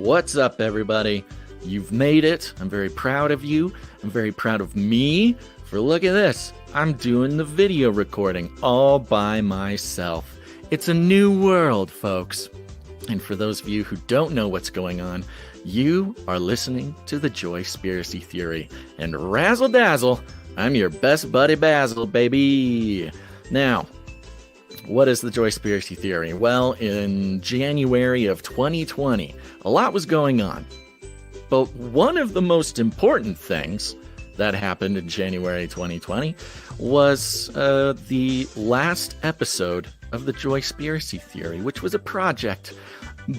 What's up, everybody? You've made it. I'm very proud of you. I'm very proud of me. For look at this. I'm doing the video recording all by myself. It's a new world, folks. And for those of you who don't know what's going on, you are listening to the Joyspiracy Theory. And razzle dazzle, I'm your best buddy Basil, baby. Now, what is the Joyspiracy Theory? Well, in January of 2020, a lot was going on. But one of the most important things that happened in January 2020 was the last episode of the Joyspiracy Theory, which was a project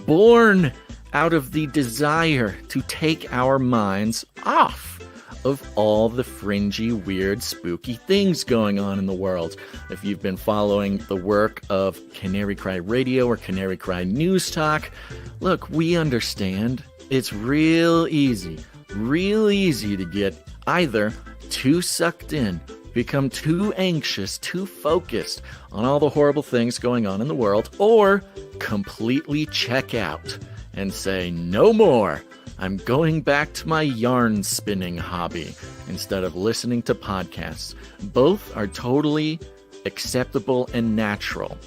born out of the desire to take our minds off of all the fringy, weird, spooky things going on in the world. If you've been following the work of Canary Cry Radio or Canary Cry News Talk, look, we understand it's real easy to get either too sucked in, become too anxious, too focused on all the horrible things going on in the world, or completely check out and say, no more. I'm going back to my yarn spinning hobby instead of listening to podcasts. Both are totally acceptable and natural.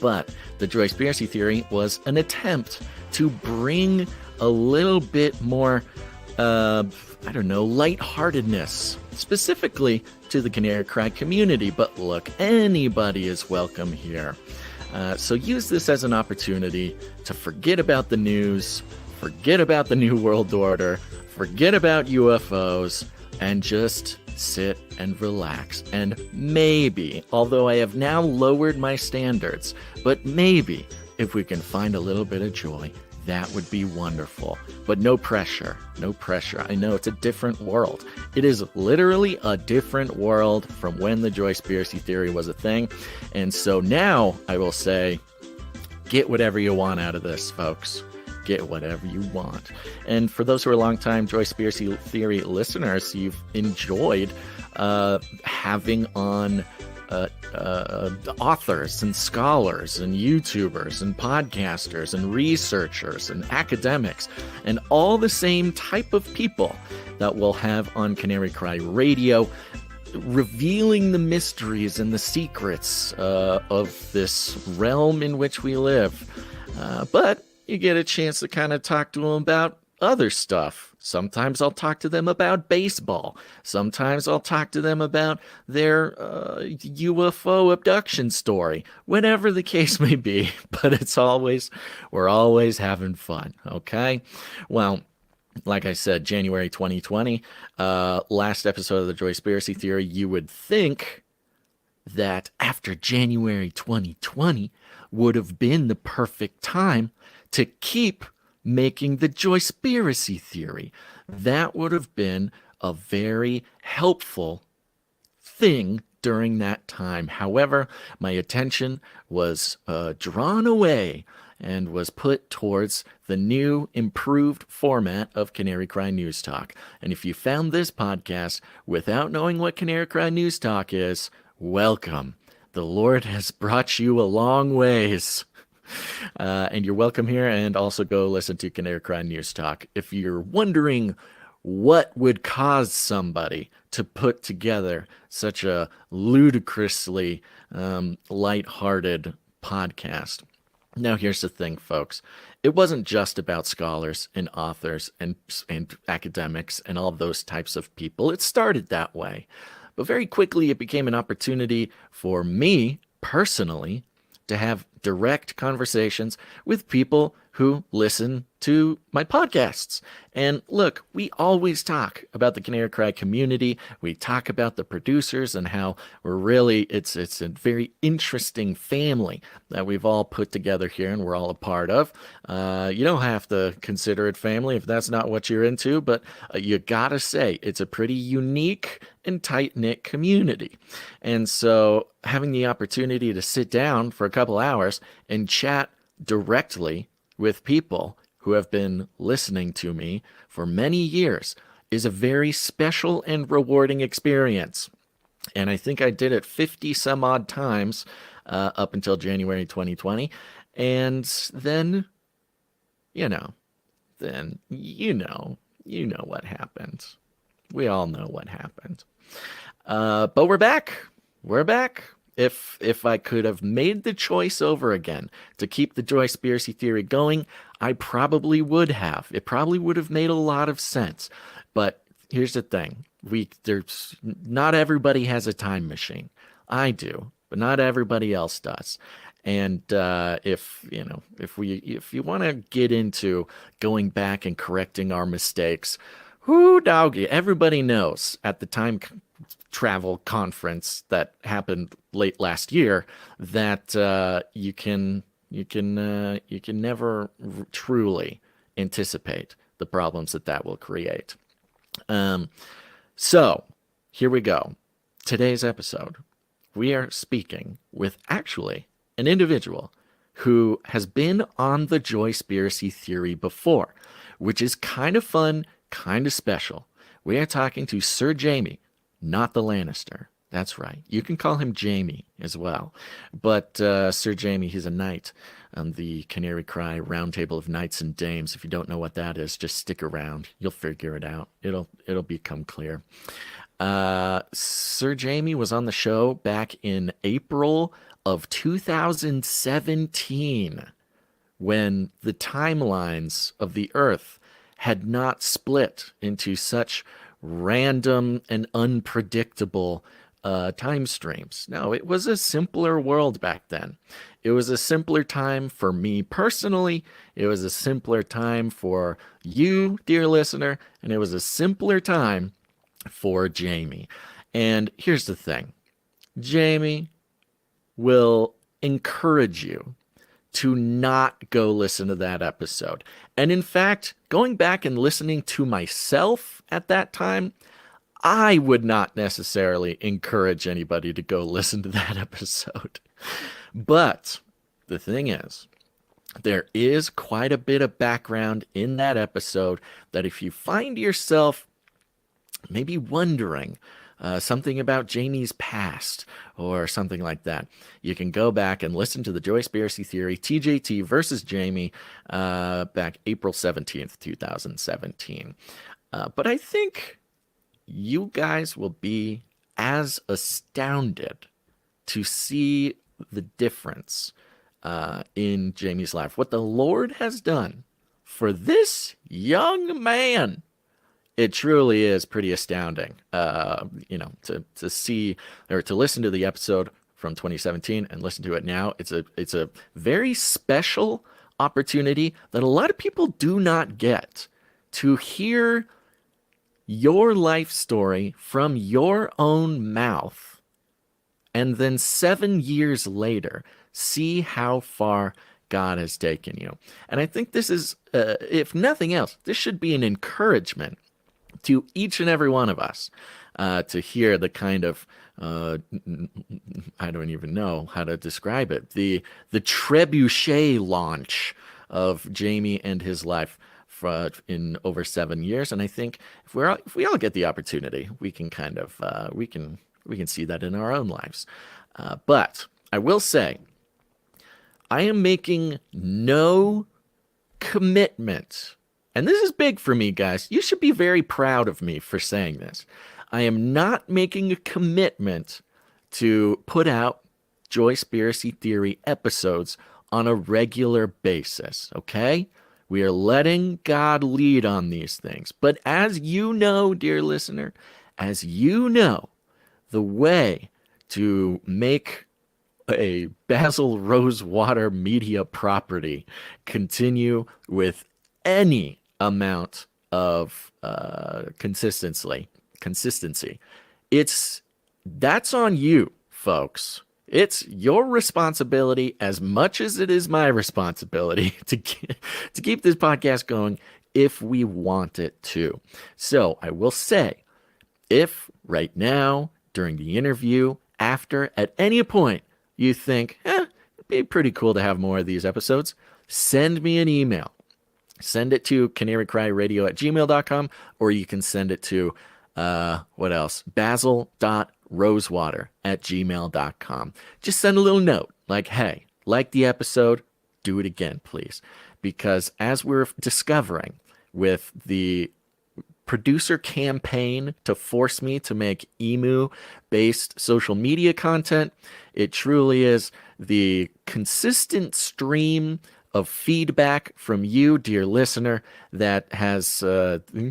But the Joyspiracy Theory was an attempt to bring a little bit more, lightheartedness, specifically to the Canary Cry community. But look, anybody is welcome here. So use this as an opportunity to forget about the news, forget about the New World Order, forget about UFOs, and just sit and relax. And maybe, although I have now lowered my standards, but maybe if we can find a little bit of joy, that would be wonderful. But no pressure, no pressure. I know it's a different world. It is literally a different world from when the Joyspiracy Theory was a thing. And so now I will say, get whatever you want out of this, folks. Get whatever you want. And for those who are longtime Joyspiracy Theory listeners, you've enjoyed having on authors and scholars and YouTubers and podcasters and researchers and academics and all the same type of people that we'll have on Canary Cry Radio, revealing the mysteries and the secrets of this realm in which we live. But you get a chance to kind of talk to them about other stuff. Sometimes I'll talk to them about baseball. Sometimes I'll talk to them about their UFO abduction story. Whatever the case may be, but we're always having fun, okay? Well, like I said, January 2020, last episode of the Joyspiracy Theory, you would think that after January 2020 would have been the perfect time to keep making the Joyspiracy Theory. That would have been a very helpful thing during that time. However, my attention was drawn away and was put towards the new, improved format of Canary Cry News Talk. And if you found this podcast without knowing what Canary Cry News Talk is, welcome. The Lord has brought you a long ways. And you're welcome here, and also go listen to Canary Cry News Talk. If you're wondering what would cause somebody to put together such a ludicrously lighthearted podcast. Now, here's the thing, folks. It wasn't just about scholars and authors and academics and all those types of people. It started that way. But very quickly, it became an opportunity for me, personally, to have direct conversations with people who listen to my podcasts. And look, we always talk about the Canary Cry community. We talk about the producers and how it's a very interesting family that we've all put together here and we're all a part of. You don't have to consider it family if that's not what you're into, but you gotta say it's a pretty unique and tight-knit community. And so having the opportunity to sit down for a couple hours and chat directly with people who have been listening to me for many years is a very special and rewarding experience. And I think I did it 50 some odd times up until January 2020. And then, then you know what happened. We all know what happened. But we're back. We're back. If I could have made the choice over again to keep the Joyspiracy Theory going, I probably would have. It probably would have made a lot of sense. If here's the thing. There's not everybody has a time machine. I do, but not everybody else does. And if you want to get into going back and correcting our mistakes, whoo doggy, everybody knows at the time travel conference that happened late last year that you can never truly anticipate the problems that will create. So here we go. Today's episode, we are speaking with actually an individual who has been on the Joyspiracy Theory before, which is kind of fun, kind of special. We are talking to Sir Jamey, not the Lannister. That's right. You can call him Jamie as well. But Sir Jamey, he's a knight on the Canary Cry Roundtable of Knights and Dames. If you don't know what that is, just stick around. You'll figure it out. It'll become clear. Sir Jamey was on the show back in April of 2017 when the timelines of the Earth had not split into such random and unpredictable time streams. No, it was a simpler world back then. It was a simpler time for me personally. It was a simpler time for you, dear listener, and it was a simpler time for Jamie. And here's the thing. Jamie will encourage you to not go listen to that episode. And in fact, going back and listening to myself at that time, I would not necessarily encourage anybody to go listen to that episode. But the thing is, there is quite a bit of background in that episode that if you find yourself maybe wondering something about Jamie's past or something like that, you can go back and listen to the Joyspiracy Theory, TJT versus Jamie, back April 17th, 2017. But I think you guys will be as astounded to see the difference in Jamie's life. What the Lord has done for this young man. It truly is pretty astounding, to see or to listen to the episode from 2017 and listen to it now. It's a very special opportunity that a lot of people do not get to hear your life story from your own mouth, and then 7 years later, see how far God has taken you. And I think this is, if nothing else, this should be an encouragement to each and every one of us to hear the kind of, I don't even know how to describe it, the trebuchet launch of Jamie and his life in over 7 years. And I think if we all get the opportunity, we can kind of we can see that in our own lives. But I will say, I am making no commitment. And this is big for me, guys. You should be very proud of me for saying this. I am not making a commitment to put out Joyspiracy Theory episodes on a regular basis, okay? We are letting God lead on these things. But as you know, dear listener, as you know, the way to make a Basil Rosewater media property continue with any amount of consistency, that's on you, folks. It's your responsibility as much as it is my responsibility to keep this podcast going if we want it to. So I will say, if right now, during the interview, after, at any point, you think, it'd be pretty cool to have more of these episodes, send me an email. Send it to canarycryradio@gmail.com, or you can send it to, basil.rosewater@gmail.com. Just send a little note like, hey, like the episode, do it again, please. Because as we're discovering, with the producer campaign to force me to make emu-based social media content. It truly is the consistent stream of feedback from you, dear listener, that has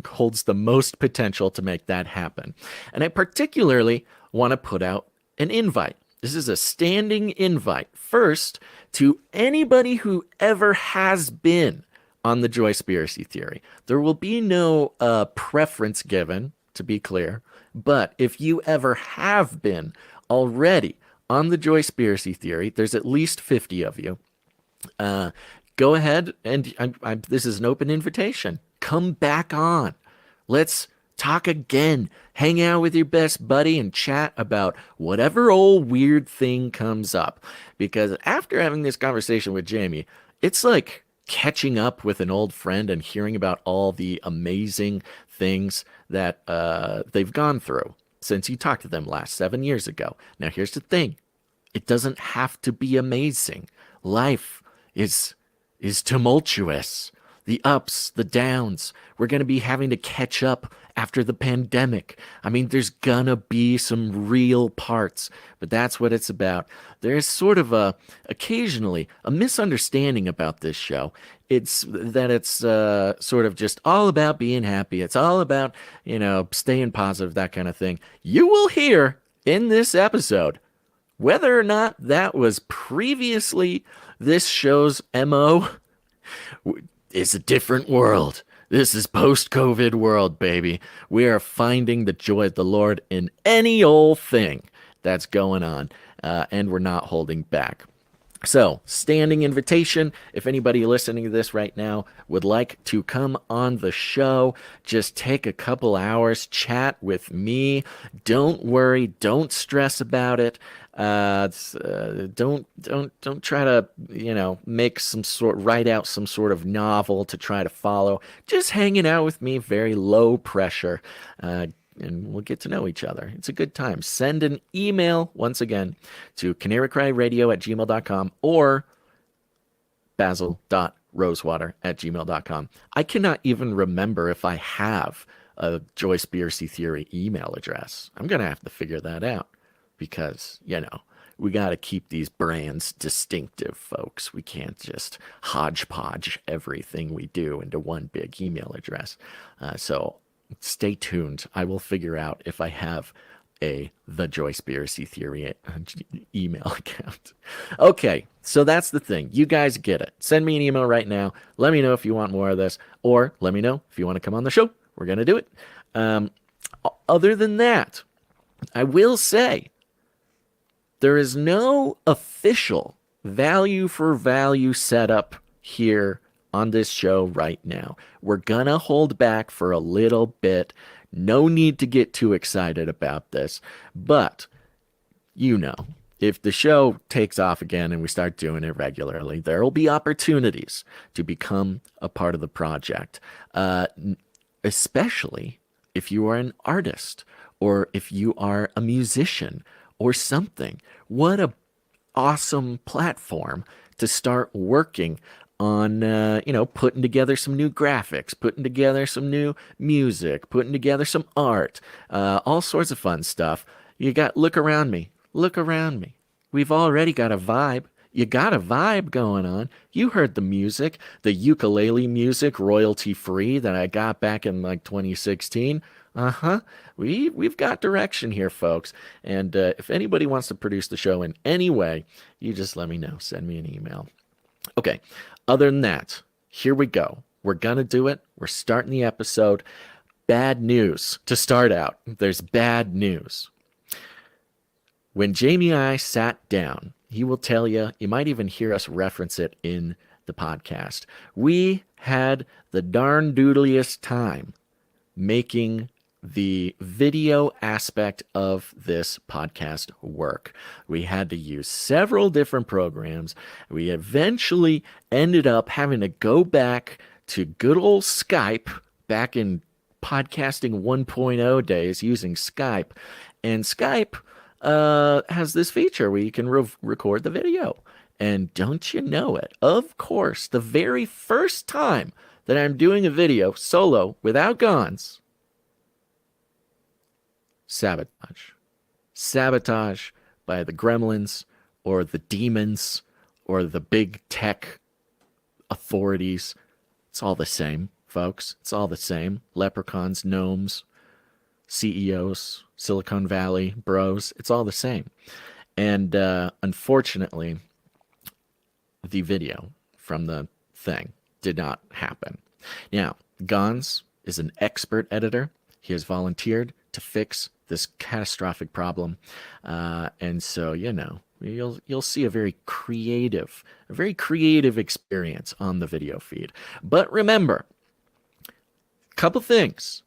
holds the most potential to make that happen. And I particularly want to put out an invite. This is a standing invite. First, to anybody who ever has been on the Joyspiracy Theory. There will be no preference given, to be clear, but if you ever have been already on the Joyspiracy Theory, there's at least 50 of you. Go ahead, and this is an open invitation. Come back on. Let's talk again. Hang out with your best buddy and chat about whatever old weird thing comes up. Because after having this conversation with Jamey, it's like catching up with an old friend and hearing about all the amazing things that they've gone through since you talked to them last 7 years ago. Now, here's the thing. It doesn't have to be amazing. Life is tumultuous. The ups, the downs. We're going to be having to catch up after the pandemic. I mean, there's gonna be some real parts, but that's what it's about. There's sort of occasionally a misunderstanding about this show. It's that it's sort of just all about being happy. It's all about, staying positive, that kind of thing. You will hear in this episode whether or not that was previously this show's MO. It's a different world. This is post-COVID world, baby. We are finding the joy of the Lord in any old thing that's going on, and we're not holding back. So, standing invitation, if anybody listening to this right now would like to come on the show, just take a couple hours, chat with me. Don't worry, don't stress about it. Don't try to, write out some sort of novel to try to follow. Just hanging out with me, very low pressure, and we'll get to know each other. It's a good time. Send an email, once again, to canarycryradio@gmail.com or basil.rosewater@gmail.com. I cannot even remember if I have a Joyspiracy Theory email address. I'm going to have to figure that out because, we got to keep these brands distinctive, folks. We can't just hodgepodge everything we do into one big email address. So stay tuned. I will figure out if I have the Joyspiracy Theory email account. Okay, so that's the thing. You guys get it. Send me an email right now. Let me know if you want more of this, or let me know if you want to come on the show. We're going to do it. Other than that, I will say there is no official value for value setup here on this show right now. We're gonna hold back for a little bit. No need to get too excited about this, but if the show takes off again and we start doing it regularly, there will be opportunities to become a part of the project, especially if you are an artist or if you are a musician or something. What a awesome platform to start working on, putting together some new graphics, putting together some new music, putting together some art, all sorts of fun stuff. Look around me. We've already got a vibe. You got a vibe going on. You heard the music, the ukulele music, royalty free that I got back in 2016. We've got direction here, folks. And if anybody wants to produce the show in any way, you just let me know. Send me an email. Okay, other than that, here we go. We're going to do it. We're starting the episode. Bad news to start out. There's bad news. When Jamey and I sat down, he will tell you, you might even hear us reference it in the podcast. We had the darn doodliest time making the video aspect of this podcast work. We had to use several different programs. We eventually ended up having to go back to good old Skype back in podcasting 1.0 days using Skype. And Skype has this feature where you can record the video. And don't you know it? Of course, the very first time that I'm doing a video solo without Gons, sabotage. Sabotage by the gremlins or the demons or the big tech authorities. It's all the same, folks. It's all the same. Leprechauns, gnomes, CEOs, Silicon Valley bros. It's all the same. And unfortunately, the video from the thing did not happen. Now, Gons is an expert editor. He has volunteered to fix this catastrophic problem. And so, you'll see a very creative experience on the video feed. But remember, a couple things.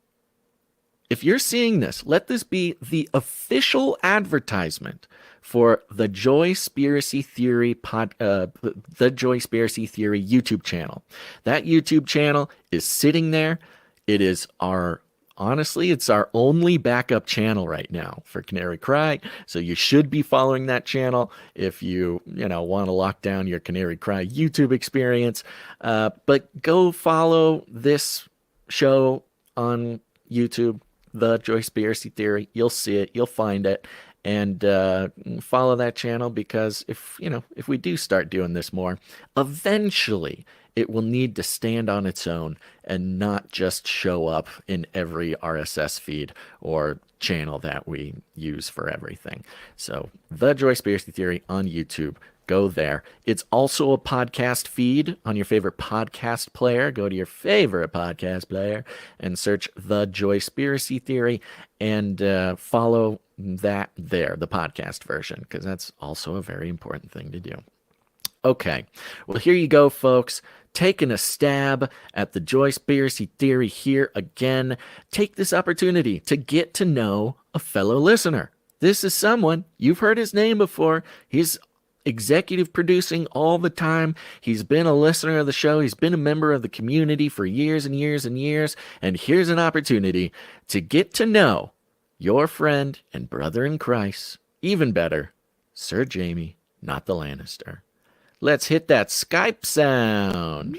If you're seeing this, let this be the official advertisement for the Joyspiracy Theory the Joyspiracy Theory YouTube channel. That YouTube channel is sitting there. It is honestly, it's our only backup channel right now for Canary Cry. So you should be following that channel if you want to lock down your Canary Cry YouTube experience. But go follow this show on YouTube, the Joyspiracy Theory. You'll see it. You'll find it. And follow that channel, because if we do start doing this more, eventually it will need to stand on its own and not just show up in every RSS feed or channel that we use for everything. So the Joyspiracy Theory on YouTube. Go there. It's also a podcast feed on your favorite podcast player. Go to your favorite podcast player and search the Joyspiracy Theory and follow that there, the podcast version, because that's also a very important thing to do. Okay, well, here you go, folks. Taking a stab at the Joyspiracy Theory here again. Take this opportunity to get to know a fellow listener. This is someone, you've heard his name before. He's executive producing all the time. He's been a listener of the show. He's been a member of the community for years and years and years. And here's an opportunity to get to know your friend and brother in Christ, even better, Sir Jamey, not the Lannister. Let's hit that Skype sound.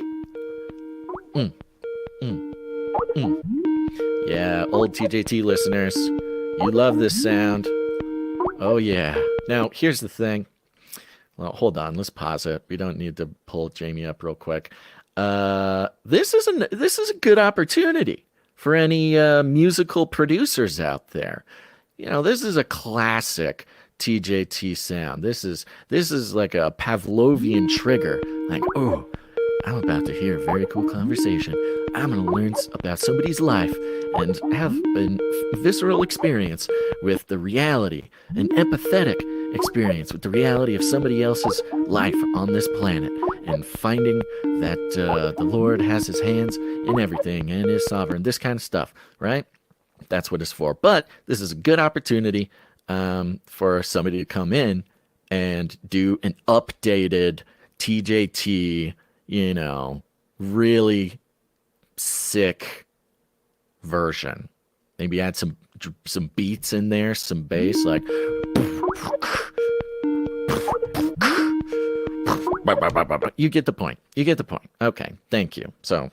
Yeah, old TJT listeners, you love this sound. Oh yeah. Now, here's the thing. Well, hold on. Let's pause it. We don't need to pull Jamey up real quick. This is a good opportunity for any musical producers out there. This is a classic TJT sound. This is like a Pavlovian trigger. Like, oh, I'm about to hear a very cool conversation. I'm going to learn about somebody's life and have a visceral experience with the reality, an empathetic experience with the reality of somebody else's life on this planet, and finding that the Lord has his hands in everything and is sovereign. This kind of stuff, right? That's what it's for. But this is a good opportunity for somebody to come in and do an updated TJT, really sick version. Maybe add some beats in there, some bass, like you get the point. Okay, thank you. So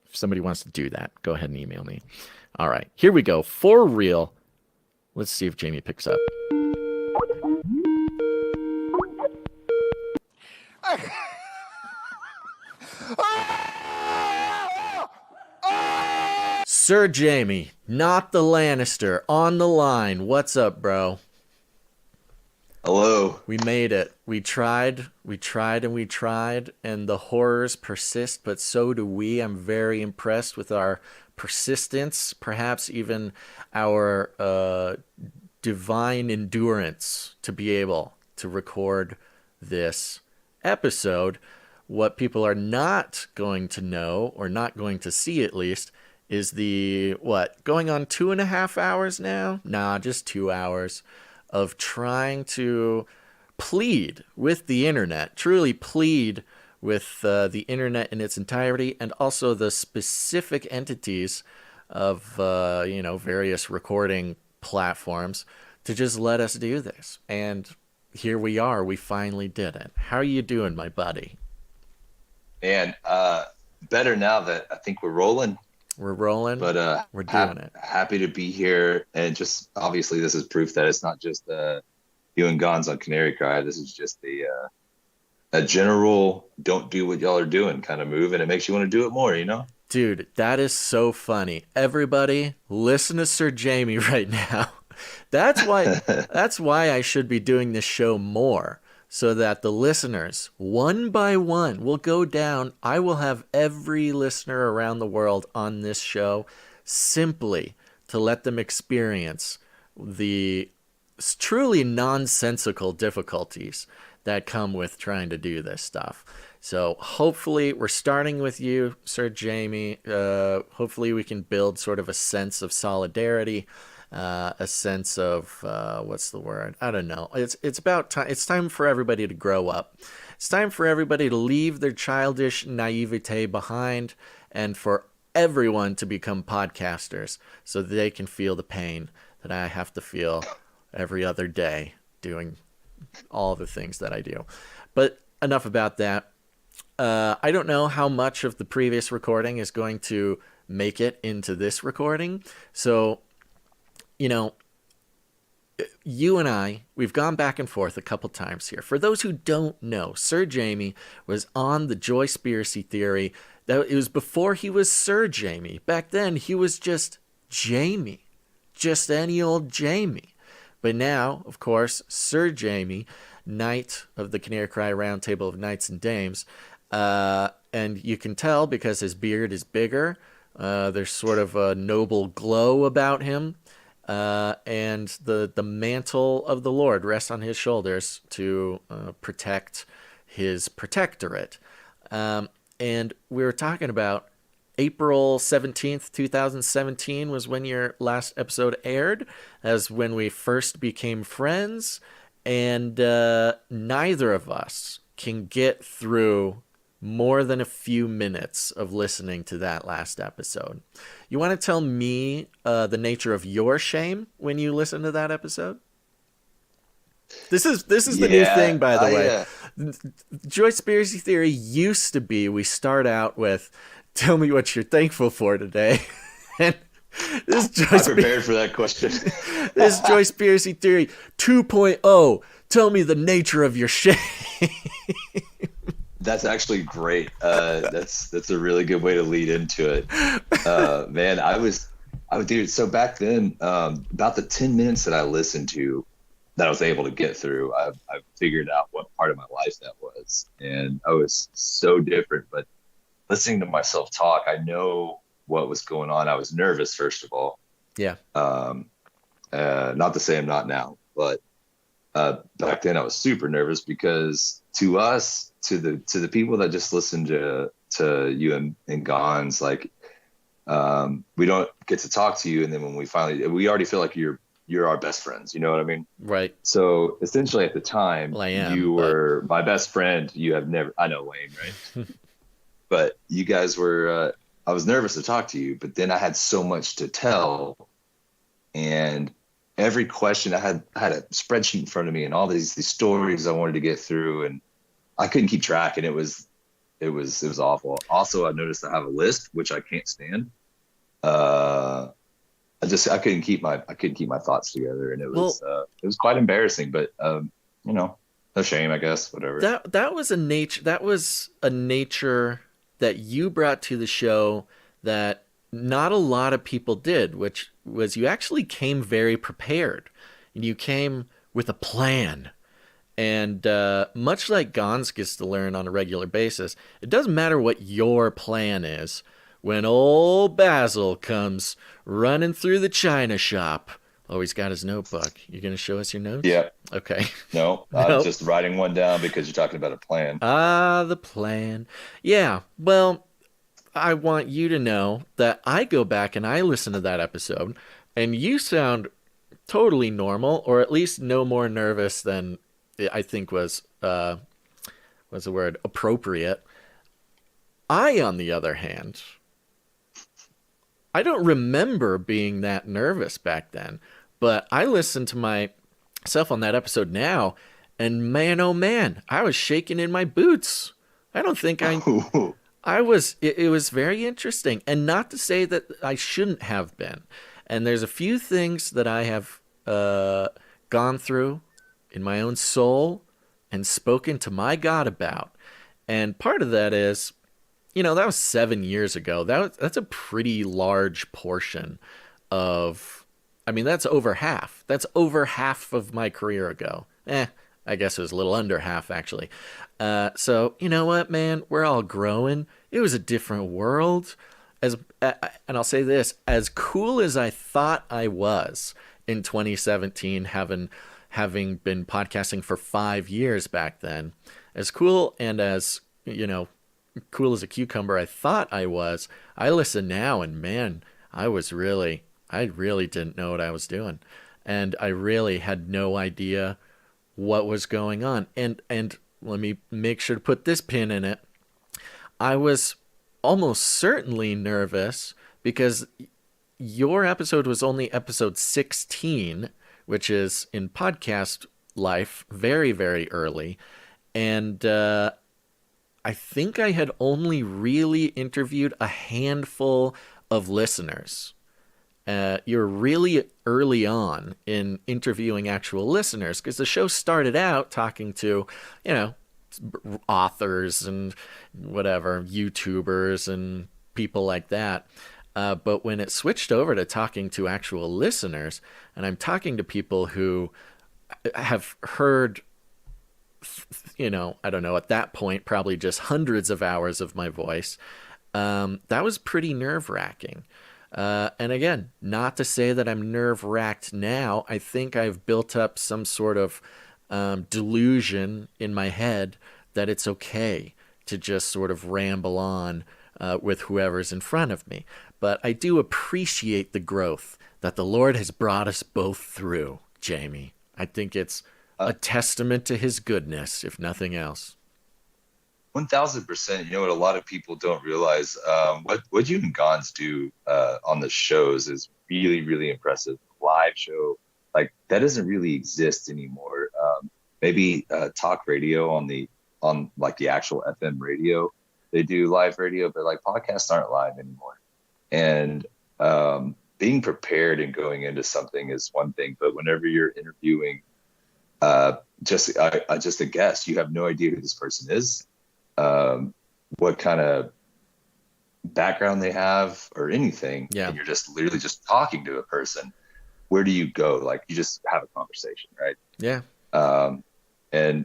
if somebody wants to do that, go ahead and email me. All right, here we go. For real. Let's see if Jamey picks up. Sir Jamey, not the Lannister, on the line. What's up, bro? Hello. We made it. We tried, and the horrors persist, but so do we. I'm very impressed with our persistence, perhaps even our divine endurance to be able to record this episode. What people are not going to know, or not going to see at least, is going on 2.5 hours now? Nah, just 2 hours of trying to plead with the internet, truly plead with the internet in its entirety, and also the specific entities of various recording platforms to just let us do this. And here we finally did it. How are you doing, my buddy? Man, better now that I think we're rolling. We're rolling. But We're doing it. happy to be here, and just obviously this is proof that it's not just you and Gons on Canary Cry. This is just a general don't do what y'all are doing kind of move, and it makes you want to do it more, you know? Dude, that is so funny. Everybody, listen to Sir Jamey right now. That's why I should be doing this show more, so that the listeners, one by one, will go down. I will have every listener around the world on this show simply to let them experience the truly nonsensical difficulties that come with trying to do this stuff. So hopefully we're starting with you, Sir Jamey. Hopefully we can build sort of a sense of solidarity, a sense of what's the word? I don't know. It's about time. It's time for everybody to grow up. It's time for everybody to leave their childish naivete behind, and for everyone to become podcasters, so that they can feel the pain that I have to feel every other day doing all the things that I do. But enough about that. I don't know how much of the previous recording is going to make it into this recording. So, you know, you and I, we've gone back and forth a couple times here. For those who don't know, Sir Jamey was on the Joyspiracy Theory. It was before he was Sir Jamey. Back then, he was just Jamey. Just any old Jamey. But now, of course, Sir Jamey, Knight of the Canary Cry Roundtable of Knights and Dames, and you can tell because his beard is bigger. There's sort of a noble glow about him, and the mantle of the Lord rests on his shoulders to protect his protectorate. And we were talking about April 17th, 2017 was when your last episode aired, as when we first became friends, and neither of us can get through more than a few minutes of listening to that last episode. You want to tell me the nature of your shame when you listen to that episode? This is the new thing, by the way. Joyspiracy Theory used to be, we start out with, tell me what you're thankful for today. And this I prepared for that question. This Joyspiracy Theory 2.0, tell me the nature of your shame. That's actually great. That's a really good way to lead into it. Man, dude, so back then, about the 10 minutes that I listened to, that I was able to get through, I figured out what part of my life that was. And I was so different, but listening to myself talk, I know what was going on. I was nervous, first of all. Yeah. Not to say I'm not now, but back then I was super nervous because to the people that just listen to you and Gons, like, we don't get to talk to you. And then when we already feel like you're our best friends. You know what I mean? Right. So essentially at the time, you were my best friend. I know Wayne, right? But you guys were, I was nervous to talk to you, but then I had so much to tell, and every question I had a spreadsheet in front of me and all these stories I wanted to get through, and I couldn't keep track, and it was awful. Also, I noticed I have a list, which I can't stand. I couldn't keep my thoughts together, and it was quite embarrassing, but no shame, I guess, whatever. That was a nature that you brought to the show that not a lot of people did, which was you actually came very prepared, and you came with a plan. And much like Gons gets to learn on a regular basis, it doesn't matter what your plan is. When old Basil comes running through the china shop, he's got his notebook. You going to show us your notes? Yeah. Okay. No, I'm just writing one down because you're talking about a plan. The plan. Yeah, well, I want you to know that I go back and I listen to that episode, and you sound totally normal, or at least no more nervous than I think was, what's the word, appropriate. I, on the other hand, I don't remember being that nervous back then, but I listened to myself on that episode now, and man, oh man, I was shaking in my boots. I don't think I It was very interesting, and not to say that I shouldn't have been. And there's a few things that I have gone through in my own soul and spoken to my God about. And part of that is, that was 7 years ago. That's a pretty large portion of, that's over half. That's over half of my career ago. I guess it was a little under half, actually. So, you know what, man? We're all growing. It was a different world. And I'll say this, as cool as I thought I was in 2017, having been podcasting for 5 years back then, as cool and as, cool as a cucumber I thought I was, I listen now and man, I really didn't know what I was doing. And I really had no idea what was going on. And let me make sure to put this pin in it. I was almost certainly nervous because your episode was only episode 16, which is in podcast life very, very early. And I think I had only really interviewed a handful of listeners. You're really early on in interviewing actual listeners because the show started out talking to, authors and whatever, YouTubers and people like that. But when it switched over to talking to actual listeners, and I'm talking to people who have heard, I don't know, at that point, probably just hundreds of hours of my voice, that was pretty nerve-wracking. And again, not to say that I'm nerve-wracked now. I think I've built up some sort of delusion in my head that it's okay to just sort of ramble on with whoever's in front of me. But I do appreciate the growth that the Lord has brought us both through, Jamey. I think it's a testament to his goodness, if nothing else. 1,000%. You know what a lot of people don't realize, what you and Gons do on the shows is really, really impressive. Live show, like that doesn't really exist anymore. Maybe talk radio on like the actual FM radio, they do live radio, but like podcasts aren't live anymore. And being prepared and going into something is one thing, but whenever you're interviewing just a guest, you have no idea who this person is. What kind of background they have or anything. Yeah. And you're just literally just talking to a person. Where do you go? Like you just have a conversation, right? Yeah. And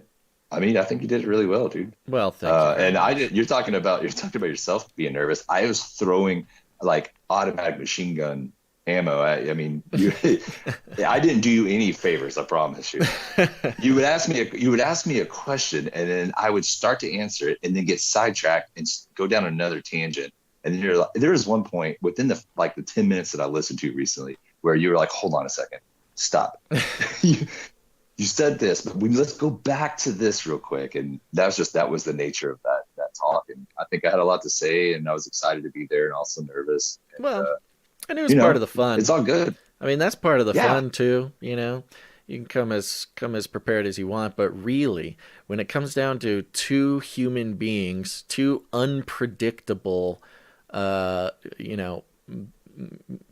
I think you did it really well, dude. Well, thank you. And you're talking about yourself being nervous. I was throwing like automatic machine gun ammo. I didn't do you any favors, I promise you. You would ask me a question, and then I would start to answer it, and then get sidetracked and go down another tangent. And then there was one point within the 10 minutes that I listened to recently where you were like, "Hold on a second, stop." You said this, but let's go back to this real quick. And that was the nature of that talk. And I think I had a lot to say, and I was excited to be there, and also nervous. And it was part of the fun. It's all good. That's part of the fun too. You can come as prepared as you want, but really, when it comes down to two human beings, two unpredictable,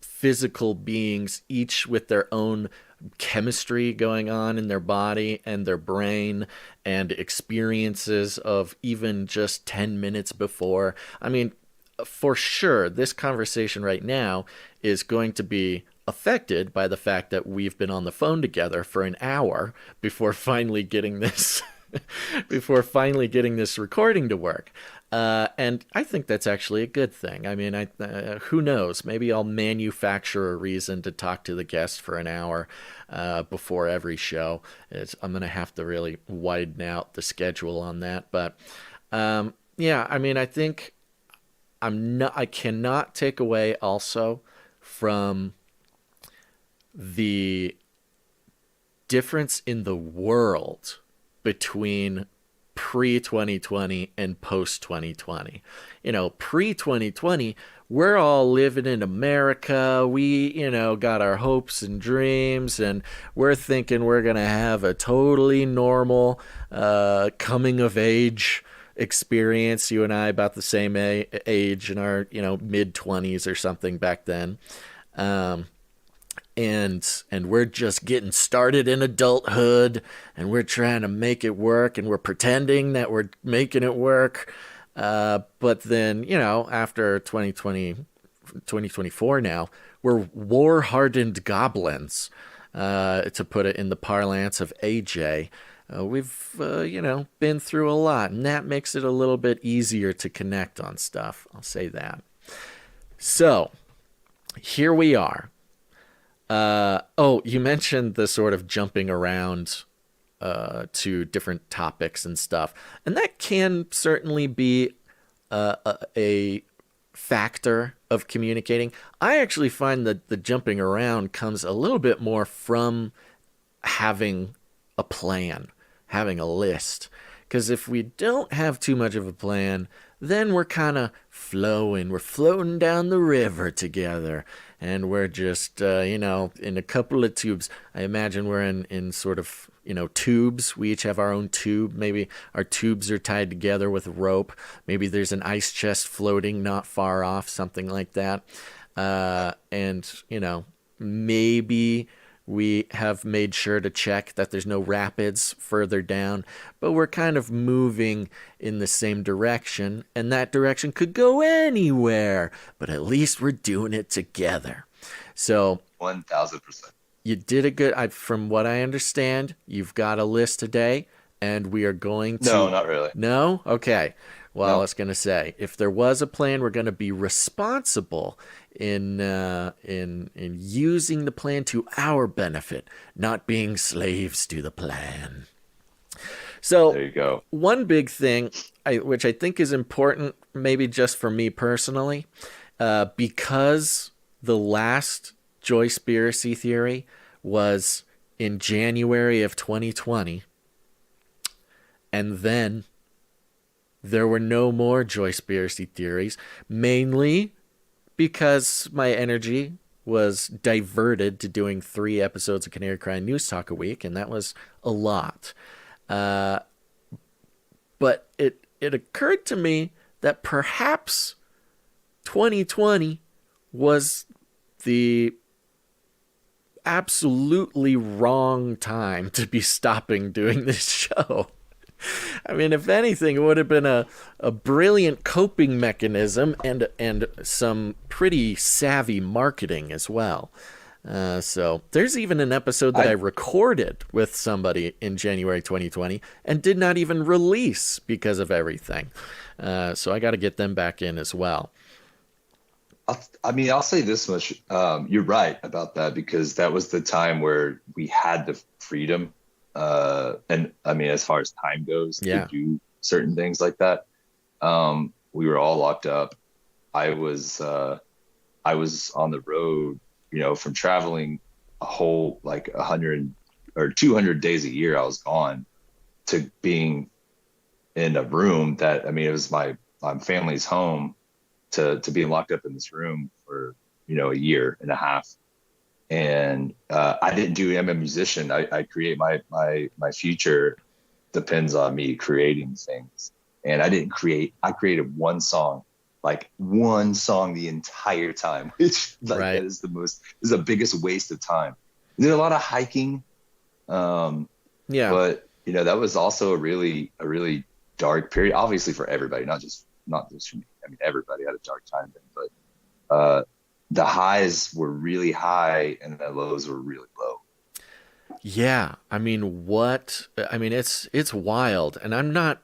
physical beings, each with their own chemistry going on in their body and their brain and experiences of even just 10 minutes before. For sure, this conversation right now is going to be affected by the fact that we've been on the phone together for an hour before finally getting this recording to work. And I think that's actually a good thing. Who knows? Maybe I'll manufacture a reason to talk to the guest for an hour before every show. I'm going to have to really widen out the schedule on that. But I think I cannot take away also from the difference in the world between pre-2020 and post-2020. Pre-2020, we're all living in America. We, got our hopes and dreams, and we're thinking we're going to have a totally normal coming of age experience, you and I about the same age, in our, mid-20s or something back then. And we're just getting started in adulthood, and we're trying to make it work, and we're pretending that we're making it work. But then, after 2024 now, we're war-hardened goblins, to put it in the parlance of AJ. We've, been through a lot, and that makes it a little bit easier to connect on stuff. I'll say that. So, here we are. You mentioned the sort of jumping around to different topics and stuff. And that can certainly be a factor of communicating. I actually find that the jumping around comes a little bit more from having a plan, having a list. Because if we don't have too much of a plan, then we're kind of flowing. We're floating down the river together. And we're just, in a couple of tubes. I imagine we're in sort of, tubes. We each have our own tube. Maybe our tubes are tied together with rope. Maybe there's an ice chest floating not far off, something like that. Maybe we have made sure to check that there's no rapids further down, but we're kind of moving in the same direction, and that direction could go anywhere, but at least we're doing it together. So 1,000%. You did a good, from what I understand, you've got a list today, and we are going to... No, not really. No? Okay. Well, no. I was going to say, if there was a plan, we're going to be responsible in using the plan to our benefit, not being slaves to the plan. So there you go. One big thing, which I think is important, maybe just for me personally, because the last Joyspiracy Theory was in January of 2020, and then there were no more Joyspiracy Theories, mainly because my energy was diverted to doing 3 episodes of Canary Cry News Talk a week, and that was a lot. But it occurred to me that perhaps 2020 was the absolutely wrong time to be stopping doing this show. I mean, if anything, it would have been a brilliant coping mechanism and some pretty savvy marketing as well. So there's even an episode that I recorded with somebody in January 2020 and did not even release because of everything. So I got to get them back in as well. I'll say this much. You're right about that, because that was the time where we had the freedom. And I mean, as far as time goes, to do certain things like that. We were all locked up. I was on the road, from traveling a whole 100 or 200 days a year. I was gone, to being in a room that, it was my family's home, to being locked up in this room for, a year and a half. And I didn't do. I'm a musician. I create my future depends on me creating things. And I didn't create. I created one song the entire time, which that is the biggest waste of time. There's a lot of hiking. But that was also a really dark period, obviously for everybody, not just for me. Everybody had a dark time then, but the highs were really high and the lows were really low. Yeah. It's wild. And I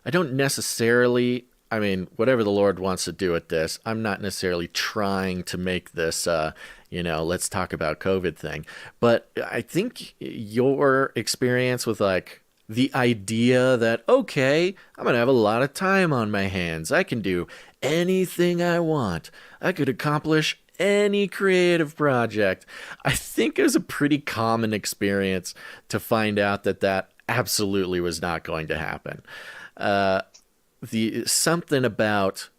don't necessarily, whatever the Lord wants to do with this, I'm not necessarily trying to make this, let's talk about COVID thing. But I think your experience with the idea that, okay, I'm going to have a lot of time on my hands. I can do anything I want. I could accomplish any creative project. I think it was a pretty common experience to find out that absolutely was not going to happen. Something about,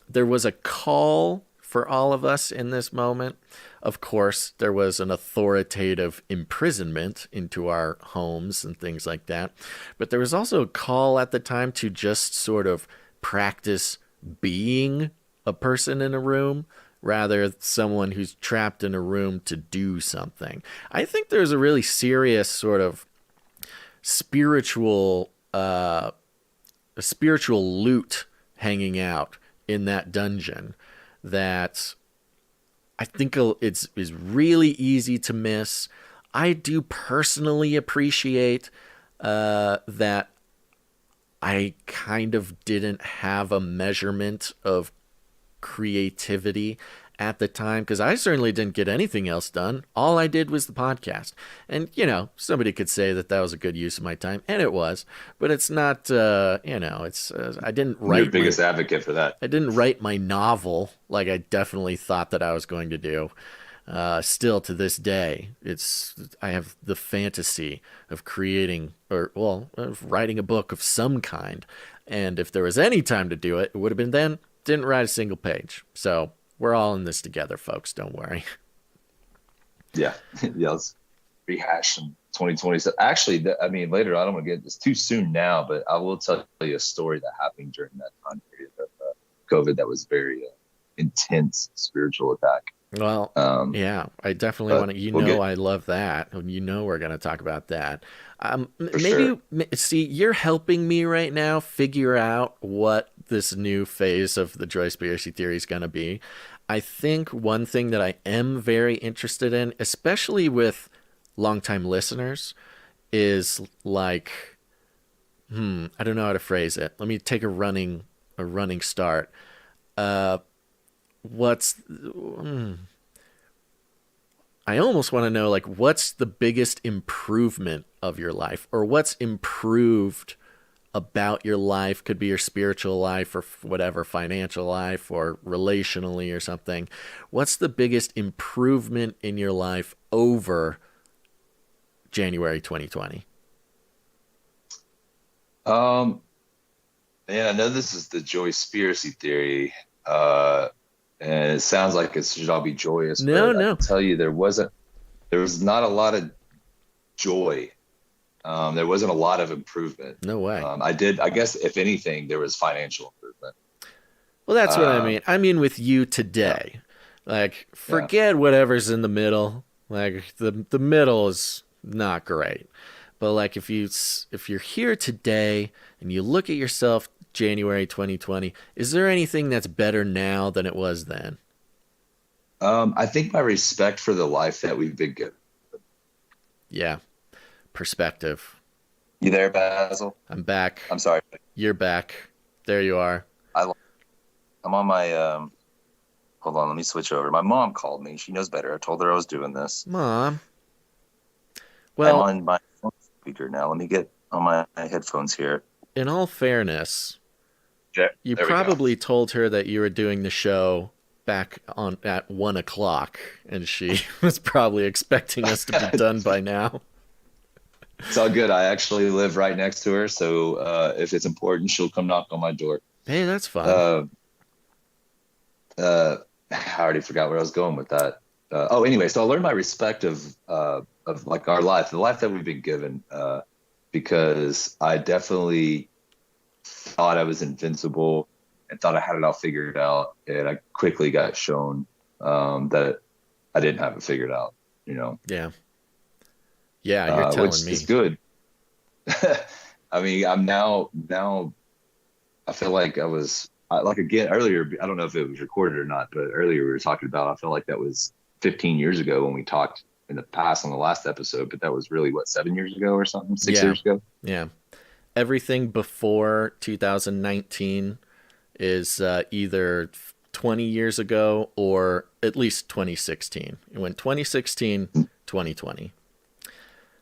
there was a call for all of us in this moment. Of course, there was an authoritative imprisonment into our homes and things like that. But there was also a call at the time to just sort of practice being a person in a room rather than someone who's trapped in a room to do something. I think there's a really serious sort of spiritual loot hanging out in that dungeon that I think is really easy to miss. I do personally appreciate that I kind of didn't have a measurement of creativity at the time, because I certainly didn't get anything else done. All I did was the podcast. And, somebody could say that was a good use of my time, and it was. But it's not, it's I didn't write... You're the biggest advocate for that. I didn't write my novel like I definitely thought that I was going to do. Still to this day, I have the fantasy of creating, of writing a book of some kind. And if there was any time to do it, it would have been then. Didn't write a single page. So we're all in this together, folks. Don't worry. Yeah. Let's rehash some 2020. Actually, later on, I don't want to get this too soon now, but I will tell you a story that happened during that time period of COVID that was very intense spiritual attack. Well, yeah, I definitely want to, I love that. We're going to talk about that. See, you're helping me right now figure out what this new phase of the Joyspiracy Theory is going to be. I think one thing that I am very interested in, especially with longtime listeners, is like, I don't know how to phrase it. Let me take a running start. I almost want to know, like, what's the biggest improvement of your life, or what's improved about your life? Could be your spiritual life or whatever, financial life or relationally or something. What's the biggest improvement in your life over January 2020? I know this is the Joyspiracy Theory, and it sounds like it should all be joyous. No. I can tell you, there was not a lot of joy. There wasn't a lot of improvement. No way. I guess if anything, there was financial improvement. Well, that's what I mean. I mean, with you today, like, forget whatever's in the middle. Like, the middle is not great. But like, if you're here today and you look at yourself January 2020, is there anything that's better now than it was then? I think my respect for the life that we've been given. Yeah. Perspective. You there, Basil? I'm back. I'm sorry. You're back. There you are. I'm on my, hold on, let me switch over. My mom called me. She knows better. I told her I was doing this. Mom. Well, I'm on my phone speaker now. Let me get on my headphones here. In all fairness, you probably told her that you were doing the show back at 1:00, and she was probably expecting us to be done by now. It's all good. I actually live right next to her, so if it's important, she'll come knock on my door. Hey, that's fine. I already forgot where I was going with that. Anyway, so I learned my respect of like our life, the life that we've been given, because I definitely thought I was invincible and thought I had it all figured out, and I quickly got shown that I didn't have it figured out. Yeah, you're telling which me. Is good. I mean, I'm now I feel like again earlier, I don't know if it was recorded or not, but earlier we were talking about, I felt like that was 15 years ago when we talked in the past on the last episode, but that was really 7 years ago or something, 6 years ago. Yeah. Everything before 2019 is either 20 years ago or at least 2016. It went 2016, 2020.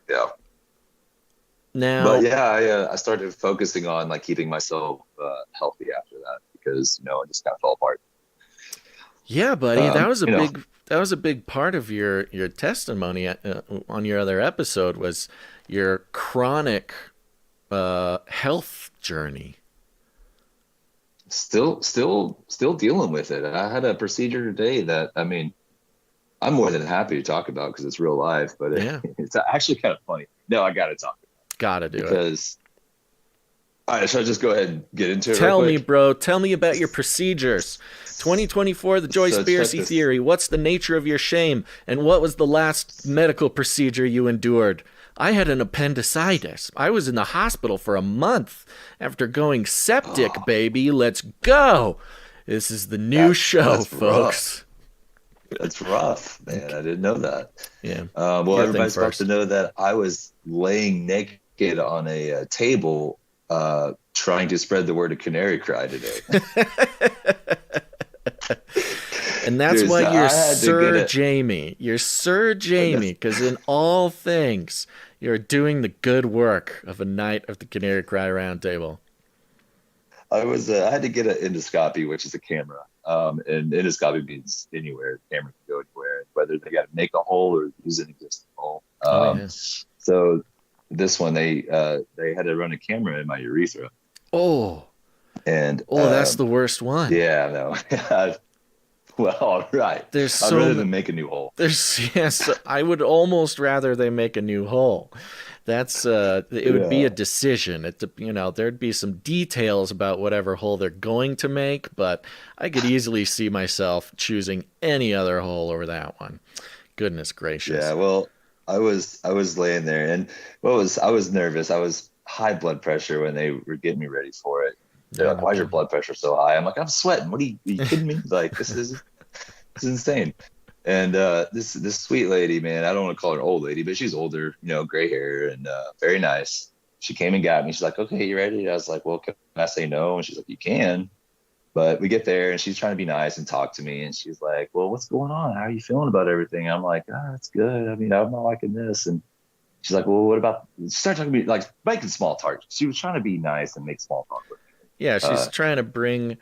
Yeah. Now, but I started focusing on like keeping myself healthy after that, because it just kind of fell apart. Yeah, buddy, that was a big part of your testimony on your other episode, was your chronic health journey. still dealing with it. I had a procedure today that, I mean, I'm more than happy to talk about because it's real life, but it's actually kind of funny. No, I got to talk about it. Gotta do it. Because, all right, should I just go ahead and get into it Tell real me, quick? bro. Tell me about your procedures. 2024, the Joyspiracy Theory. What's the nature of your shame? And what was the last medical procedure you endured? I had an appendicitis. I was in the hospital for a month after going septic, baby. Let's go. This is the new show, folks. That's rough, man. I didn't know that. Yeah. Well, everybody's about to know that I was laying naked on a table trying to spread the word of Canary Cry today. And that's why you're Sir Jamey. You're Sir Jamey, because in all things, you're doing the good work of a knight of the Canary Cry Round Table. I had to get an endoscopy, which is a camera. And endoscopy means anywhere. The camera can go anywhere, whether they got to make a hole or use an existing hole. So this one, they had to run a camera in my urethra. Oh. And that's the worst one. Yeah, no. Well, all right. I'd rather than make a new hole. I would almost rather they make a new hole. That's it would be a decision. There'd be some details about whatever hole they're going to make, but I could easily see myself choosing any other hole over that one. Goodness gracious. Yeah, well, I was laying there, and I was nervous. I was high blood pressure when they were getting me ready for it. They're like, "Why's your blood pressure so high?" I'm like, "I'm sweating. What are you kidding me? Like, this is insane." And this sweet lady, man, I don't want to call her old lady, but she's older, gray hair and very nice. She came and got me. She's like, "Okay, you ready?" I was like, "Well, can I say no?" And she's like, "You can." But we get there and she's trying to be nice and talk to me. And she's like, "Well, what's going on? How are you feeling about everything?" I'm like, "It's good. I mean, I'm not liking this." And she's like, "Well, what about," she started talking to me, like making small talk. She was trying to be nice and make small talk with me. Yeah, she's trying to bring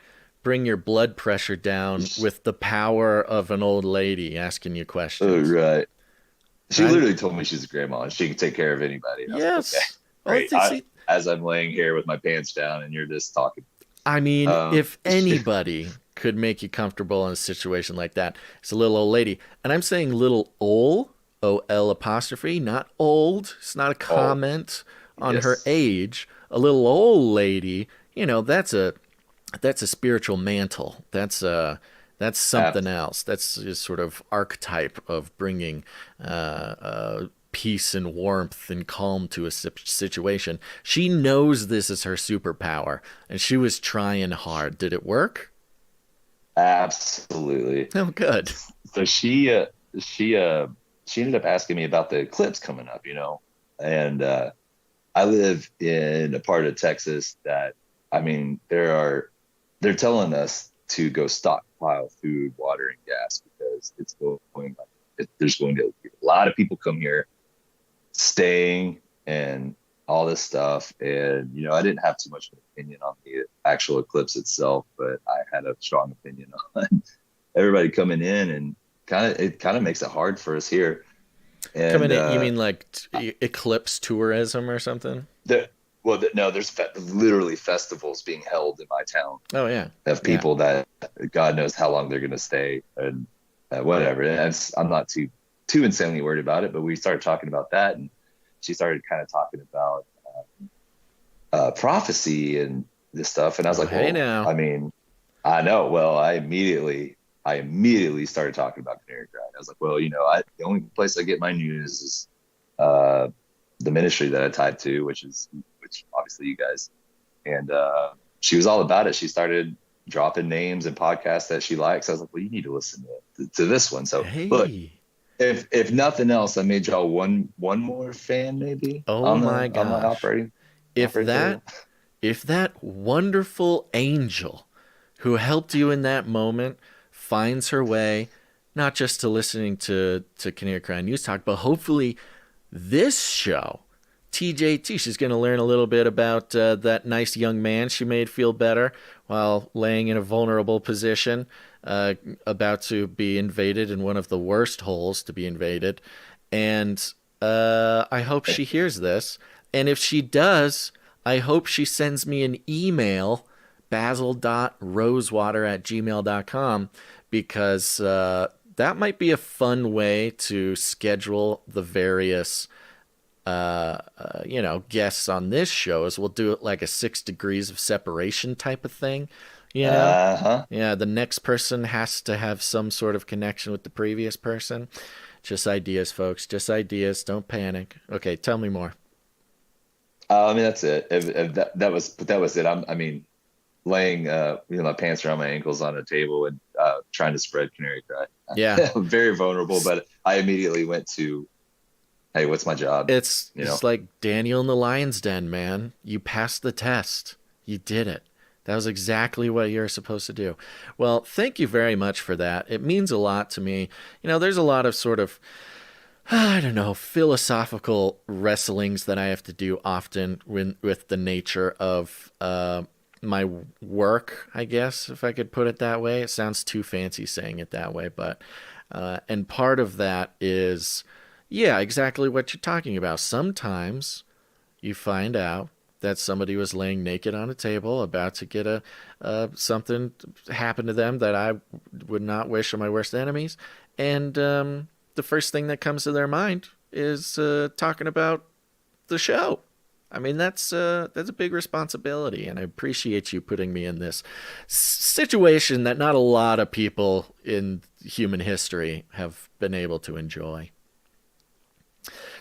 your blood pressure down with the power of an old lady asking you questions. Oh, right. She literally told me she's a grandma and she can take care of anybody. Yes. Like, okay. Great. As I'm laying here with my pants down and you're just talking. I mean, if anybody could make you comfortable in a situation like that, it's a little old lady. And I'm saying little ol, O-L apostrophe, not old. It's not a comment on her age. A little old lady, that's a spiritual mantle. That's something else. That's just sort of archetype of bringing peace and warmth and calm to a situation. She knows this is her superpower, and she was trying hard. Did it work? Absolutely. Oh, good. So she ended up asking me about the eclipse coming up, and I live in a part of Texas that, I mean, they're telling us to go stockpile food, water, and gas because it's going. There's going to be a lot of people come here, staying, and all this stuff. And I didn't have too much of an opinion on the actual eclipse itself, but I had a strong opinion on everybody coming in, and it kind of makes it hard for us here. And, coming in, you mean like eclipse tourism or something? No, there's literally festivals being held in my town. Oh, yeah. Of people that God knows how long they're going to stay and whatever. And I'm not too insanely worried about it, but we started talking about that, and she started kind of talking about prophecy and this stuff. And I was like, hey, now. I mean, I know. Well, I immediately started talking about Canary Cry. I was like, well, the only place I get my news is the ministry that I tied to, which obviously you guys. And she was all about it. She started dropping names and podcasts that she likes. I was like, well, you need to listen to this one. So look, if nothing else, I made y'all one more fan maybe. Oh my gosh. If that wonderful angel who helped you in that moment finds her way, not just to listening to Canary Cry News Talk, but hopefully this show, TJT, she's going to learn a little bit about that nice young man she made feel better while laying in a vulnerable position, about to be invaded in one of the worst holes to be invaded. And I hope she hears this. And if she does, I hope she sends me an email basil.rosewater@gmail.com, because that might be a fun way to schedule the various guests on this show. Is we'll do it like a 6 degrees of separation type of thing. Yeah, the next person has to have some sort of connection with the previous person. Just ideas, folks. Just ideas. Don't panic. Okay, tell me more. I mean, that's it. If that was it. I mean, laying my pants around my ankles on a table and trying to spread canary cry. Yeah. Very vulnerable, but I immediately went to, hey, what's my job? It's like Daniel in the Lion's Den, man. You passed the test. You did it. That was exactly what you're supposed to do. Well, thank you very much for that. It means a lot to me. There's a lot of sort of, I don't know, philosophical wrestlings that I have to do often with the nature of my work, I guess, if I could put it that way. It sounds too fancy saying it that way, but and part of that is, yeah, exactly what you're talking about. Sometimes you find out that somebody was laying naked on a table, about to get something happen to them that I would not wish on my worst enemies, and the first thing that comes to their mind is talking about the show. I mean, that's a big responsibility, and I appreciate you putting me in this situation that not a lot of people in human history have been able to enjoy.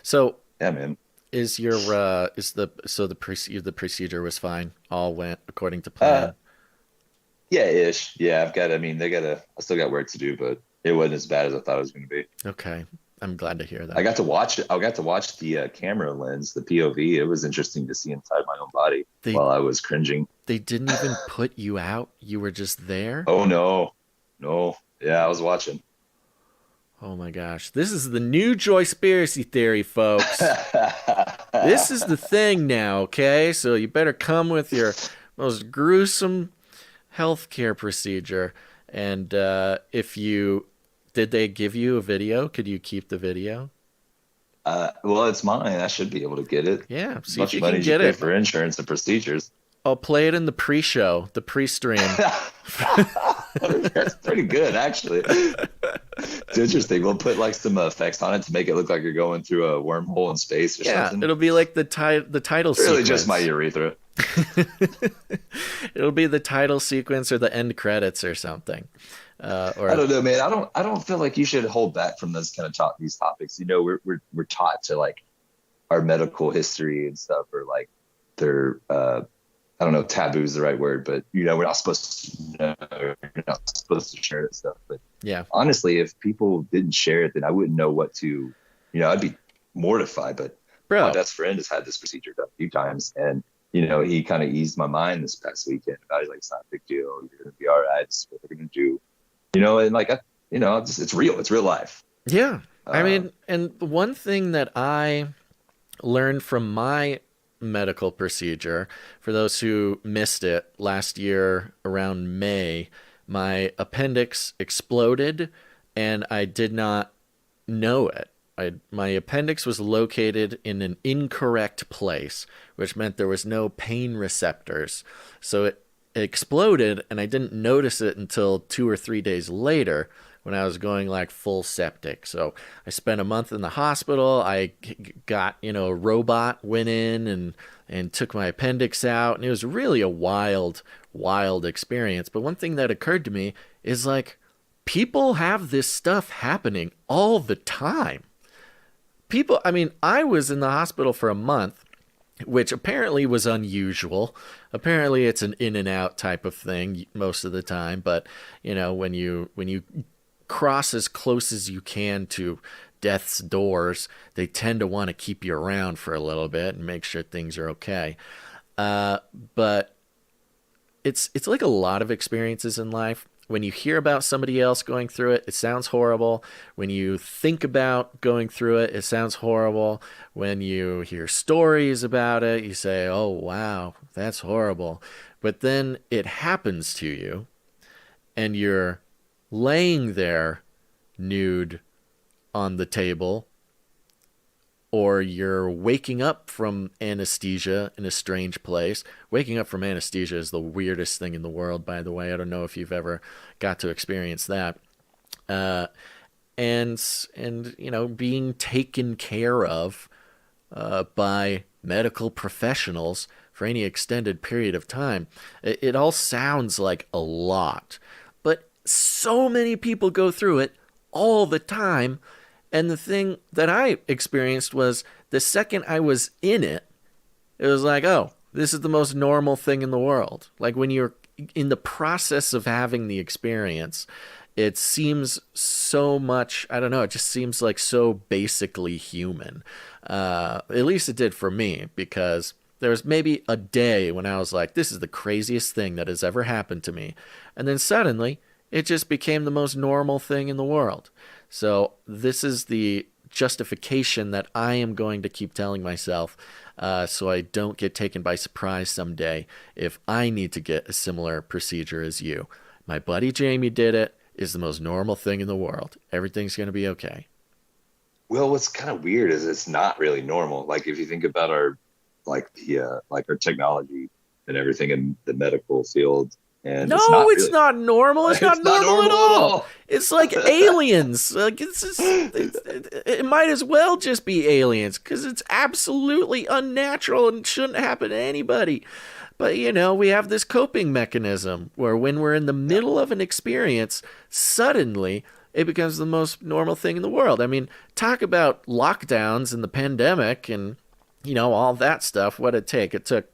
So, yeah, man. The procedure was fine? All went according to plan? Yeah, ish. Yeah, I still got work to do, but it wasn't as bad as I thought it was going to be. Okay. I'm glad to hear that. I got to watch the camera lens, the POV. It was interesting to see inside my own body while I was cringing. They didn't even put you out? You were just there? Oh, no. Yeah, I was watching. Oh my gosh. This is the new Joyspiracy Theory, folks. This is the thing now, okay? So you better come with your most gruesome healthcare procedure. And did they give you a video? Could you keep the video? Well, it's mine. I should be able to get it. Yeah, see if you can get it. For insurance and procedures. I'll play it in the pre-show, the pre-stream. That's pretty good, actually. It's interesting. We'll put like some effects on it to make it look like you're going through a wormhole in space or something. It'll be like the title sequence. Really just my urethra. It'll be the title sequence or the end credits or something. I don't know, man. I don't feel like you should hold back from these kind of these topics. We're taught to like our medical history and stuff, or like their I don't know, taboo is the right word, but we're not supposed to know, you're not supposed to share that stuff. But yeah, honestly, if people didn't share it, then I wouldn't know what to, I'd be mortified. But my best friend has had this procedure done a few times, and he kind of eased my mind this past weekend about it. Like, it's not a big deal. You're gonna be all right. It's what we're gonna do. And like, it's real. It's real life. Yeah. I mean, and one thing that I learned from my medical procedure, for those who missed it, last year around May, my appendix exploded and I did not know it. My appendix was located in an incorrect place, which meant there was no pain receptors. So it exploded and I didn't notice it until 2 or 3 days later, when I was going like full septic. So I spent a month in the hospital. I got, a robot went in and took my appendix out. And it was really a wild experience. But one thing that occurred to me is like, people have this stuff happening all the time. I was in the hospital for a month, which apparently was unusual. Apparently it's an in and out type of thing most of the time. But, when you cross as close as you can to death's doors, they tend to want to keep you around for a little bit and make sure things are okay. But it's like a lot of experiences in life. When you hear about somebody else going through it, it sounds horrible. When you think about going through it, it sounds horrible. When you hear stories about it, you say, oh, wow, that's horrible. But then it happens to you and you're laying there nude on the table or you're waking up from anesthesia in a strange place. Waking up from anesthesia is the weirdest thing in the world, by the way. I don't know if you've ever got to experience that. And you know, being taken care of by medical professionals for any extended period of time. It all sounds like a lot, but so many people go through it all the time. And the thing that I experienced was the second I was in it, it was like, oh, this is the most normal thing in the world. Like when you're in the process of having the experience, it seems so much, I don't know, it just seems like so basically human. At least it did for me, because there was maybe a day when I was like, this is the craziest thing that has ever happened to me. And then suddenly, it just became the most normal thing in the world. So this is the justification that I am going to keep telling myself, so I don't get taken by surprise someday if I need to get a similar procedure as you. My buddy Jamey did it. Is the most normal thing in the world. Everything's going to be okay. Well, what's kind of weird is it's not really normal. Like if you think about our technology and everything in the medical field, and it's not normal. It's not normal at all. It's like aliens. Like it might as well just be aliens, because it's absolutely unnatural and shouldn't happen to anybody. But, you know, we have this coping mechanism where when we're in the middle of an experience, suddenly it becomes the most normal thing in the world. I mean, talk about lockdowns and the pandemic and, you know, all that stuff. What did it take? It took,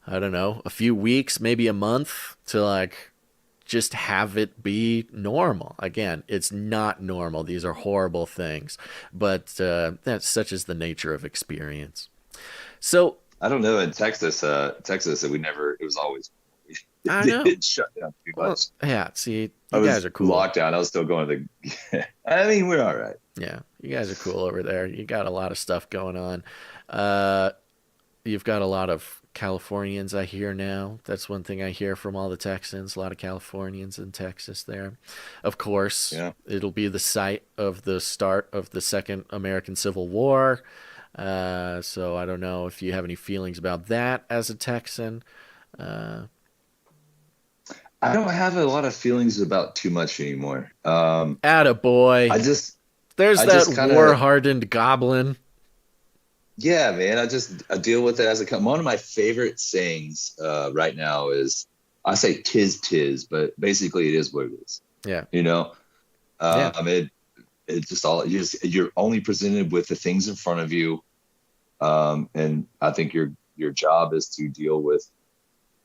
I don't know, a few weeks, maybe a month to like just have it be normal. Again, it's not normal. These are horrible things. But that's such is the nature of experience. So, I don't know. In Texas, it was always, I know. It shut down too much. Well, yeah, see, you guys are cool. Lockdown. I was still going to I mean, we're all right. Yeah, you guys are cool over there. You got a lot of stuff going on. You've got a lot of Californians, I hear now. That's one thing I hear from all the Texans. A lot of Californians in Texas there. Of course, It'll be the site of the start of the Second American Civil War. So I don't know if you have any feelings about that as a Texan. I don't have a lot of feelings about too much anymore. Attaboy. There's that war-hardened goblin. Yeah, man. I deal with it as one of my favorite sayings right now is, I say tis, but basically it is what it is. Yeah. You know, I mean, it's just you're only presented with the things in front of you, and I think your job is to deal with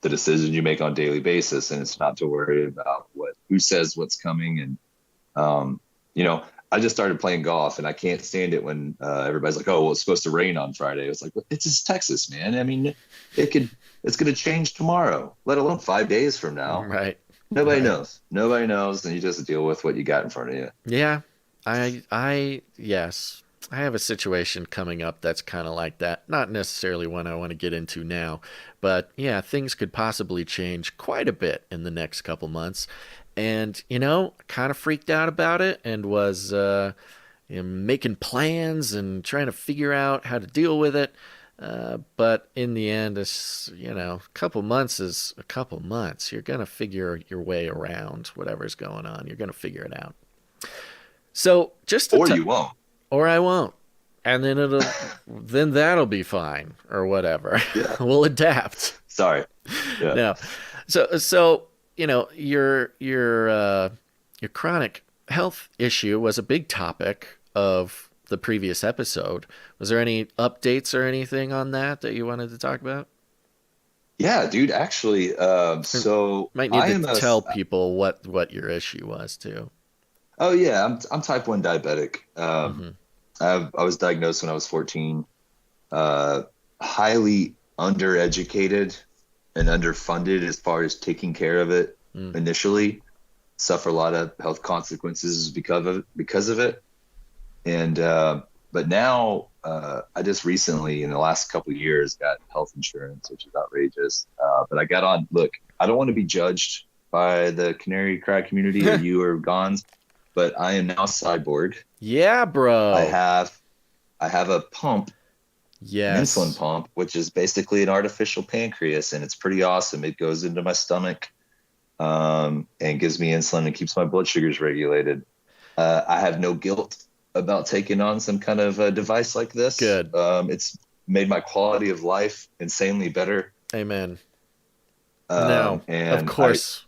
the decisions you make on a daily basis, and it's not to worry about who says what's coming. And you know, I just started playing golf, and I can't stand it when everybody's like, "Oh, well, it's supposed to rain on Friday." It's like, it's just Texas, man. I mean, it's going to change tomorrow, let alone 5 days from now. Right. Nobody knows, and you just deal with what you got in front of you. Yeah. Yes, I have a situation coming up that's kind of like that. Not necessarily one I want to get into now, but yeah, things could possibly change quite a bit in the next couple months. And, you know, kind of freaked out about it and was making plans and trying to figure out how to deal with it. But in the end, it's, you know, a couple months is a couple months. You're going to figure your way around whatever's going on. You're going to figure it out. So just you won't, or I won't, and then then that'll be fine or whatever. Yeah. We'll adapt. Sorry. Yeah. No. So you know, your chronic health issue was a big topic of the previous episode. Was there any updates or anything on that you wanted to talk about? Yeah, dude. Actually, so might need to tell people what your issue was too. Oh yeah, I'm type 1 diabetic. I was diagnosed when I was 14. Highly undereducated and underfunded as far as taking care of it initially. Suffer a lot of health consequences because of it. And but now I just recently, in the last couple of years, got health insurance, which is outrageous. But I got on. Look, I don't want to be judged by the Canary Cry community or you or Gons. But I am now cyborg. Yeah, bro. I have I have a pump, an Yes. insulin pump, which is basically an artificial pancreas, and it's pretty awesome. It goes into my stomach, and gives me insulin and keeps my blood sugars regulated. I have no guilt about taking on some kind of a device like this. Good. It's made my quality of life insanely better. Amen. No, and of course,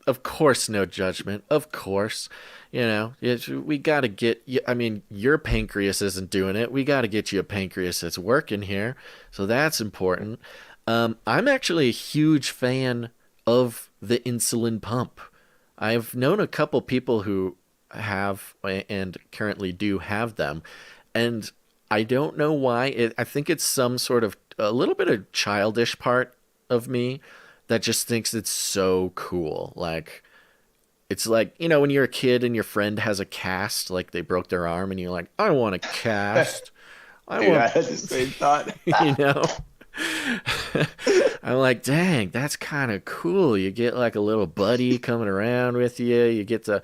of course, no judgment. Of course, we got to get. I mean, your pancreas isn't doing it. We got to get you a pancreas that's working here. So that's important. I'm actually a huge fan of the insulin pump. I've known a couple people who have and currently do have them, and I don't know why. I think it's some sort of a little bit of childish part of me that just thinks it's so cool. Like, it's like, when you're a kid and your friend has a cast, like they broke their arm, and you're like, I want a cast. I had the same thought. I'm like, dang, that's kind of cool. You get like a little buddy coming around with you. You get to,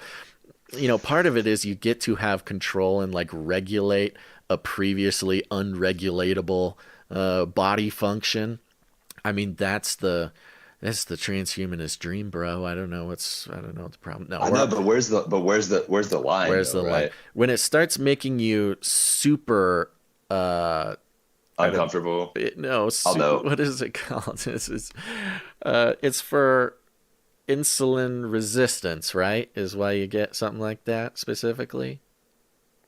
part of it is you get to have control and like regulate a previously unregulatable body function. I mean, that's the transhumanist dream, bro. I don't know what the problem. No, I know, but where's the line? Where's the line? When it starts making you super uncomfortable. I'll know. What is it called? It's for insulin resistance, right? Is why you get something like that specifically?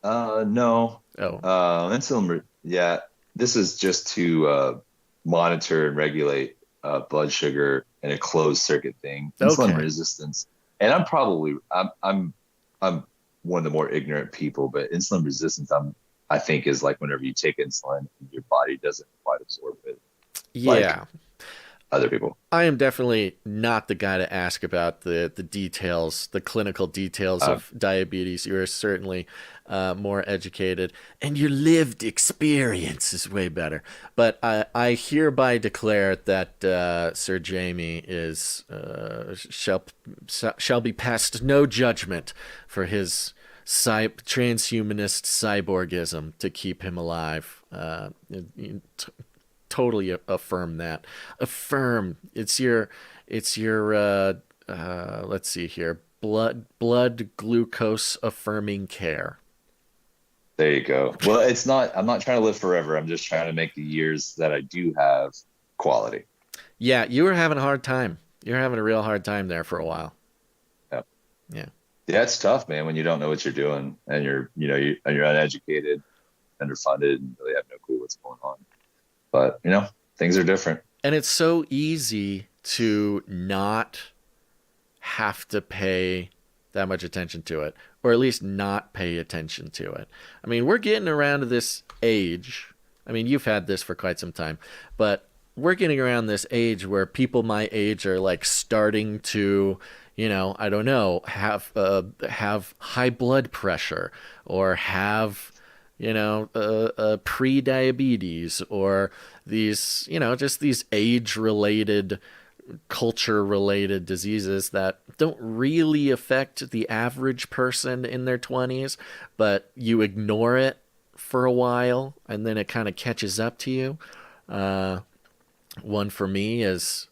No. Insulin. Yeah, this is just to monitor and regulate blood sugar in a closed circuit thing. Insulin resistance. And I'm one of the more ignorant people, but insulin resistance, I think is like whenever you take insulin, your body doesn't quite absorb it. Yeah. Like other people. I am definitely not the guy to ask about the details, the clinical details of diabetes. You are certainly more educated, and your lived experience is way better. But I hereby declare that Sir Jamey shall be passed no judgment for his transhumanist cyborgism to keep him alive. Totally affirm that. Affirm. It's your let's see here. Blood glucose affirming care. There you go. Well, I'm not trying to live forever. I'm just trying to make the years that I do have quality. Yeah, you were having a hard time. You're having a real hard time there for a while. Yep. Yeah. Yeah, it's tough, man, when you don't know what you're doing and you're uneducated, underfunded, and really have no clue what's going on. But, things are different. And it's so easy to not have to pay that much attention to it, or at least not pay attention to it. I mean, we're getting around to this age. I mean, you've had this for quite some time, but we're getting around this age where people my age are like starting to, I don't know, have high blood pressure or have pre-diabetes or these, just these age-related, culture-related diseases that don't really affect the average person in their 20s, but you ignore it for a while and then it kind of catches up to you. One for me is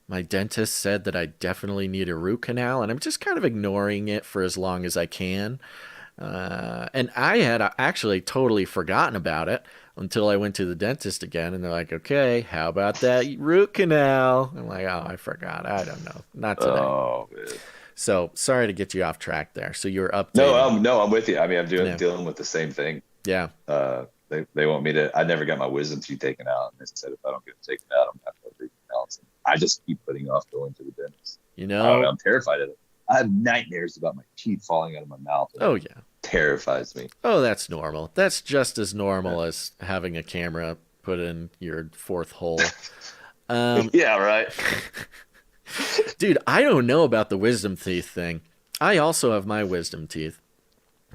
my dentist said that I definitely need a root canal, and I'm just kind of ignoring it for as long as I can. And I had actually totally forgotten about it until I went to the dentist again, and they're like, okay, how about that root canal? I'm like, oh, I forgot. I don't know. Not today. Oh, man. So sorry to get you off track there. So you were updating. No, I'm with you. I mean, I'm dealing with the same thing. Yeah. They want me to, I never got my wisdom teeth taken out. And they said, if I don't get them taken out, I'm going to have to have root canals. I just keep putting off going to the dentist. I don't know, I'm terrified of it. I have nightmares about my teeth falling out of my mouth. Oh, yeah. Terrifies me. Oh, that's normal. That's just as normal as having a camera put in your fourth hole. Yeah, right. Dude, I don't know about the wisdom teeth thing. I also have my wisdom teeth.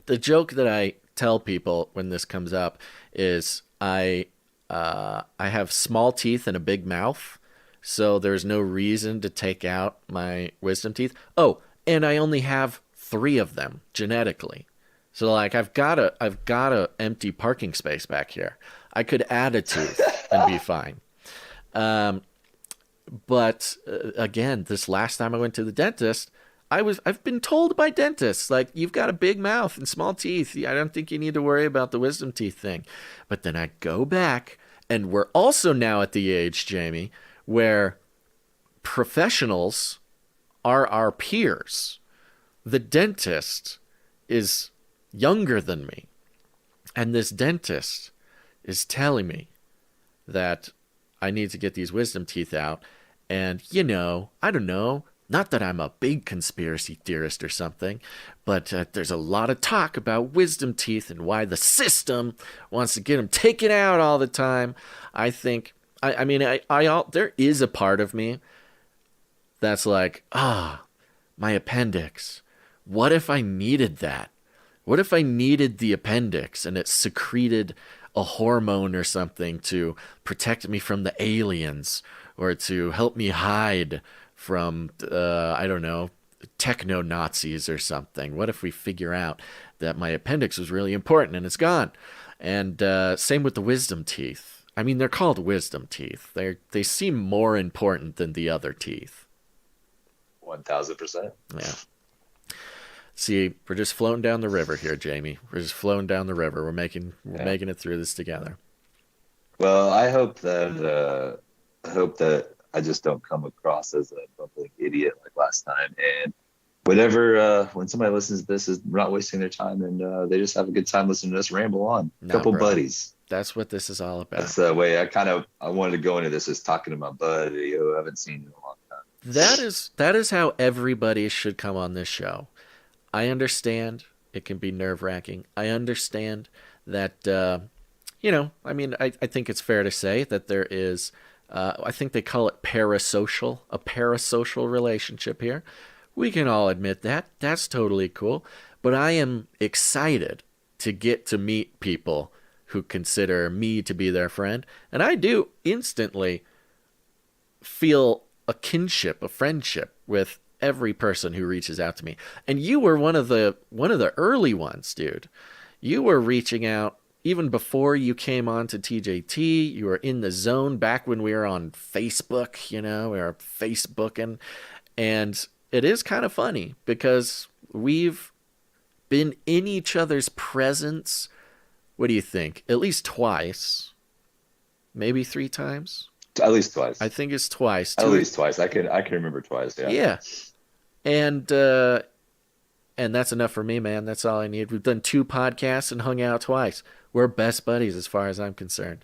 The joke that I tell people when this comes up is I have small teeth and a big mouth, so there's no reason to take out my wisdom teeth. Oh, and I only have 3 of them genetically. So like I've got a empty parking space back here. I could add a tooth and be fine. But again, this last time I went to the dentist, I've been told by dentists, like, you've got a big mouth and small teeth. I don't think you need to worry about the wisdom teeth thing. But then I go back, and we're also now at the age, Jamie, where professionals are our peers. The dentist is younger than me. And this dentist is telling me that I need to get these wisdom teeth out. And, I don't know, not that I'm a big conspiracy theorist or something, but there's a lot of talk about wisdom teeth and why the system wants to get them taken out all the time. I think, there is a part of me that's like, my appendix. What if I needed that? What if I needed the appendix and it secreted a hormone or something to protect me from the aliens or to help me hide from, I don't know, techno-Nazis or something? What if we figure out that my appendix was really important and it's gone? And same with the wisdom teeth. I mean, they're called wisdom teeth. They seem more important than the other teeth. 1,000%. Yeah. See, we're just floating down the river here, Jamie. We're just floating down the river. We're making it through this together. Well, I hope that I just don't come across as a bumbling idiot like last time. And whatever, when somebody listens to this, is not wasting their time, and they just have a good time listening to us ramble on. Couple buddies. That's what this is all about. That's the way I wanted to go into this, is talking to my buddy who I haven't seen in a long time. That is how everybody should come on this show. I understand it can be nerve-wracking. I understand that, I think it's fair to say that there is, I think they call it a parasocial relationship here. We can all admit that. That's totally cool. But I am excited to get to meet people who consider me to be their friend. And I do instantly feel a kinship, a friendship with every person who reaches out to me. And you were one of the early ones, dude. You were reaching out even before you came on to TJT. You were in the zone back when we were on Facebook, we were Facebooking. And it is kind of funny because we've been in each other's presence. What do you think? At least twice, maybe 3 times. At least twice. I think it's twice. At least twice. I can remember twice. Yeah. Yeah. And that's enough for me, man. That's all I need. We've done 2 podcasts and hung out twice. We're best buddies as far as I'm concerned.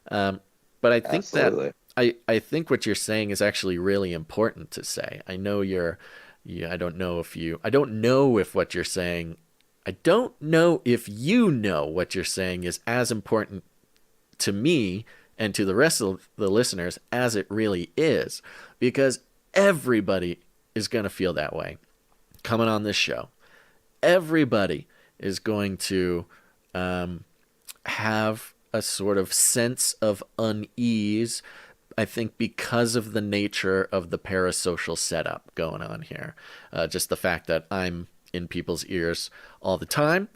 But I think Absolutely. that I think what you're saying is actually really important to say. I know I don't know if what you're saying, I don't know if you know what you're saying is as important to me and to the rest of the listeners as it really is, because everybody is going to feel that way coming on this show. Everybody is going to have a sort of sense of unease, I think, because of the nature of the parasocial setup going on here. Just the fact that I'm in people's ears all the time,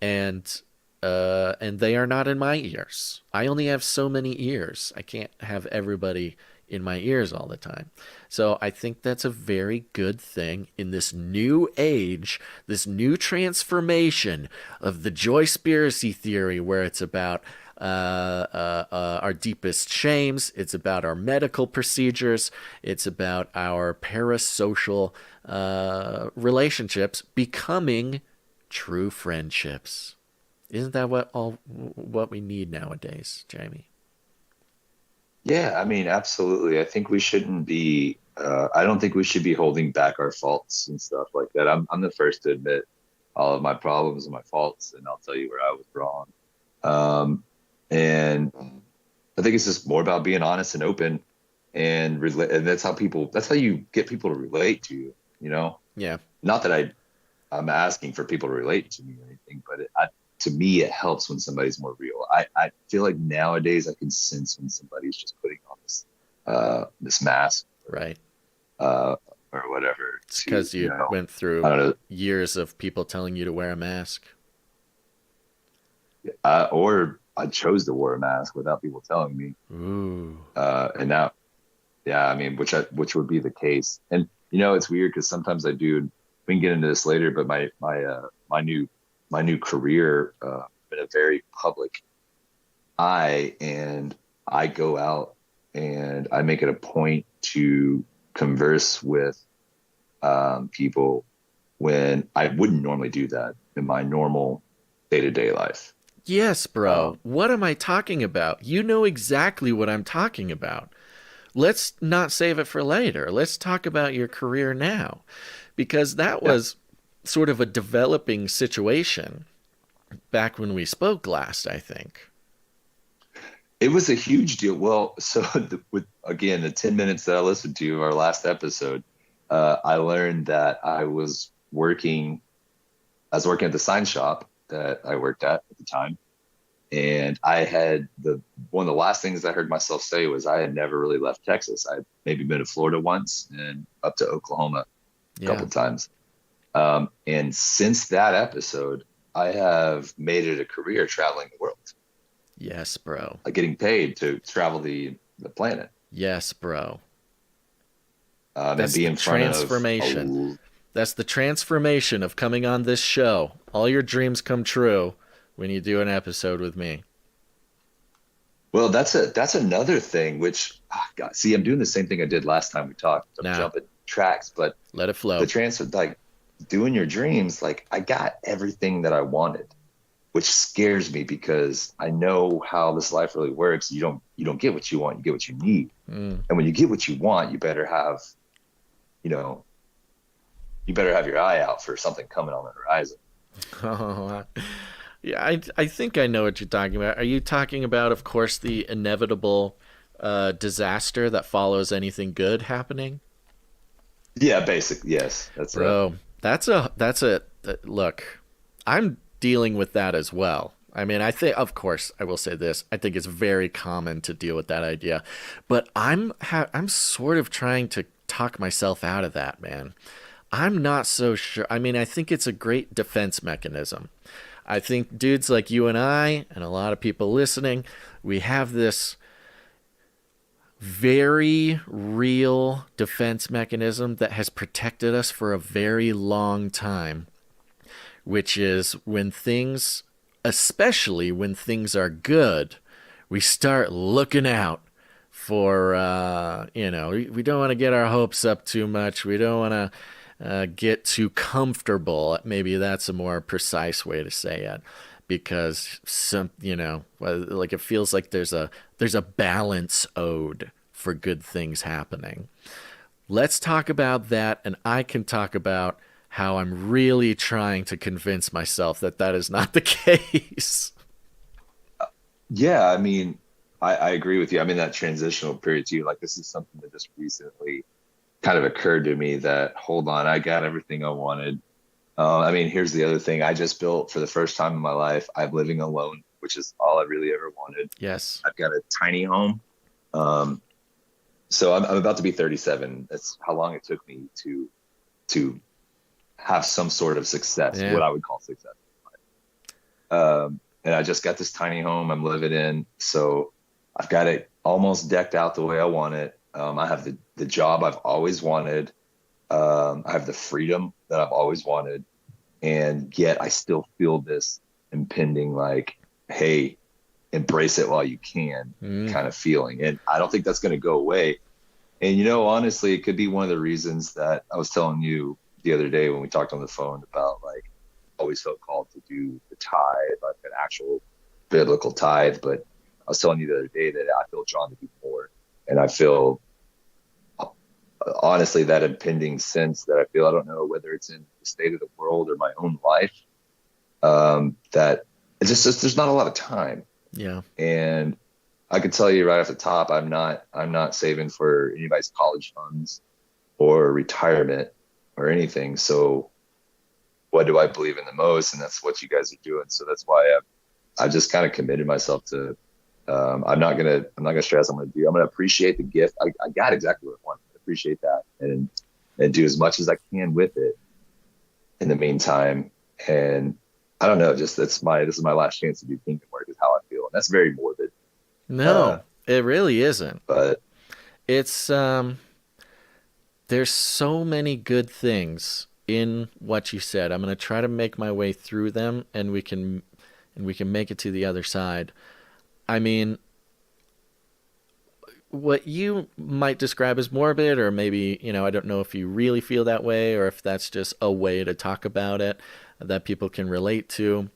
and they are not in my ears. I only have so many ears. I can't have everybody in my ears all the time. So I think that's a very good thing in this new age, this new transformation of the Joyspiracy Theory, where it's about our deepest shames, it's about our medical procedures, it's about our parasocial relationships becoming true friendships. Isn't that what we need nowadays, Jamie? Yeah, I mean, absolutely. I think we shouldn't be. I don't think we should be holding back our faults and stuff like that. I'm the first to admit all of my problems and my faults, and I'll tell you where I was wrong. And I think it's just more about being honest and open, and that's how you get people to relate to you. Yeah. Not that I'm asking for people to relate to me or anything, but to me, it helps when somebody's more real. I feel like nowadays I can sense when somebody's just putting on this mask, right, or whatever. It's because you went through years of people telling you to wear a mask. or I chose to wear a mask without people telling me. Ooh. And now, yeah, I mean, which would be the case. And it's weird because sometimes I do. We can get into this later, but my new career in a very public eye, and I go out and I make it a point to converse with people when I wouldn't normally do that in my normal day-to-day life. Yes, bro. What am I talking about? You know exactly what I'm talking about. Let's not save it for later. Let's talk about your career now, because that was sort of a developing situation back when we spoke last, I think. It was a huge deal. Well, so with again the 10 minutes that I listened to our last episode, I learned that I was working at the sign shop that I worked at the time. And I had one of the last things I heard myself say was I had never really left Texas. I'd maybe been to Florida once and up to Oklahoma a couple of times. And since that episode, I have made it a career traveling the world. Yes, bro. Like getting paid to travel the planet. Yes, bro. That's and be in front transformation. That's the transformation of coming on this show. All your dreams come true when you do an episode with me. Well, that's another thing, which, God, see, I'm doing the same thing I did last time we talked. I'm jumping tracks, but let it flow. The transfer, like doing your dreams, like I got everything that I wanted, which scares me because I know how this life really works. You don't get what you want, you get what you need. And when you get what you want, you better have, your eye out for something coming on the horizon. Oh, yeah, I think I know what you're talking about. Are you talking about, of course, the inevitable disaster that follows anything good happening? Yeah, basically, yes. Bro, that's a look. I'm dealing with that as well. I mean, I think, of course, I will say this. I think it's very common to deal with that idea, but I'm sort of trying to talk myself out of that, man. I'm not so sure. I mean, I think it's a great defense mechanism. I think dudes like you and I, and a lot of people listening, we have this very real defense mechanism that has protected us for a very long time, which is when things, especially when things are good, we start looking out for, we don't want to get our hopes up too much. We don't want to get too comfortable. Maybe that's a more precise way to say it, because like it feels like there's a balance owed for good things happening. Let's talk about that, and I can talk about how I'm really trying to convince myself that is not the case. Yeah, I mean, I agree with you. I'm in that transitional period too. Like, this is something that just recently kind of occurred to me that, hold on, I got everything I wanted. I mean, here's the other thing. I just built, for the first time in my life, I'm living alone, which is all I really ever wanted. Yes. I've got a tiny home. So I'm about to be 37. That's how long it took me to have some sort of success, what I would call success. And I just got this tiny home I'm living in. So I've got it almost decked out the way I want it. I have the job I've always wanted. I have the freedom that I've always wanted. And yet I still feel this impending, like, hey, embrace it while you can kind of feeling. And I don't think that's going to go away. And, honestly, it could be one of the reasons that I was telling you the other day when we talked on the phone about, like, I always felt called to do the tithe, like an actual biblical tithe. But I was telling you the other day that I feel drawn to do more. And I feel, honestly, that impending sense that I feel, I don't know whether it's in the state of the world or my own life, that it's just there's not a lot of time. Yeah. And I could tell you right off the top, I'm not saving for anybody's college funds or retirement or anything. So what do I believe in the most? And that's what you guys are doing. So that's why I've just kind of committed myself to, I'm not gonna stress. I'm gonna appreciate the gift. I got exactly what I want. Appreciate that and do as much as I can with it in the meantime. And I don't know. Just this is my last chance to do kingdom work is how I feel, and that's very morbid. No, it really isn't. But It's there's so many good things in what you said. I'm going to try to make my way through them, and we can make it to the other side. I mean, what you might describe as morbid, or maybe, I don't know if you really feel that way or if that's just a way to talk about it that people can relate to.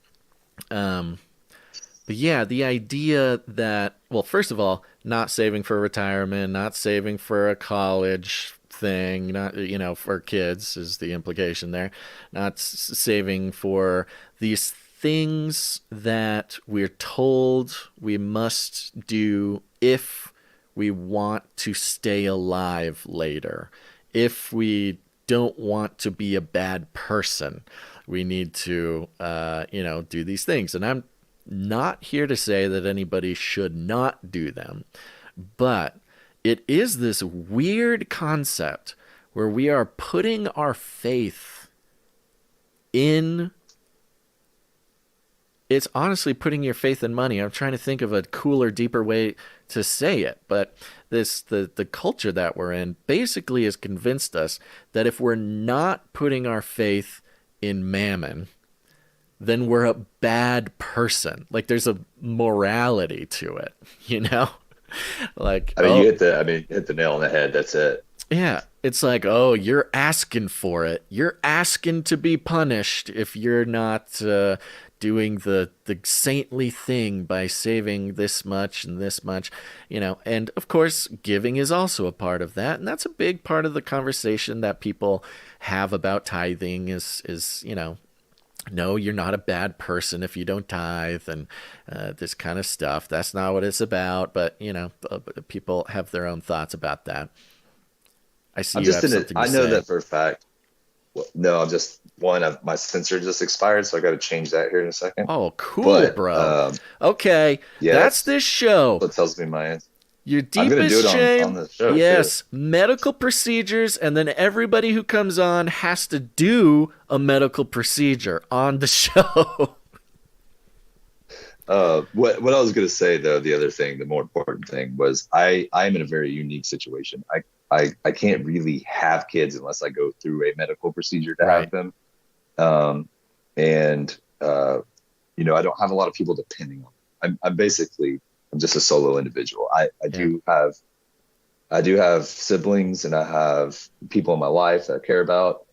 But yeah, the idea that, well, first of all, not saving for retirement, not saving for a college thing, not, for kids is the implication there, not saving for these things that we're told we must do if we want to stay alive later. If we don't want to be a bad person, we need to, do these things. And I'm not here to say that anybody should not do them, but it is this weird concept where we are putting our faith in. It's honestly putting your faith in money. I'm trying to think of a cooler, deeper way to say it, but the culture that we're in basically has convinced us that if we're not putting our faith in mammon, then we're a bad person. Like there's a morality to it, Like you hit the nail on the head. That's it. Yeah, it's like, oh, you're asking for it. You're asking to be punished if you're not doing the saintly thing by saving this much and this much, And of course, giving is also a part of that, and that's a big part of the conversation that people have about tithing. Is no, you're not a bad person if you don't tithe, and this kind of stuff. That's not what it's about, but people have their own thoughts about that. I see. I know that for a fact. Well, no, I'm just my sensor just expired, so I got to change that here in a second. Oh, cool, bro. Okay, yeah, that's this show. What tells me my answer. Your deepest shame, on the show, yes, too. Medical procedures, and then everybody who comes on has to do a medical procedure on the show. What I was going to say, though, the other thing, the more important thing was I'm in a very unique situation. I can't really have kids unless I go through a medical procedure to have them. I don't have a lot of people depending on me. I'm just a solo individual. I do have siblings, and I have people in my life that I care about.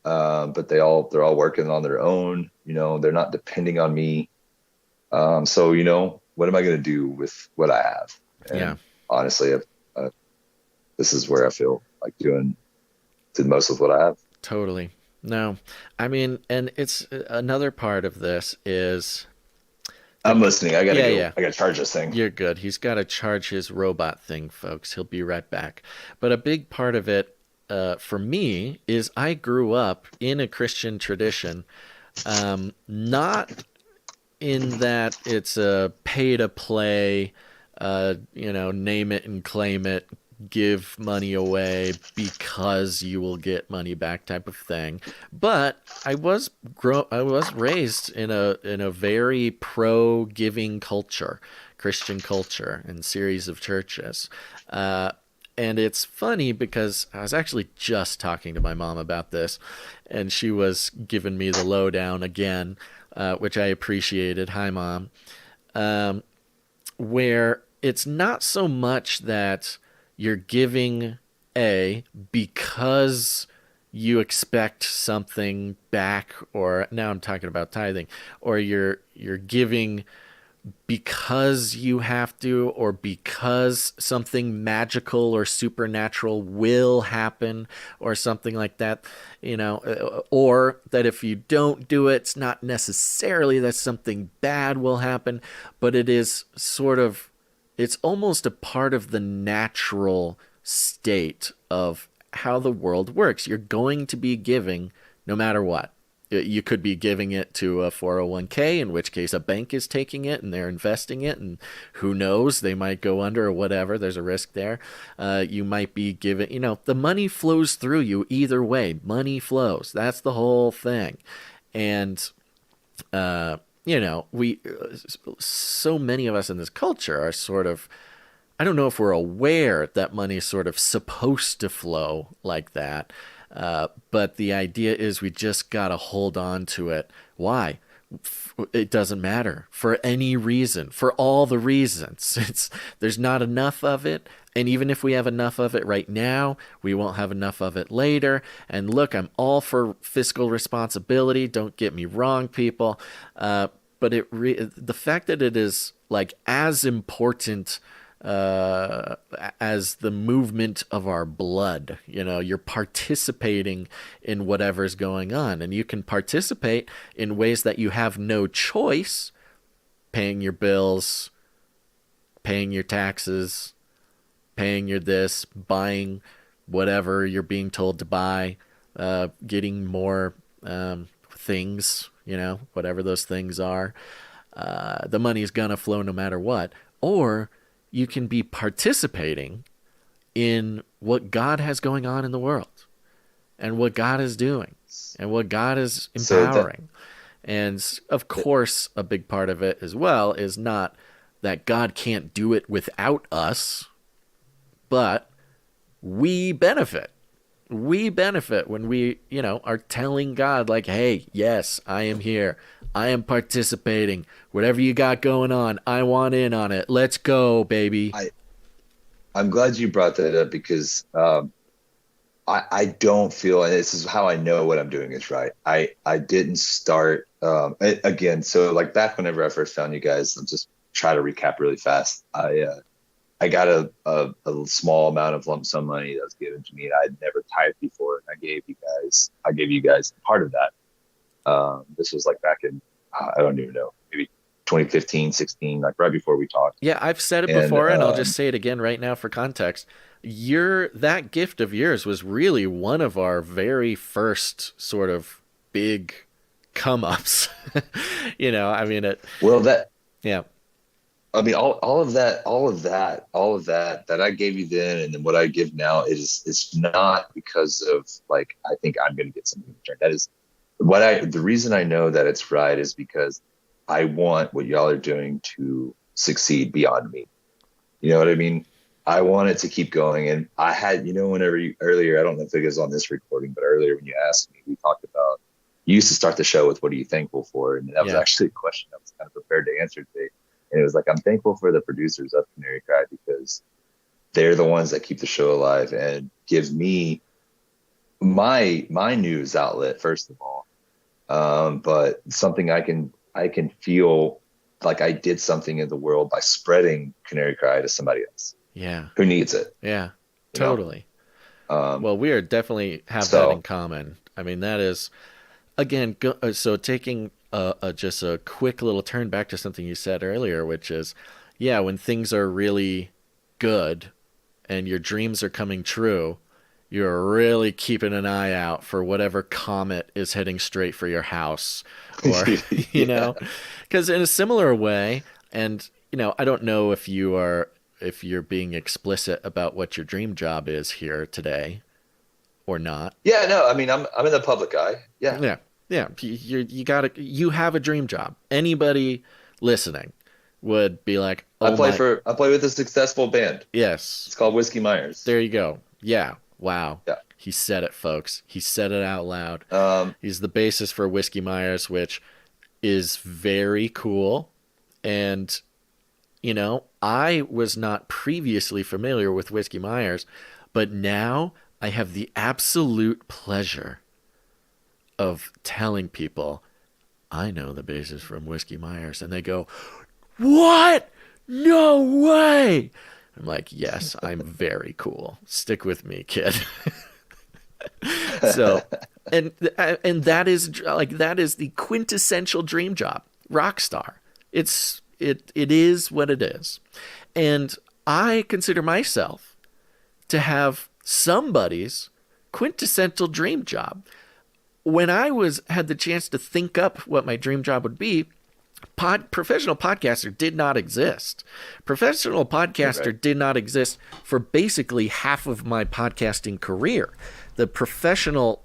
But they're all working on their own, they're not depending on me. So, what am I going to do with what I have? And honestly, this is where I feel like doing the most with what I have. Totally. No, I mean, and it's another part of this is. I'm listening. I gotta go. Yeah. I gotta charge this thing. You're good. He's got to charge his robot thing, folks. He'll be right back. But a big part of it, for me, is I grew up in a Christian tradition, not in that it's a pay to play, name it and claim it, give money away because you will get money back type of thing. But I was raised in a very pro giving culture, Christian culture, and series of churches. And it's funny because I was actually just talking to my mom about this, and she was giving me the lowdown again, which I appreciated. Hi, Mom. Where it's not so much that you're giving because you expect something back, or now I'm talking about tithing, or you're giving because you have to, or because something magical or supernatural will happen, or something like that, or that if you don't do it, it's not necessarily that something bad will happen, but it is it's almost a part of the natural state of how the world works. You're going to be giving no matter what. You could be giving it to a 401k, in which case a bank is taking it and they're investing it, and who knows, they might go under or whatever. There's a risk there. You might be giving, the money flows through you either way. Money flows. That's the whole thing. And so many of us in this culture are sort of, I don't know if we're aware that money is sort of supposed to flow like that. But the idea is we just got to hold on to it. Why? It doesn't matter for any reason, for all the reasons. There's not enough of it. And even if we have enough of it right now, we won't have enough of it later. And look, I'm all for fiscal responsibility. Don't get me wrong, people. But the fact that it is like as important as the movement of our blood, you're participating in whatever's going on, and you can participate in ways that you have no choice: paying your bills, paying your taxes, paying your this, buying whatever you're being told to buy, getting more things, whatever those things are. The money's gonna flow no matter what. Or you can be participating in what God has going on in the world and what God is doing and what God is empowering. And of course, a big part of it as well is not that God can't do it without us, but we benefit. We benefit when we, are telling God like, hey, yes, I am here. I am participating. Whatever you got going on, I want in on it. Let's go, baby. I'm glad you brought that up because I don't feel, and this is how I know what I'm doing is right. I didn't start, again, so like back whenever I first found you guys, I'll just try to recap really fast. I got a small amount of lump sum money that was given to me, and I had never tithed before, and I gave you guys part of that. This was like back in, I don't even know, maybe 2015, 16, like right before we talked. Yeah, I've said it before, and I'll just say it again right now for context. That gift of yours was really one of our very first sort of big come-ups. Yeah. I mean, all of that I gave you then, and then what I give now it's not because of like, I think I'm going to get something in return. That is the reason I know that it's right is because I want what y'all are doing to succeed beyond me. You know what I mean? I want it to keep going. And I had, earlier, I don't know if it was on this recording, but earlier when you asked me, we talked about, you used to start the show with, what are you thankful for? And that was actually a question I was kind of prepared to answer today. And it was like, I'm thankful for the producers of Canary Cry because they're the ones that keep the show alive and give me my news outlet, first of all. But something I can feel like I did something in the world by spreading Canary Cry to somebody else. Yeah. Who needs it. Yeah, totally. Well, we are definitely have that in common. I mean, that is, again, so taking just a quick little turn back to something you said earlier, which is, when things are really good and your dreams are coming true, you're really keeping an eye out for whatever comet is heading straight for your house, or, because in a similar way, and, I don't know if you're being explicit about what your dream job is here today or not. Yeah, no, I mean, I'm in the public eye. Yeah. Yeah. Yeah. You have a dream job. Anybody listening would be like, I play with a successful band. Yes. It's called Whiskey Myers. There you go. Yeah. Wow. Yeah. He said it, folks. He said it out loud. He's the bassist for Whiskey Myers, which is very cool. And, I was not previously familiar with Whiskey Myers, but now I have the absolute pleasure of telling people, I know the bassist from Whiskey Myers. And they go, what? No way. I'm like, yes, I'm very cool. Stick with me, kid. So, and that is the quintessential dream job, rock star. It is what it is. And I consider myself to have somebody's quintessential dream job. When I had the chance to think up what my dream job would be, professional podcaster did not exist. Professional podcaster did not exist for basically half of my podcasting career. The professional,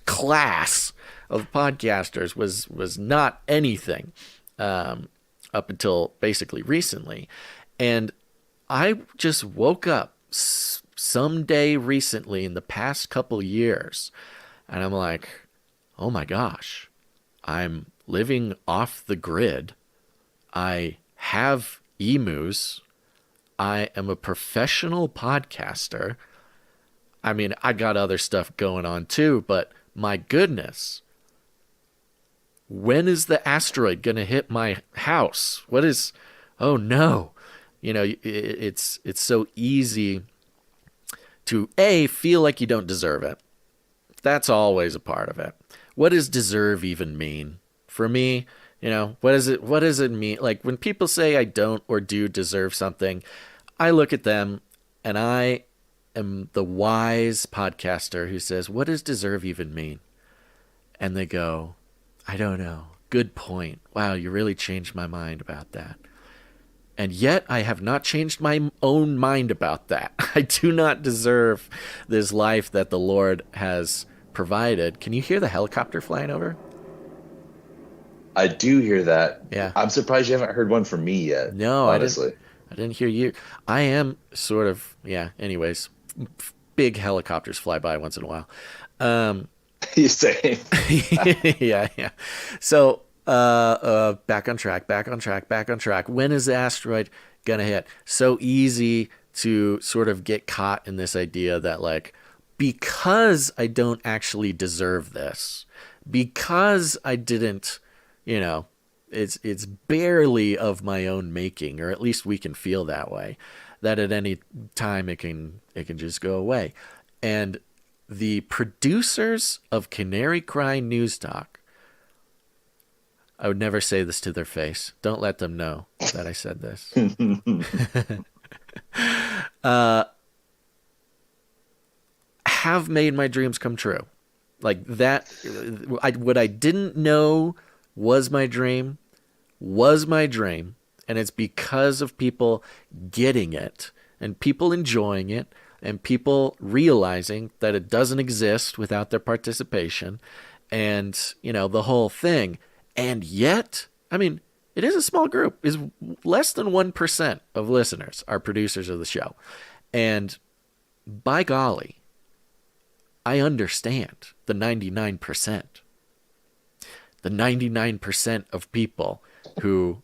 class of podcasters was not anything up until basically recently. And I just woke up someday recently in the past couple years, and I'm like, oh my gosh, I'm living off the grid. I have emus. I am a professional podcaster. I mean, I got other stuff going on too, but my goodness, when is the asteroid going to hit my house? Oh no. It's so easy to feel like you don't deserve it. That's always a part of it. What does deserve even mean? For me, what does it mean? Like when people say I don't or do deserve something, I look at them and I am the wise podcaster who says, what does deserve even mean? And they go, I don't know. Good point. Wow, you really changed my mind about that. And yet I have not changed my own mind about that. I do not deserve this life that the Lord has provided. Can you hear the helicopter flying over? I do hear that. Yeah. I'm surprised you haven't heard one from me yet. No, honestly. I didn't hear you. I am sort of, anyways, big helicopters fly by once in a while. You say. Yeah. So, back on track. When is the asteroid going to hit? So easy to sort of get caught in this idea that like, because I don't actually deserve this, because I didn't, it's barely of my own making, or at least we can feel that way, that at any time it can just go away. And the producers of Canary Cry News Talk, I would never say this to their face. Don't let them know that I said this. Have made my dreams come true. Like that, what I didn't know was my dream, and it's because of people getting it, and people enjoying it, and people realizing that it doesn't exist without their participation, and, the whole thing. And yet, I mean, it is a small group. Is less than 1% of listeners are producers of the show. And by golly, I understand the 99%. The 99% of people who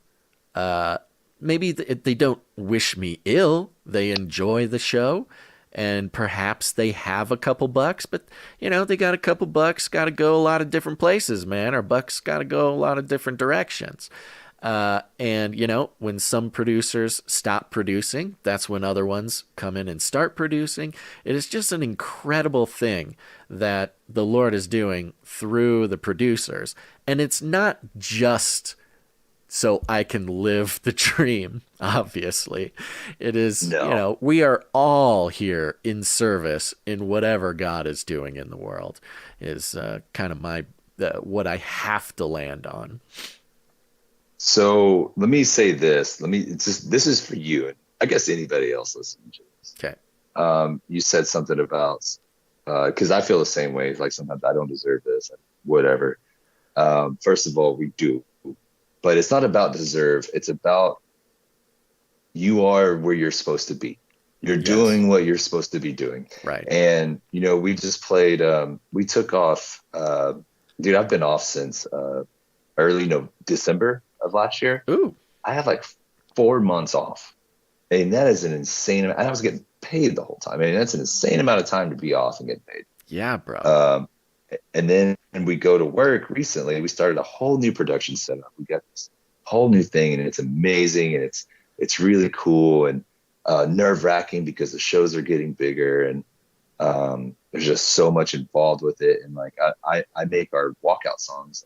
maybe they don't wish me ill. They enjoy the show. And perhaps they have a couple bucks, but, they got a couple bucks, got to go a lot of different places, man. Our bucks got to go a lot of different directions. And, when some producers stop producing, that's when other ones come in and start producing. It is just an incredible thing that the Lord is doing through the producers. And it's not just so I can live the dream, obviously. It is, we are all here in service in whatever God is doing in the world, is kind of what I have to land on. So let me say this. This is for you, and I guess anybody else listening to this. Okay. You said something about, because I feel the same way. Like sometimes I don't deserve this, whatever. First of all, we do. But it's not about deserve. It's about you are where you're supposed to be. You're doing what you're supposed to be doing. Right. And, we just played, we took off, dude, I've been off since early December of last year. Ooh. I have like 4 months off. And that is an insane amount. And I was getting paid the whole time. I mean, that's an insane amount of time to be off and get paid. Yeah, bro. And then we go to work recently. We started a whole new production setup. We got this whole new thing, and it's amazing, and it's really cool and nerve-wracking because the shows are getting bigger, and there's just so much involved with it. And like I make our walkout songs.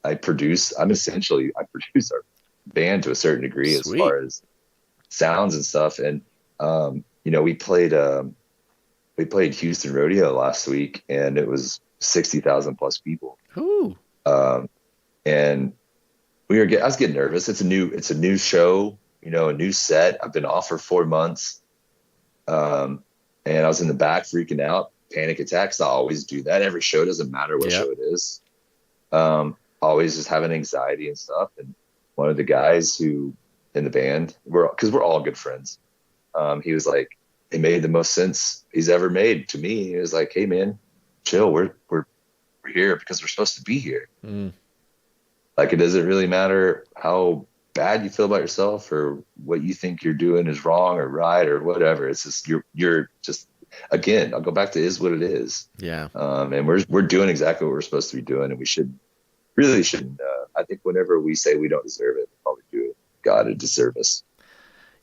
I produce our band to a certain degree. Sweet. As far as sounds and stuff. And we played Houston Rodeo last week, and it was 60,000 plus people. Ooh. And I was getting nervous. It's a new show, a new set. I've been off for 4 months. And I was in the back freaking out. panic attacks. I always do that. Every show, doesn't matter what Yep. show it is. Always just having anxiety and stuff. And one of the guys who in the band, because we're all good friends, he was like, it made the most sense he's ever made to me. He was like, hey man, chill. We're here because we're supposed to be here. Like, it doesn't really matter how bad you feel about yourself or what you think you're doing is wrong or right or whatever. It's just you're just, again, I'll go back to is what it is. Yeah. And we're doing exactly what we're supposed to be doing, and we shouldn't. I think whenever we say we don't deserve it, we probably do God to deserve us.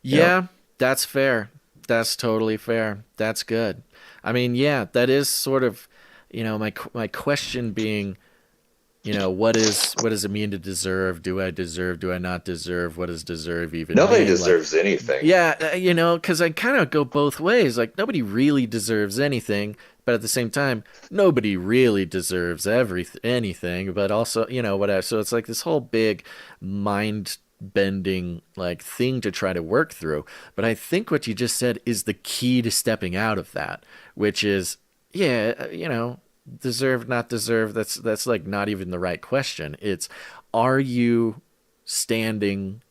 Yeah, that's fair. That's totally fair. That's good. I mean, yeah, that is sort of, my question being, what does it mean to deserve? Do I deserve? Do I not deserve? What does deserve even mean? Nobody deserves anything. Yeah, because I kind of go both ways. Like, nobody really deserves anything, but at the same time, nobody really deserves anything. But also, whatever. So it's like this whole big mind bending like thing to try to work through. But I think what you just said is the key to stepping out of that, which is, deserve, not deserve. That's like not even the right question. It's, are you standing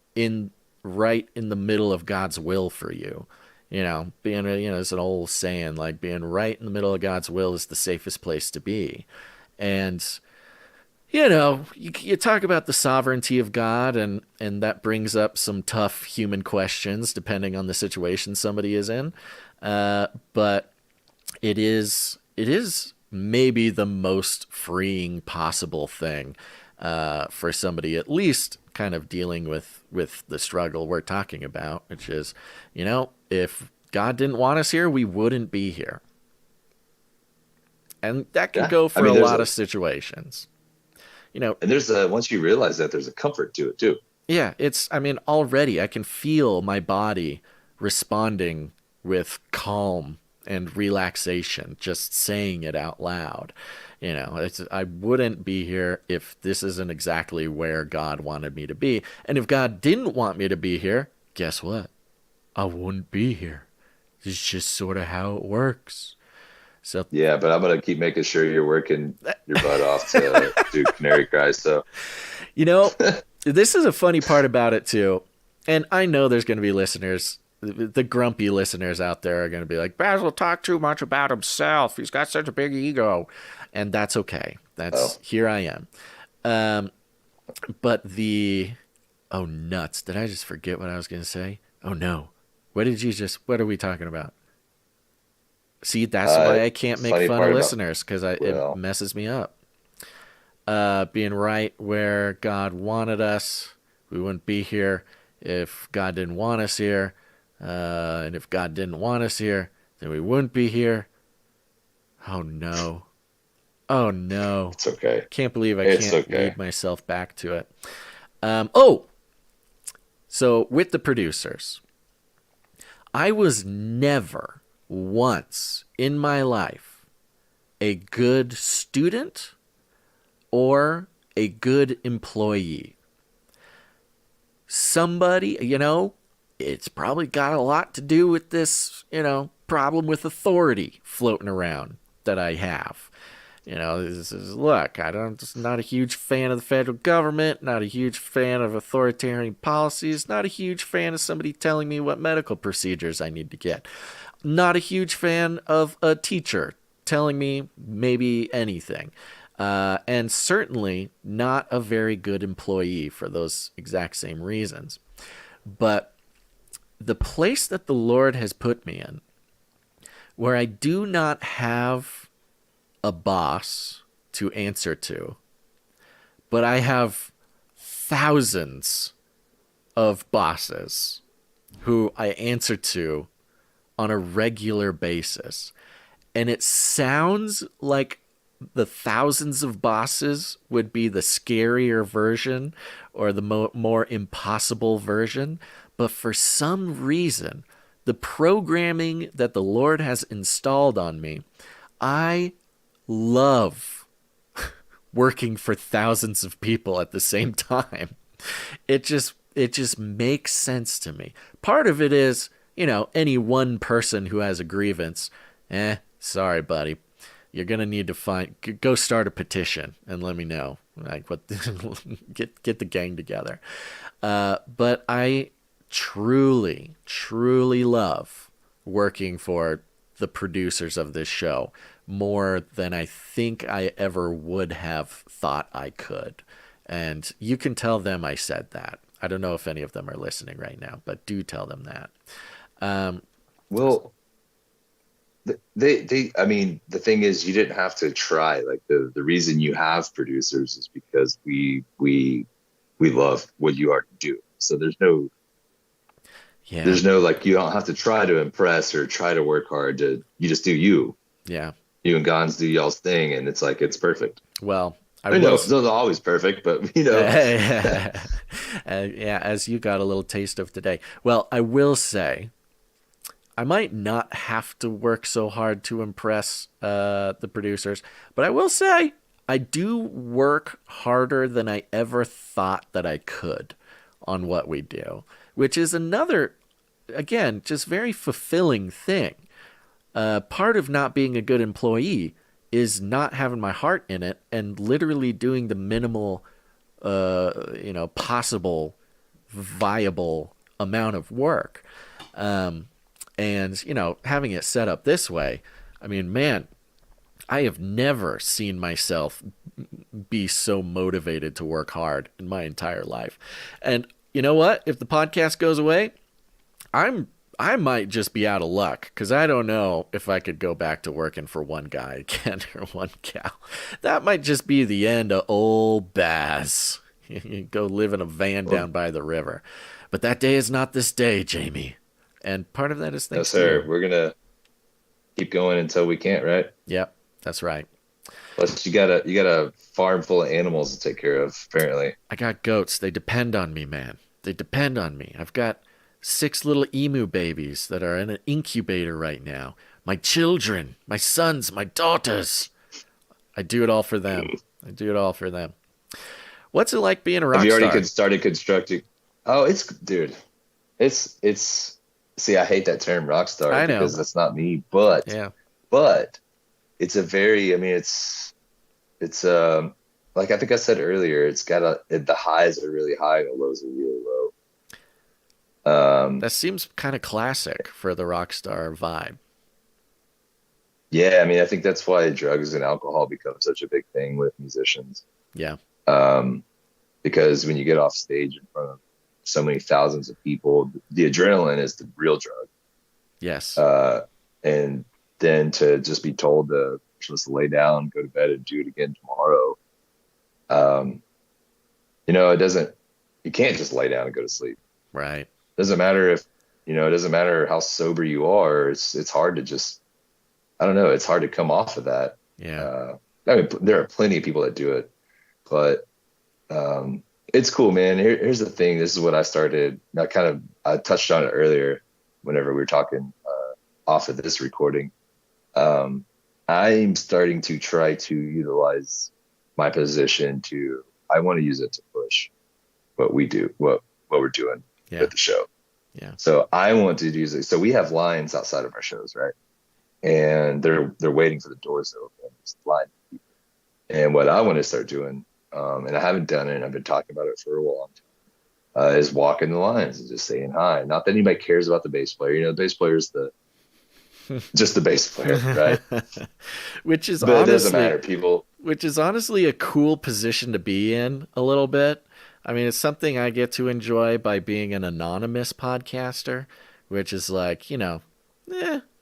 right in the middle of God's will for you? Being it's an old saying, like, being right in the middle of God's will is the safest place to be. And you talk about the sovereignty of God, and that brings up some tough human questions depending on the situation somebody is in. But it is maybe the most freeing possible thing for somebody, at least kind of dealing with the struggle we're talking about, which is, if God didn't want us here, we wouldn't be here. And that can go for a lot of situations. And there's once you realize that, there's a comfort to it too. Yeah, already I can feel my body responding with calm and relaxation, just saying it out loud. I wouldn't be here if this isn't exactly where God wanted me to be. And if God didn't want me to be here, guess what? I wouldn't be here. It's just sort of how it works. So yeah, but I'm gonna keep making sure you're working your butt off to do Canary Cry. So this is a funny part about it too, and I know there's going to be listeners, the grumpy listeners out there are going to be like, Basil talked too much about himself. He's got such a big ego, and that's okay. Here I am. But oh nuts! Did I just forget what I was going to say? Oh no! What are we talking about? See, that's why I can't make fun of listeners, because it messes me up. Being right where God wanted us. We wouldn't be here if God didn't want us here. And if God didn't want us here, then we wouldn't be here. Oh, no. Oh, no. It's okay. Can't believe I can't lead myself back to it. So with the producers, I was never once in my life a good student or a good employee. Somebody, it's probably got a lot to do with this, problem with authority floating around that I have. Look, I'm just not a huge fan of the federal government, not a huge fan of authoritarian policies, not a huge fan of somebody telling me what medical procedures I need to get. Not a huge fan of a teacher telling me maybe anything. And certainly not a very good employee for those exact same reasons. But the place that the Lord has put me in, where I do not have a boss to answer to, but I have thousands of bosses who I answer to on a regular basis. And it sounds like the thousands of bosses would be the scarier version or the more impossible version. But for some reason, the programming that the Lord has installed on me, I love working for thousands of people at the same time. It just makes sense to me. Part of it is, any one person who has a grievance, sorry, buddy. You're gonna need to go start a petition and let me know, like, what get the gang together. But I truly, truly love working for the producers of this show more than I think I ever would have thought I could. And you can tell them I said that. I don't know if any of them are listening right now, but do tell them that. Well, I mean, the thing is, you didn't have to try. Like, the reason you have producers is because we love what you already do. So there's no like, you don't have to try to impress or try to work hard. You just do you. Yeah. You and Gons do y'all's thing, and it's like, it's perfect. Well, I know it's not always perfect, but yeah, as you got a little taste of today. Well, I will say, I might not have to work so hard to impress the producers, but I will say I do work harder than I ever thought that I could on what we do, which is another, again, just very fulfilling thing. Part of not being a good employee is not having my heart in it and literally doing the minimal, possible, viable amount of work. And, having it set up this way, I mean, man, I have never seen myself be so motivated to work hard in my entire life. And you know what? If the podcast goes away, I might just be out of luck, because I don't know if I could go back to working for one guy again or one gal. That might just be the end of old Baz. You go live in a van down by the river. But that day is not this day, Jamey. And part of that is thanks to you. No, sir. We're going to keep going until we can't, right? Yep, that's right. Plus, you got a farm full of animals to take care of, apparently. I got goats. They depend on me, man. They depend on me. I've got 6 little emu babies that are in an incubator right now. My children, my sons, my daughters. I do it all for them. What's it like being a rock star? Have you already started constructing? Oh, dude. See, I hate that term rock star. I know. Because that's not me, but it's a very, I mean, it's like I think I said earlier, the highs are really high and the lows are really low. That seems kind of classic for the rock star vibe. Yeah, I mean, I think that's why drugs and alcohol become such a big thing with musicians. Yeah. Because when you get off stage in front of so many thousands of people, the adrenaline is the real drug. Yes. And then to just be told to just lay down, go to bed, and do it again tomorrow. You can't just lay down and go to sleep. Right. Doesn't matter it doesn't matter how sober you are. It's hard to just, I don't know. It's hard to come off of that. Yeah. I mean, there are plenty of people that do it, but it's cool, man. Here's the thing. This is what I started. I touched on it earlier whenever we were talking off of this recording. I'm starting to try to utilize my position I want to use it to push what we do, what we're doing with the show. Yeah. So I want to use it. So we have lines outside of our shows, right? And they're waiting for the doors to open. Just line people. And what I want to start doing, and I haven't done it, and I've been talking about it for a long time, is walking the lines and just saying hi. Not that anybody cares about the bass player. The bass player is just the bass player, right? Which is but honestly, it doesn't matter, people. Which is honestly a cool position to be in a little bit. I mean, it's something I get to enjoy by being an anonymous podcaster, which is like,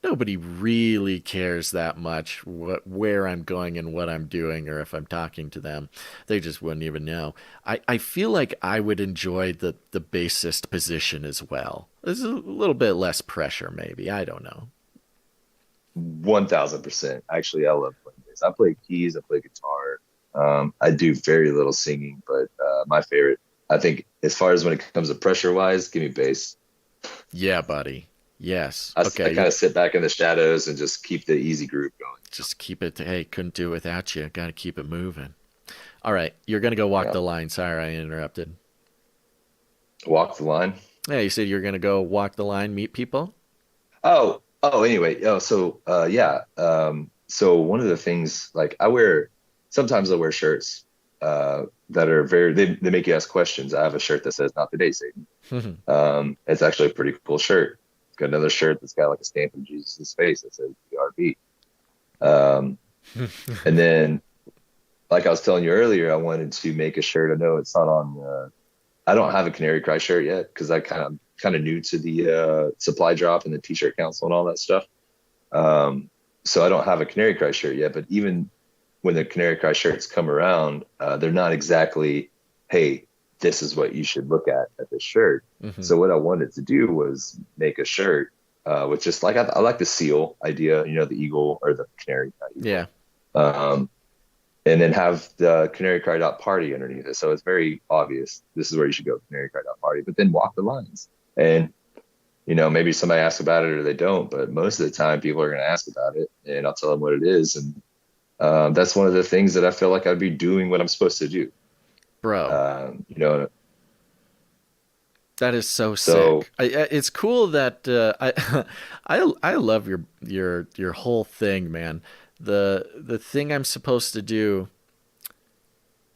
nobody really cares that much where I'm going and what I'm doing, or if I'm talking to them. They just wouldn't even know. I feel like I would enjoy the bassist position as well. There's a little bit less pressure, maybe. I don't know. 1000%. Actually, I love playing bass. I play keys. I play guitar. I do very little singing, but my favorite, I think, as far as when it comes to pressure wise, give me bass. Yeah, buddy. Yes. I kind of sit back in the shadows and just keep the easy groove going. Just keep it. Hey, couldn't do it without you. Got to keep it moving. All right. You're going to go walk the line. Sorry, I interrupted. Walk the line? Yeah, you said you're going to go walk the line, meet people? Oh, Anyway, yeah. So one of the things, like sometimes I wear shirts that are they make you ask questions. I have a shirt that says "Not today, Satan." It's actually a pretty cool shirt. It's got another shirt that's got like a stamp of Jesus' face that says BRB. And then, like I was telling you earlier, I wanted to make a shirt. I know it's not on. I don't have a Canary Cry shirt yet because I kind of new to the supply drop and the T-shirt council and all that stuff. So I don't have a Canary Cry shirt yet. But even when the Canary Cry shirts come around, they're not exactly, hey, this is what you should look at this shirt. So what I wanted to do was make a shirt with just like I like the seal idea, the eagle or the canary. Yeah. And then have the Canary Cry Party underneath it. So it's very obvious. This is where you should go, Canary Cry Party, but then walk the lines. And, maybe somebody asks about it or they don't, but most of the time people are going to ask about it and I'll tell them what it is. And that's one of the things that I feel like I'd be doing what I'm supposed to do. Bro. That is so sick. It's cool that I love your whole thing, man. The thing I'm supposed to do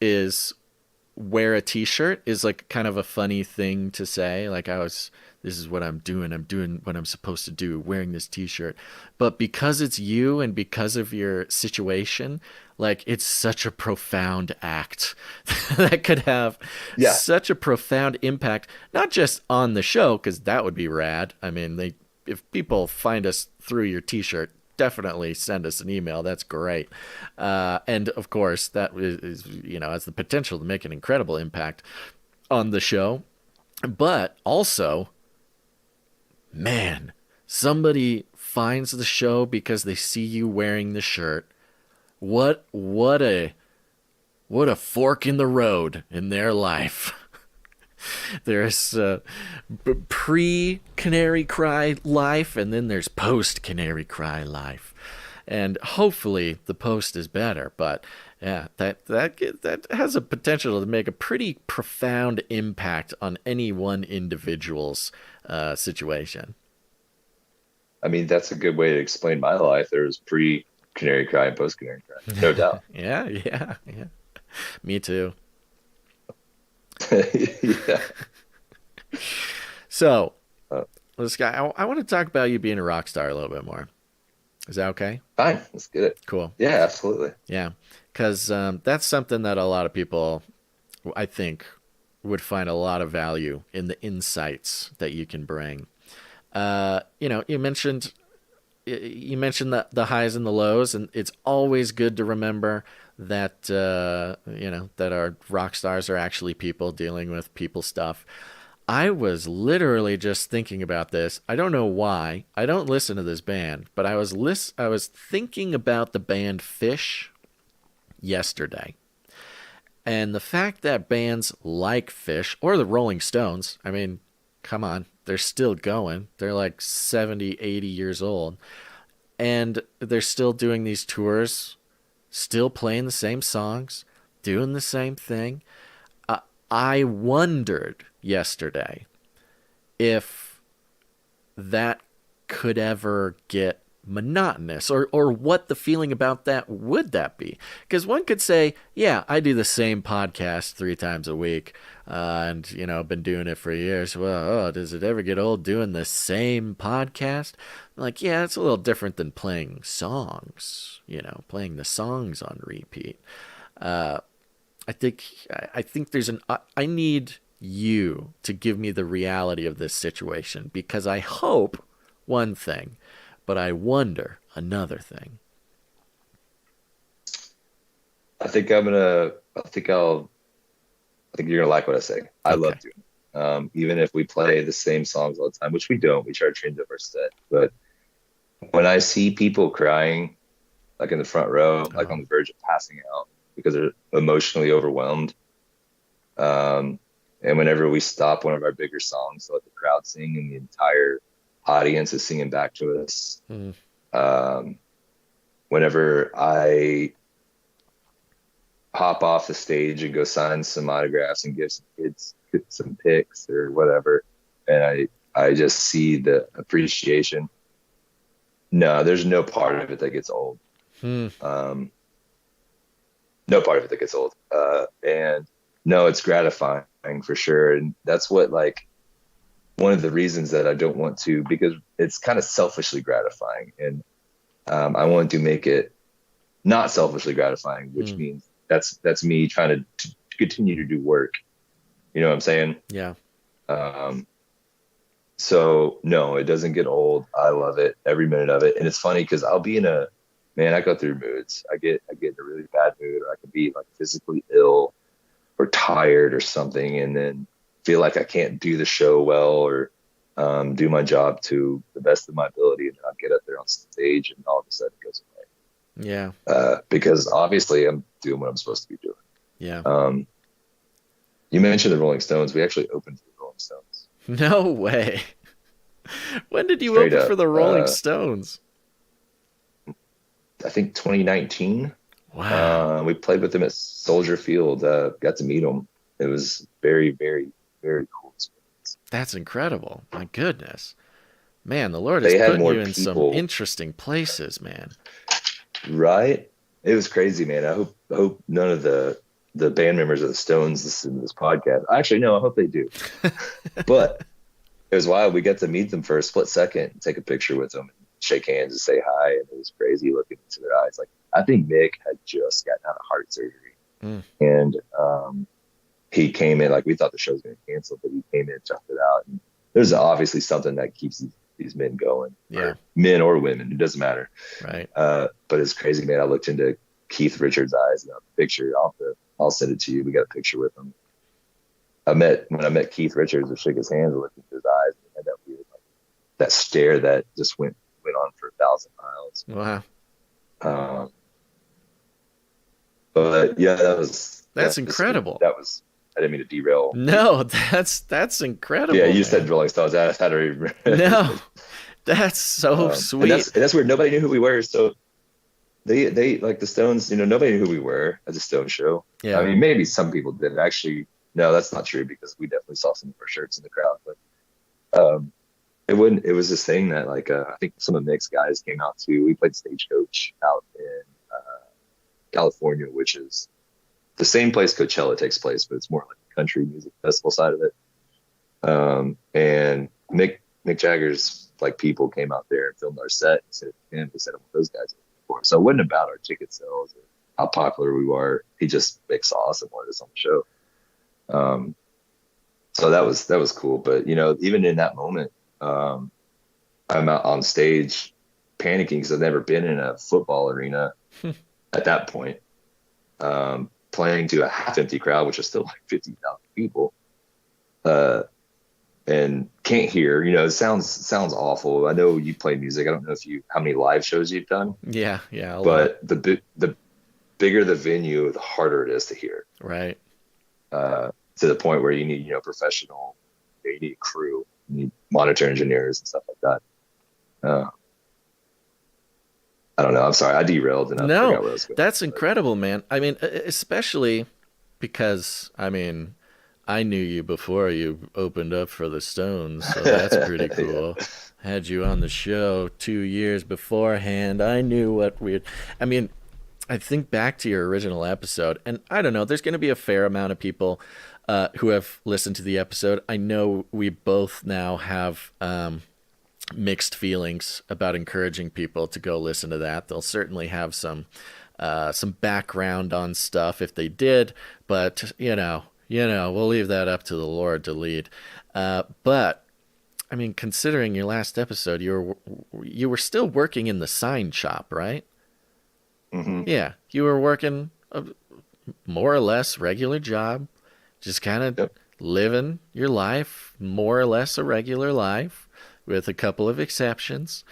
is wear a t-shirt is like kind of a funny thing to say. Like this is what I'm doing. I'm doing what I'm supposed to do, wearing this t-shirt. But because it's you and because of your situation, like it's such a profound act that could have such a profound impact, not just on the show, because that would be rad. I mean, if people find us through your t-shirt, definitely send us an email. That's great. And of course, that is, has the potential to make an incredible impact on the show. But also, man, somebody finds the show because they see you wearing the shirt. What a fork in the road in their life. There's pre-Canary Cry life, and then there's post-Canary Cry life. And hopefully the post is better. But yeah, that has a potential to make a pretty profound impact on any one individual's situation. I mean, that's a good way to explain my life. There's pre-Canary Cry and post-Canary Cry, no doubt. Yeah. Me too. Yeah. So, this guy, I want to talk about you being a rock star a little bit more. Is that okay? Fine. Let's get it. Cool. Yeah, absolutely. Yeah. Because that's something that a lot of people, I think, would find a lot of value in the insights that you can bring. You mentioned the highs and the lows, and it's always good to remember that that our rock stars are actually people dealing with people stuff. I was literally just thinking about this. I don't know why. I don't listen to this band, but I was thinking about the band Fish yesterday. And the fact that bands like Fish or the Rolling Stones, I mean, come on, they're still going. They're like 70, 80 years old. And they're still doing these tours, still playing the same songs, doing the same thing. I wondered yesterday if that could ever get monotonous, or what the feeling about that would that be. Because one could say, yeah, I do the same podcast 3 times a week, and I've been doing it for years. Well, does it ever get old doing the same podcast? Like, yeah, it's a little different than playing songs, playing the songs on repeat. I think there's I need you to give me the reality of this situation, because I hope one thing, but I wonder another thing. I think you're gonna like what I say. I love doing it. Even if we play the same songs all the time, which we don't, we try to change up our set. But when I see people crying, like in the front row, like on the verge of passing out because they're emotionally overwhelmed, and whenever we stop one of our bigger songs to let the crowd sing and the entire audience is singing back to us, whenever I hop off the stage and go sign some autographs and give some kids some pics or whatever, and I just see the appreciation No, there's no part of it that gets old. Hmm. No part of it that gets old. And no, it's gratifying for sure. And that's what, like, one of the reasons that I don't want to, because it's kind of selfishly gratifying. And I want to make it not selfishly gratifying, which means that's me trying to continue to do work. You know what I'm saying? Yeah. So no, it doesn't get old. I love it, every minute of it. And it's funny because I'll be I go through moods. I get in a really bad mood, or I can be like physically ill or tired or something, and then feel like I can't do the show well, or do my job to the best of my ability, and I'll get up there on stage and all of a sudden it goes away. Yeah. Because obviously I'm doing what I'm supposed to be doing. Yeah. You mentioned the Rolling Stones. We actually opened for the Rolling Stones. No way. When did you Straight open up, for the Rolling Stones? I think 2019. Wow. We played with them at Soldier Field. Got to meet them. It was very, very, very cool experience. That's incredible. My goodness. Man, the Lord has They had put more you in some people. interesting places, man. Right? It was crazy, man. I hope none of the band members of the Stones listen to this podcast. Actually, no, I hope they do. But it was wild. We got to meet them for a split second, and take a picture with them, and shake hands and say hi. And it was crazy looking into their eyes. Like, I think Mick had just gotten out of heart surgery. And he came in, like, we thought the show was going to cancel, but he came in, checked it out. And there's obviously something that keeps these men going. Yeah. Men or women, it doesn't matter. Right. But it's crazy, man. I looked into Keith Richards' eyes, and a picture. I'll send it to you. We got a picture with him. When I met Keith Richards, I shook his hands, and looked into his eyes, and had that weird, like, that stare that just went on for 1,000 miles. Wow. But yeah, that's incredible. I didn't mean to derail. No, that's incredible. Yeah, you man. said Rolling Stones. I had to remember. No, that's so sweet. And that's weird. Nobody knew who we were. So they like the Stones. Nobody knew who we were at the Stones show. Yeah. I mean, maybe some people did. Actually, no, that's not true, because we definitely saw some of our shirts in the crowd. But it was this thing that, like, I think some of Mick's guys came out too. We played Stagecoach out in California, which is the same place Coachella takes place, but it's more like the country music festival side of it. And Mick Jagger's, like, people came out there and filmed our set and said, "Man, we set up with those guys before." So it wasn't about our ticket sales or how popular we were. Mick saw us and wanted us on the show. So that was cool. But even in that moment, I'm out on stage panicking because I've never been in a football arena at that point, playing to a half-empty crowd, which is still like 50,000 people, and can't hear. It sounds awful. I know you play music. I don't know how many live shows you've done. Yeah. But the bigger the venue, the harder it is to hear. Right. To the point where you need professional. You need a crew. You need monitor engineers and stuff like that. I don't know. I'm sorry. I derailed and I forgot where I was going. That's incredible, man. I mean, especially because, I mean, I knew you before you opened up for the Stones, so that's pretty cool. Yeah. Had you on the show 2 years beforehand. I knew what I mean, I think back to your original episode, and I don't know, there's going to be a fair amount of people who have listened to the episode. I know we both now have mixed feelings about encouraging people to go listen to that. They'll certainly have some background on stuff if they did, but we'll leave that up to the Lord to lead. But I mean, considering your last episode, you were still working in the sign shop, right? Mm-hmm. Yeah, you were working a more or less regular job, just kind of living your life, more or less a regular life, with a couple of exceptions.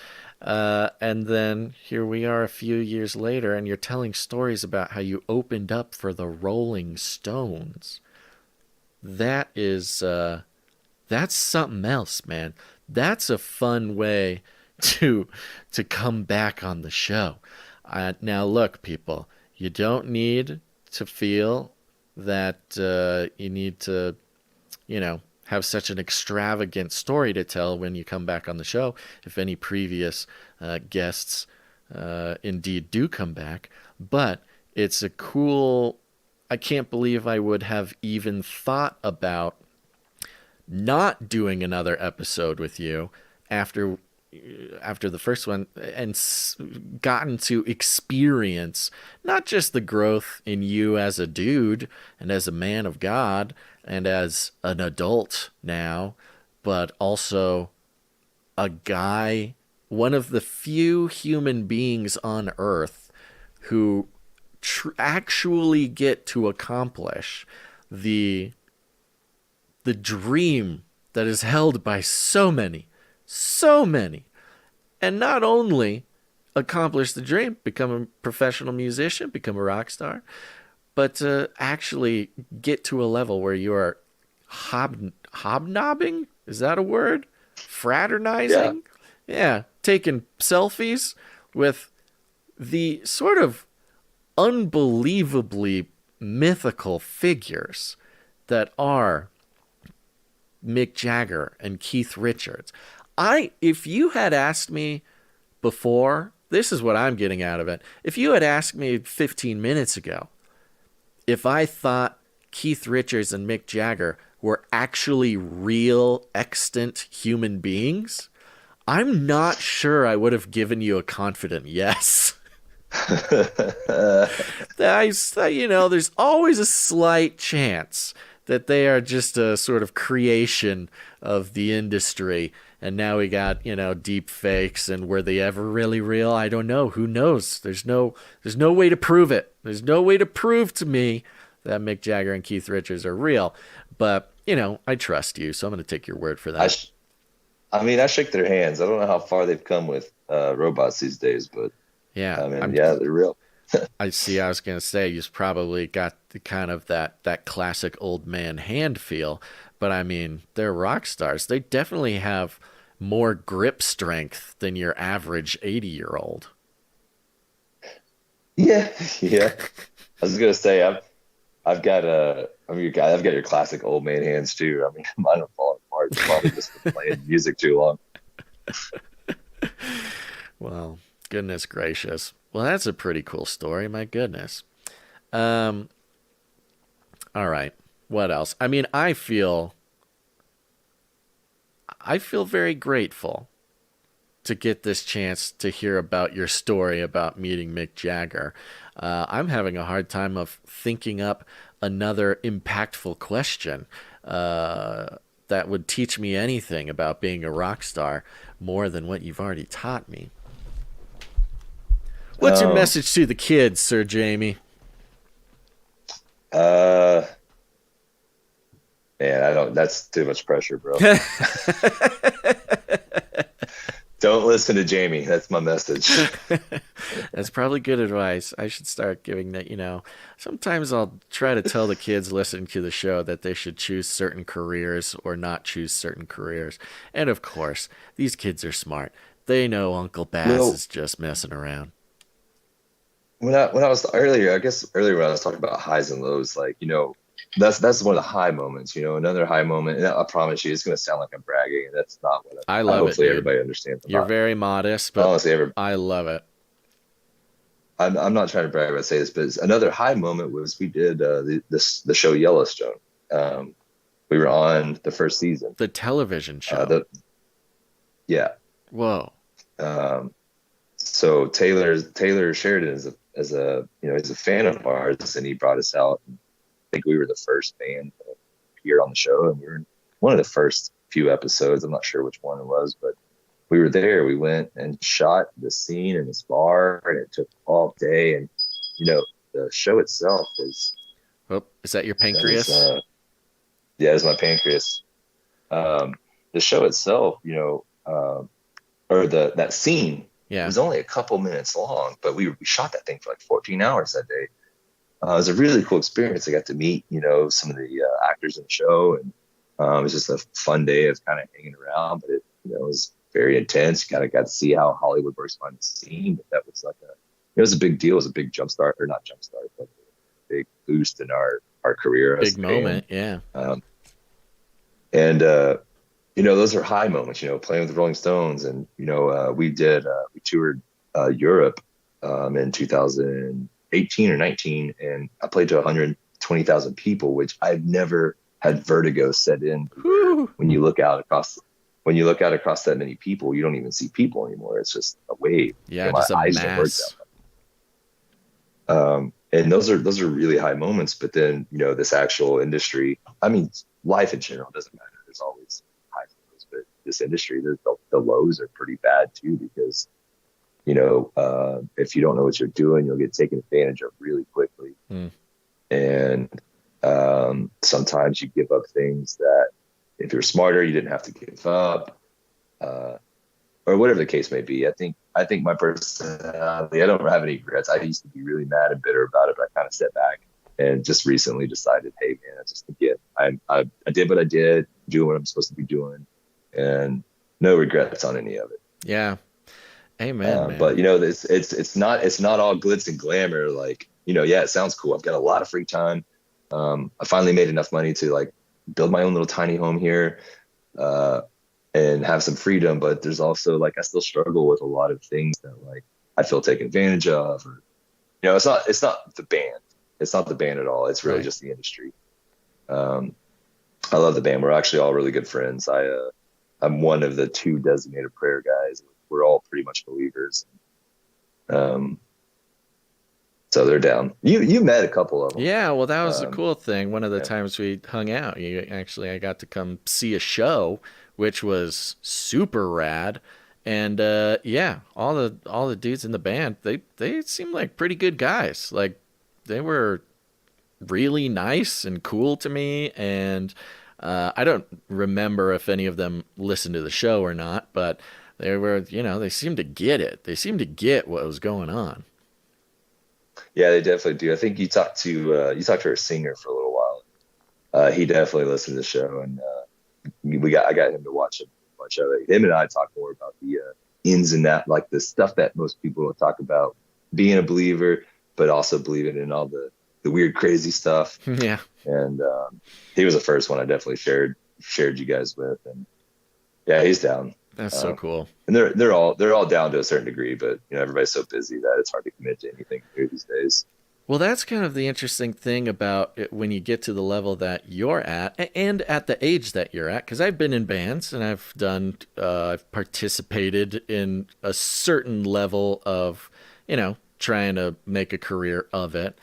And then here we are a few years later, and you're telling stories about how you opened up for the Rolling Stones. That is, that's something else, man. That's a fun way to come back on the show. Now, look, people, you don't need to feel that you need to, have such an extravagant story to tell when you come back on the show, if any previous guests indeed do come back. But it's a cool, I can't believe I would have even thought about not doing another episode with you after the first one, and gotten to experience not just the growth in you as a dude and as a man of God and as an adult now, but also a guy, one of the few human beings on Earth who actually get to accomplish the dream that is held by so many, and not only accomplish the dream, become a professional musician, become a rock star, but to actually get to a level where you are hobnobbing, is that a word? Fraternizing? Yeah, taking selfies with the sort of unbelievably mythical figures that are Mick Jagger and Keith Richards. If you had asked me before, this is what I'm getting out of it. If you had asked me 15 minutes ago if I thought Keith Richards and Mick Jagger were actually real extant human beings, I'm not sure I would have given you a confident yes. There's always a slight chance that they are just a sort of creation of the industry. And now we got, deep fakes, and were they ever really real? I don't know. Who knows? There's no way to prove it. There's no way to prove to me that Mick Jagger and Keith Richards are real. But, I trust you, so I'm going to take your word for that. I shake their hands. I don't know how far they've come with robots these days, but yeah, they're real. I was going to say, you've probably got the kind of that classic old man hand feel, but they're rock stars. They definitely have more grip strength than your average 80-year-old. Yeah. I was going to say, I've got your classic old man hands too. Mine are falling apart. It's probably just from playing music too long. Well, goodness gracious. Well, that's a pretty cool story. My goodness. All right. What else? I feel very grateful to get this chance to hear about your story about meeting Mick Jagger. I'm having a hard time of thinking up another impactful question that would teach me anything about being a rock star more than what you've already taught me. What's your message to the kids, Sir Jamey? Man, that's too much pressure, bro. Don't listen to Jamie. That's my message. That's probably good advice. I should start giving that, sometimes I'll try to tell the kids listening to the show that they should choose certain careers or not choose certain careers. And of course, these kids are smart. They know Uncle Bass is just messing around. When I was earlier when I was talking about highs and lows, that's one of the high moments, another high moment. And I promise you, it's going to sound like I'm bragging, and that's not what I love. Hopefully it, everybody understands. You're very modest, but honestly, I love it. I'm not trying to brag about say this, but another high moment was we did the show Yellowstone. We were on the first season, the television show. Yeah. Whoa. So Taylor Sheridan is a he's a fan of ours, and he brought us out. I think we were the first band to appear on the show, and we were in one of the first few episodes. I'm not sure which one it was, but we were there. We went and shot the scene in this bar, and it took all day. And the show itself was. Oh, is that your pancreas? Yeah, it's my pancreas. The show itself, or that scene. Yeah. It was only a couple minutes long, but we shot that thing for like 14 hours that day. It was a really cool experience. I got to meet, some of the actors in the show, and it was just a fun day of kind of hanging around. But it was very intense. You kind of got to see how Hollywood works behind the scene. But that was it was a big deal. It was a big but a big boost in our career. Big moment, yeah. And, those are high moments, playing with the Rolling Stones. And, we toured Europe in 2018 or 19, and I played to 120,000 people, which I've never had vertigo set in. When you look out across that many people, you don't even see people anymore. It's just a wave. Yeah, just a mass. And those are really high moments. But then, this actual industry, I mean, life in general doesn't matter. There's always highs and lows, but this industry, the lows are pretty bad too, because, if you don't know what you're doing, you'll get taken advantage of really quickly. And sometimes you give up things that if you're smarter, you didn't have to give up, or whatever the case may be. I think my personality, I don't have any regrets. I used to be really mad and bitter about it, but I kind of stepped back and just recently decided, hey man, I did what I did, doing what I'm supposed to be doing, and no regrets on any of it. Yeah. Amen, man. But it's not all glitz and glamour. Like, it sounds cool. I've got a lot of free time. I finally made enough money to like build my own little tiny home here, and have some freedom. But there's also like, I still struggle with a lot of things that like I feel taken advantage of, or, it's not the band. It's not the band at all. It's really just the industry. I love the band. We're actually all really good friends. I'm one of the 2 designated prayer guys. We're all pretty much believers. So they're down. You met a couple of them. Yeah, well, that was a cool thing. One of the times we hung out, I got to come see a show, which was super rad. And all the dudes in the band, they seemed like pretty good guys. Like, they were really nice and cool to me. And I don't remember if any of them listened to the show or not, but they were, they seemed to get it. They seemed to get what was going on. Yeah, they definitely do. I think you talked to our singer for a little while. He definitely listened to the show, and I got him to watch a bunch of it. Him and I talk more about the ins and outs, like the stuff that most people don't talk about, being a believer, but also believing in all the weird, crazy stuff. Yeah. And he was the first one I definitely shared you guys with, and yeah, he's down. That's so cool. And they're all down to a certain degree, but everybody's so busy that it's hard to commit to anything new these days. Well, that's kind of the interesting thing about it when you get to the level that you're at, and at the age that you're at. Because I've been in bands, and I've participated in a certain level of, trying to make a career of it.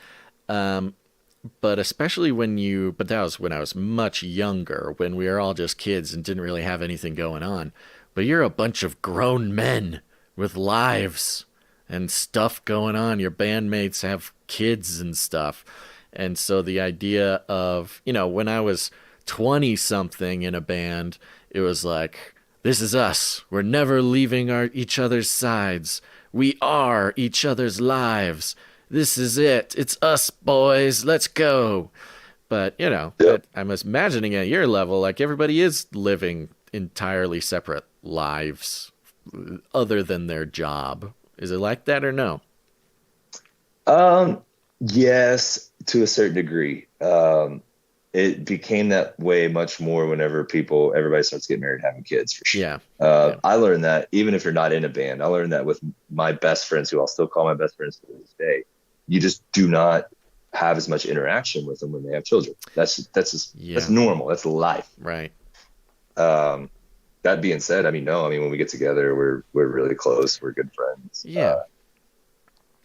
But especially but that was when I was much younger, when we were all just kids and didn't really have anything going on. But you're a bunch of grown men with lives and stuff going on. Your bandmates have kids and stuff. And so the idea of, when I was 20-something in a band, it was like, this is us. We're never leaving each other's sides. We are each other's lives. This is it. It's us, boys. Let's go. But, I'm imagining at your level, like, everybody is living entirely separate lives other than their job. Is it like that or no? Yes, to a certain degree. It became that way much more whenever everybody starts getting married, having kids, for sure. Yeah. I learned that even if you're not in a band. I learned that with my best friends, who I'll still call my best friends to this day. You just do not have as much interaction with them when they have children. That's normal. That's life. Right. That being said, when we get together, we're really close. We're good friends. Yeah.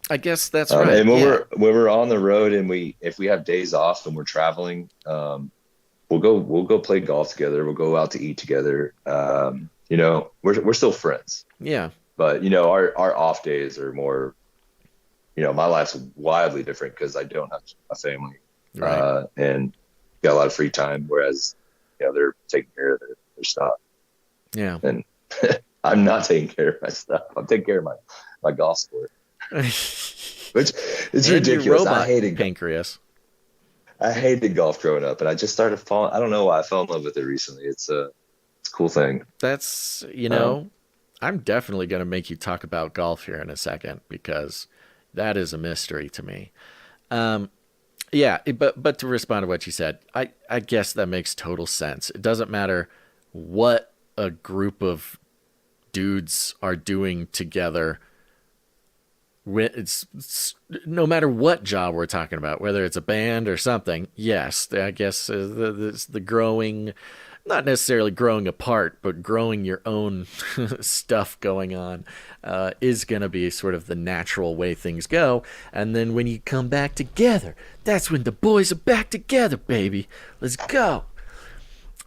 I guess that's right. And when we're on the road, and if we have days off and we're traveling, we'll go play golf together. We'll go out to eat together. We're still friends. Yeah. But our off days are more. My life's wildly different because I don't have a family, right. And got a lot of free time. Whereas, they're taking care of their stuff. Yeah. And I'm not taking care of my stuff. I'm taking care of my golf sport. Which is ridiculous. I hated pancreas. I hated golf growing up, and I just started falling. I don't know why I fell in love with it recently. It's a cool thing. That's I'm definitely going to make you talk about golf here in a second, because that is a mystery to me. Yeah, but to respond to what you said, I guess that makes total sense. It doesn't matter what a group of dudes are doing together. It's no matter what job we're talking about, whether it's a band or something. Yes, I guess the growing, not necessarily growing apart, but growing your own stuff going on is going to be sort of the natural way things go. And then when you come back together, that's when the boys are back together, baby. Let's go.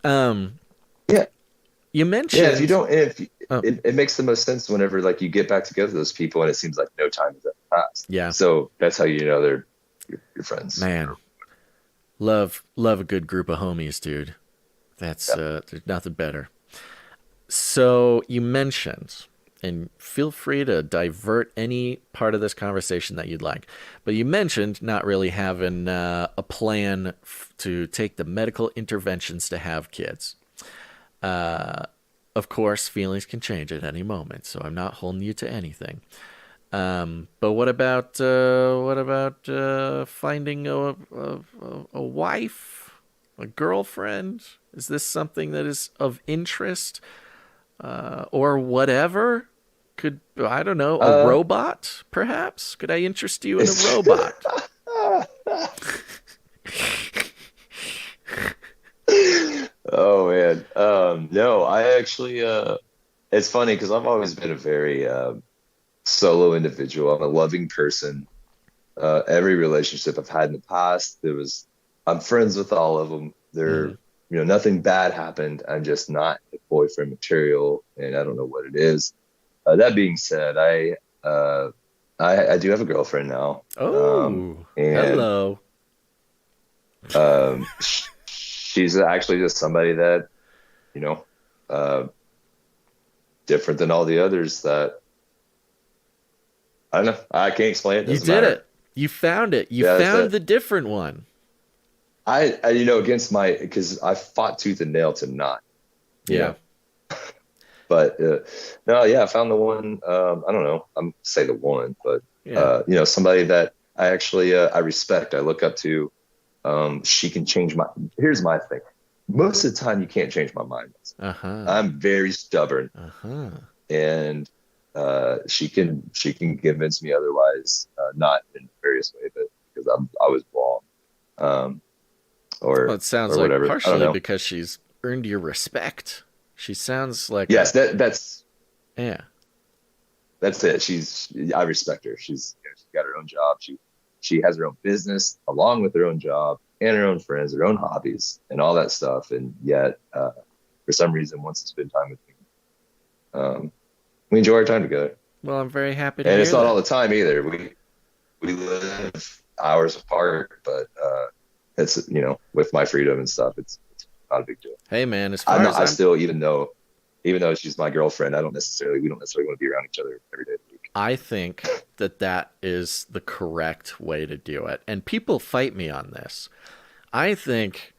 Yeah. You mentioned. Yeah, it makes the most sense whenever like you get back together with those people and it seems like no time has ever passed. Yeah. So that's how you know they're your friends. Man, love a good group of homies, dude. That's there's nothing better. So you mentioned, and feel free to divert any part of this conversation that you'd like, but you mentioned not really having a plan to take the medical interventions to have kids. Of course, feelings can change at any moment, so I'm not holding you to anything. But what about finding a wife, a girlfriend? Is this something that is of interest, or whatever? I don't know, a robot, perhaps? Could I interest you in a robot? Oh man, no, I actually, it's funny because I've always been a very solo individual. I'm a loving person. Every relationship I've had in the past, I'm friends with all of them. Nothing bad happened. I'm just not the boyfriend material, and I don't know what it is. That being said, I do have a girlfriend now. Oh, hello. She's actually just somebody that, different than all the others that, I don't know. I can't explain it. You did it. You found it. You found the different one. I because I fought tooth and nail to not. Yeah. But no, yeah, I found the one. I don't know. I'm say the one, but somebody that I actually I respect. I look up to. She can change here's my thing. Most of the time you can't change my mind. I'm very stubborn. And she can convince me otherwise, not in various way, but because I was wrong. It sounds like whatever. Partially because she's earned your respect. She sounds like that's that's it. I respect her. She's got her own job. She has her own business along with her own job and her own friends, her own hobbies, and all that stuff. And yet, for some reason, wants to spend time with me. We enjoy our time together. Well, I'm very happy to hear and it's not that. all the time either. We live hours apart, but it's with my freedom and stuff, it's not a big deal. Hey man, I still even though she's my girlfriend, we don't necessarily want to be around each other every day of the week. I think that is the correct way to do it. And people fight me on this. I think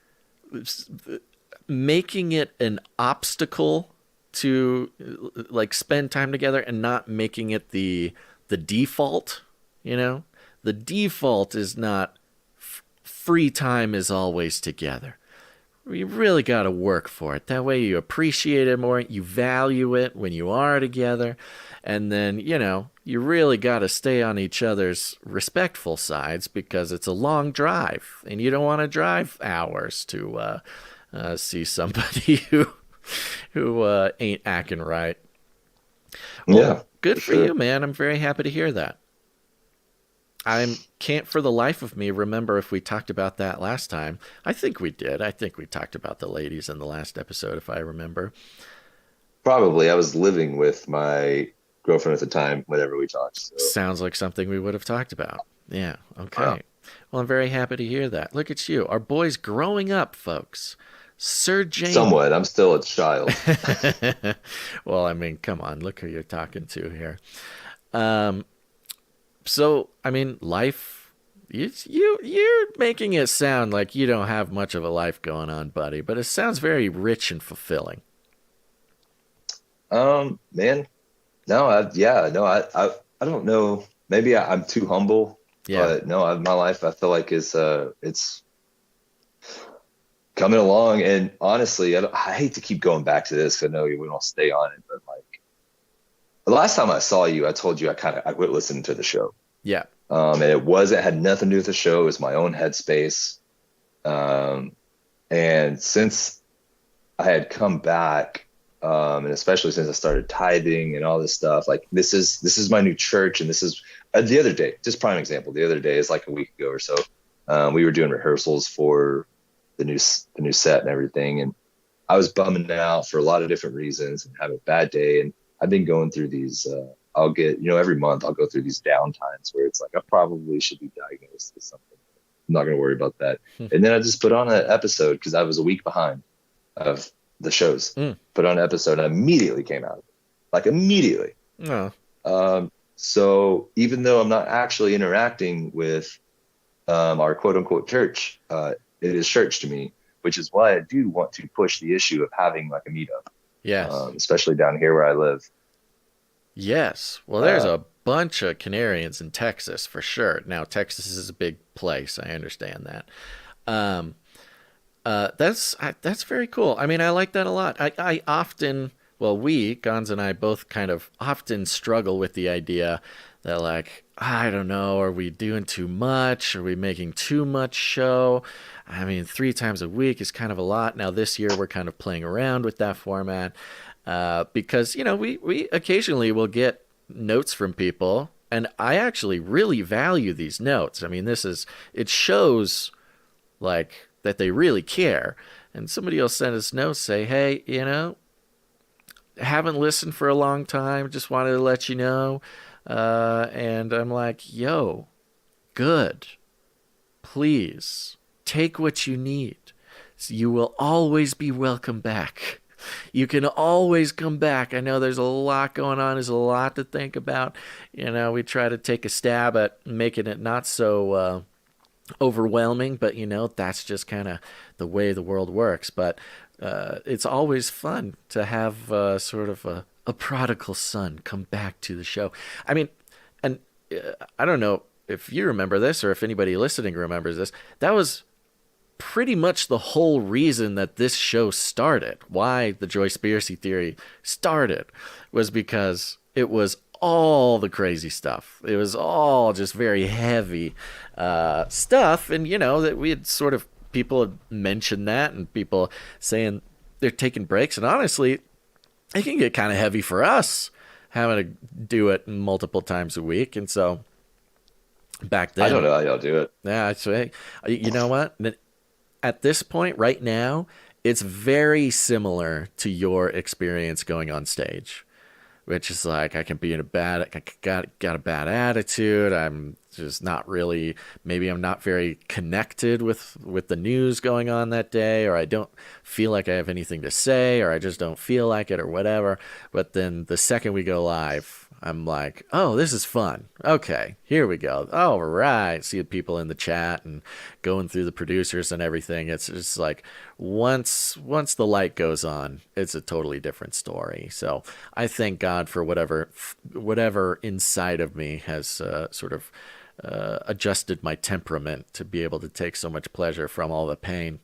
making it an obstacle to like spend time together and not making it the default, the default is not free time is always together. You really got to work for it. That way you appreciate it more. You value it when you are together. And then, you really got to stay on each other's respectful sides because it's a long drive. And you don't want to drive hours to see somebody who ain't acting right. Well, yeah. Good for you, man. I'm very happy to hear that. I can't for the life of me remember if we talked about that last time. I think we did. I think we talked about the ladies in the last episode, if I remember. Probably. I was living with my girlfriend at the time whenever we talked. So. Sounds like something we would have talked about. Yeah. Okay. Wow. Well, I'm very happy to hear that. Look at you. Our boy's growing up, folks. Sir Jamey. Somewhat. I'm still a child. Well, I mean, come on. Look who you're talking to here. So, I mean, life, you're making it sound like you don't have much of a life going on, buddy, but it sounds very rich and fulfilling. Man, no, I don't know. Maybe I'm too humble Yeah. But no, my life, I feel like it's coming along. And honestly, I hate to keep going back to this, 'cause I know we don't stay on it, but like the last time I saw you, I told you I quit listening to the show. Yeah. And had nothing to do with the show. It was my own headspace. And since I had come back, and especially since I started tithing and all this stuff, like this is my new church. And this is the other day, just prime example. The other day is like a week ago or so. We were doing rehearsals for the new set and everything. And I was bumming out for a lot of different reasons and having a bad day. And I've been going through these, I'll get, every month I'll go through these downtimes where it's like, I probably should be diagnosed with something. I'm not going to worry about that. And then I just put on an episode because I was a week behind of the shows. Put on an episode and immediately came out of it. Like immediately. Oh. So even though I'm not actually interacting with our quote unquote church, it is church to me, which is why I do want to push the issue of having like a meetup. Yes. Especially down here where I live. Yes. Well, there's a bunch of Canarians in Texas for sure. Now, Texas is a big place. I understand that. That's very cool. I mean, I like that a lot. I often, well, Gons and I both kind of often struggle with the idea that like, I don't know, are we doing too much? Are we making too much show? I mean, 3 times a week is kind of a lot. Now this year we're kind of playing around with that format because, we occasionally will get notes from people, and I actually really value these notes. I mean, it shows like that they really care. And somebody will send us notes, say, hey, haven't listened for a long time, just wanted to let you know. And I'm like, yo, good. Please take what you need. You will always be welcome back. You can always come back. I know there's a lot going on. There's a lot to think about. We try to take a stab at making it not so overwhelming, but that's just kind of the way the world works. But it's always fun to have sort of a prodigal son come back to the show. I mean, and I don't know if you remember this or if anybody listening remembers this. That was pretty much the whole reason that this show started. Why the Joyspiracy Theory started was because it was all the crazy stuff. It was all just very heavy stuff. And, that we had sort of, people had mentioned that and people saying they're taking breaks. And honestly, it can get kind of heavy for us having to do it multiple times a week. And so back then, I don't know how y'all do it. Yeah, I'd say, you know what? At this point right now, it's very similar to your experience going on stage, which is like, I got a bad attitude. I'm just not really, maybe I'm not very connected with the news going on that day, or I don't feel like I have anything to say, or I just don't feel like it or whatever. But then the second we go live, I'm like, oh, this is fun. Okay, here we go. All right. See the people in the chat and going through the producers and everything. It's just like once the light goes on, it's a totally different story. So I thank God for whatever inside of me has sort of adjusted my temperament to be able to take so much pleasure from all the pain.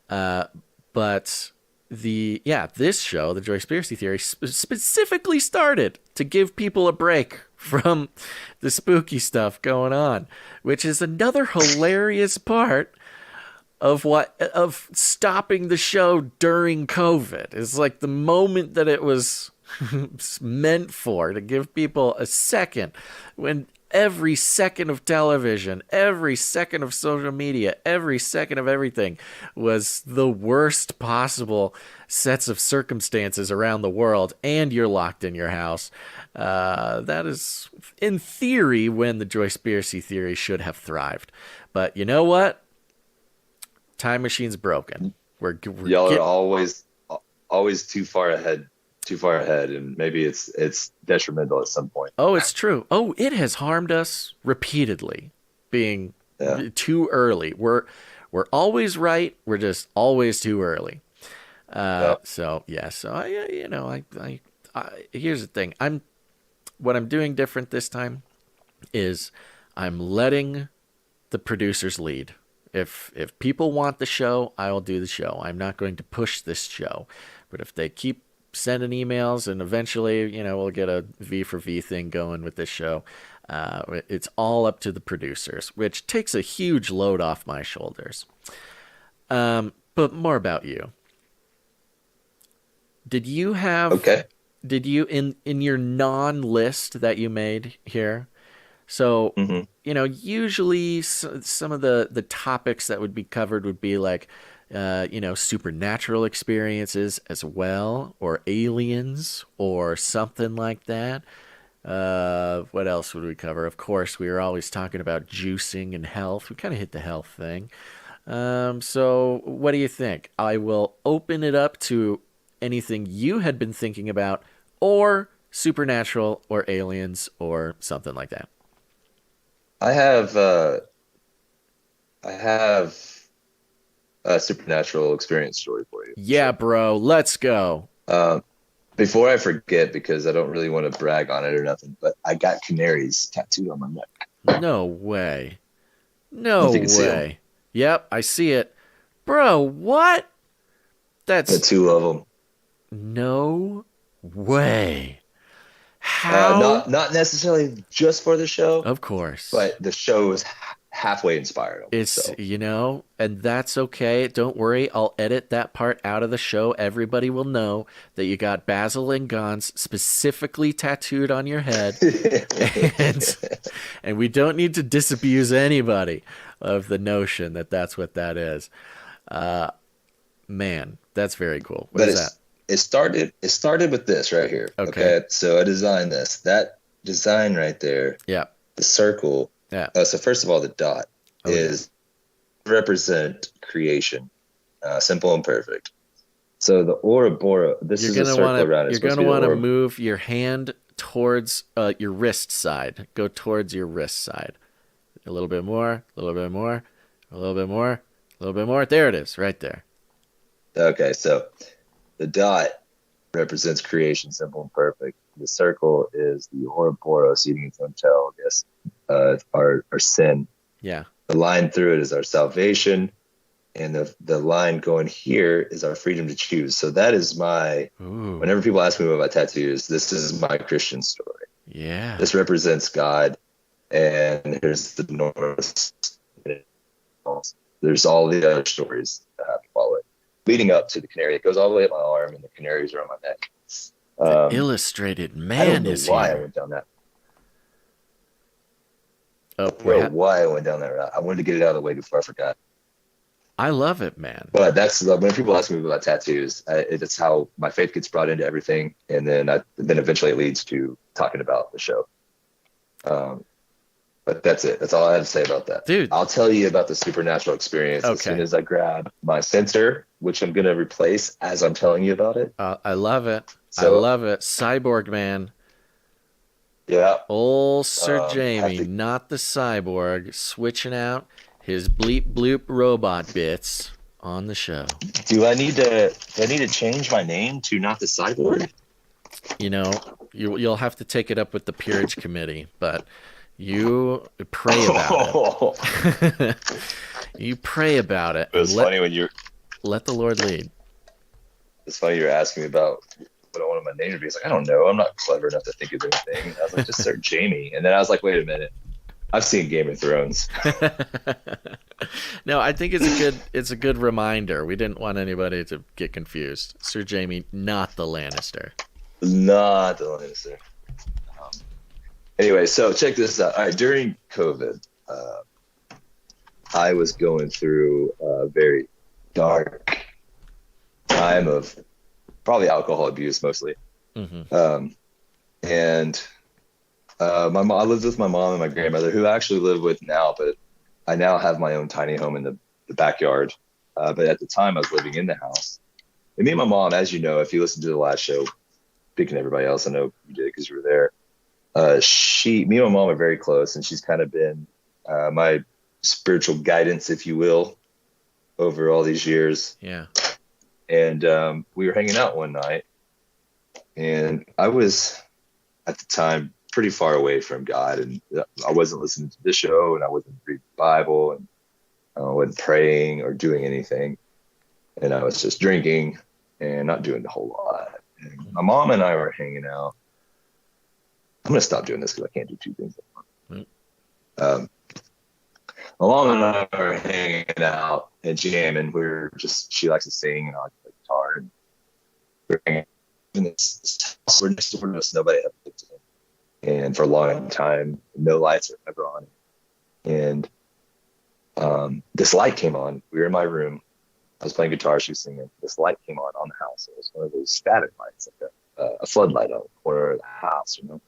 But this show, the Joyspiracy Theory, specifically started to give people a break from the spooky stuff going on, which is another hilarious part of stopping the show during COVID. It's like the moment that it was meant for, to give people a second when every second of television, every second of social media, every second of everything was the worst possible sets of circumstances around the world, and you're locked in your house. That is, in theory, when the Joyspiracy Theory should have thrived. But you know what? Time machine's broken. Y'all are always too far ahead, and maybe it's detrimental at some point. Oh, it's true. Oh, it has harmed us repeatedly, being too early. We're always right. We're just always too early. So here's the thing. What I'm doing different this time is I'm letting the producers lead. If people want the show, I will do the show. I'm not going to push this show. But if they keep sending emails, and eventually, we'll get a V for V thing going with this show. It's all up to the producers, which takes a huge load off my shoulders. But more about you. Did you in your non-list that you made here? So, usually some of the topics that would be covered would be like, supernatural experiences as well, or aliens, or something like that. What else would we cover? Of course, we were always talking about juicing and health. We kind of hit the health thing. So what do you think? I will open it up to anything you had been thinking about, or supernatural, or aliens, or something like that. I have a supernatural experience story for you. Yeah, bro, let's go. Before I forget, because I don't really want to brag on it or nothing, but I got canaries tattooed on my neck. No way. No way. Yep, I see it. Bro, what? That's 2 of them. No way. How? Not necessarily just for the show. Of course. But the show is halfway inspired. It's, and that's okay. Don't worry. I'll edit that part out of the show. Everybody will know that you got Basil and Gons specifically tattooed on your head. and we don't need to disabuse anybody of the notion that that's what that is. Man, that's very cool. What is that? It started with this right here. Okay. So I designed this. That design right there. Yeah. The circle. Yeah. So first of all, the dot represent creation, simple and perfect. So the Ouroboros, this is a circle around it. You're going to want to move your hand towards your wrist side. Go towards your wrist side. A little bit more, a little bit more, a little bit more, a little bit more. There it is, right there. Okay, so the dot represents creation, simple and perfect. The circle is the Ouroboros, eating its own tail, I guess, our sin. Yeah. The line through it is our salvation, and the line going here is our freedom to choose. So that is whenever people ask me about my tattoos, this is my Christian story. Yeah. This represents God, and here's the North. There's all the other stories that have to follow it. Leading up to the canary, it goes all the way up my arm, and the canaries are on my neck. The illustrated man is why here. I went down that. Why I went down that route. I wanted to get it out of the way before I forgot. I love it, man. But that's when people ask me about tattoos. It's how my faith gets brought into everything, and then eventually it leads to talking about the show. But that's it. That's all I had to say about that. Dude. I'll tell you about the supernatural experience as soon as I grab my sensor, which I'm going to replace as I'm telling you about it. I love it. I love it. Cyborg man. Yeah. Old Sir Jamey, not the cyborg, switching out his bleep bloop robot bits on the show. Do I need to change my name to not the cyborg? You'll have to take it up with the peerage committee, but you pray about it. You pray about it. It was funny when let the Lord lead. It's funny you're asking me about what I wanted my name to be. It's like, I don't know. I'm not clever enough to think of anything. I was like, just Sir Jamey. And then I was like, wait a minute. I've seen Game of Thrones. No, I think it's a good reminder. We didn't want anybody to get confused. Sir Jamey, not the Lannister. Not the Lannister. Anyway, so check this out. All right, during COVID, I was going through a very dark time of probably alcohol abuse mostly. Mm-hmm. I lived with my mom and my grandmother, who I actually live with now, but I now have my own tiny home in the backyard. But at the time I was living in the house. And me and my mom, as you know, if you listened to the last show, speaking to everybody else, I know you did because you were there. Me and my mom are very close, and she's kind of been my spiritual guidance, if you will, over all these years. Yeah. And we were hanging out one night, and I was at the time pretty far away from God, and I wasn't listening to this show, and I wasn't reading the Bible, and I wasn't praying or doing anything. And I was just drinking and not doing a whole lot. And my mom and I were hanging out. I'm going to stop doing this because I can't do two things at once. My mom and I were hanging out and jamming. She likes to sing, and I like to play guitar. And we're hanging in this house. We're next door to us. Nobody had lived in. And for a long time, no lights were ever on. And this light came on. We were in my room. I was playing guitar. She was singing. This light came on the house. It was one of those static lights, like a floodlight on the corner of the house, you know.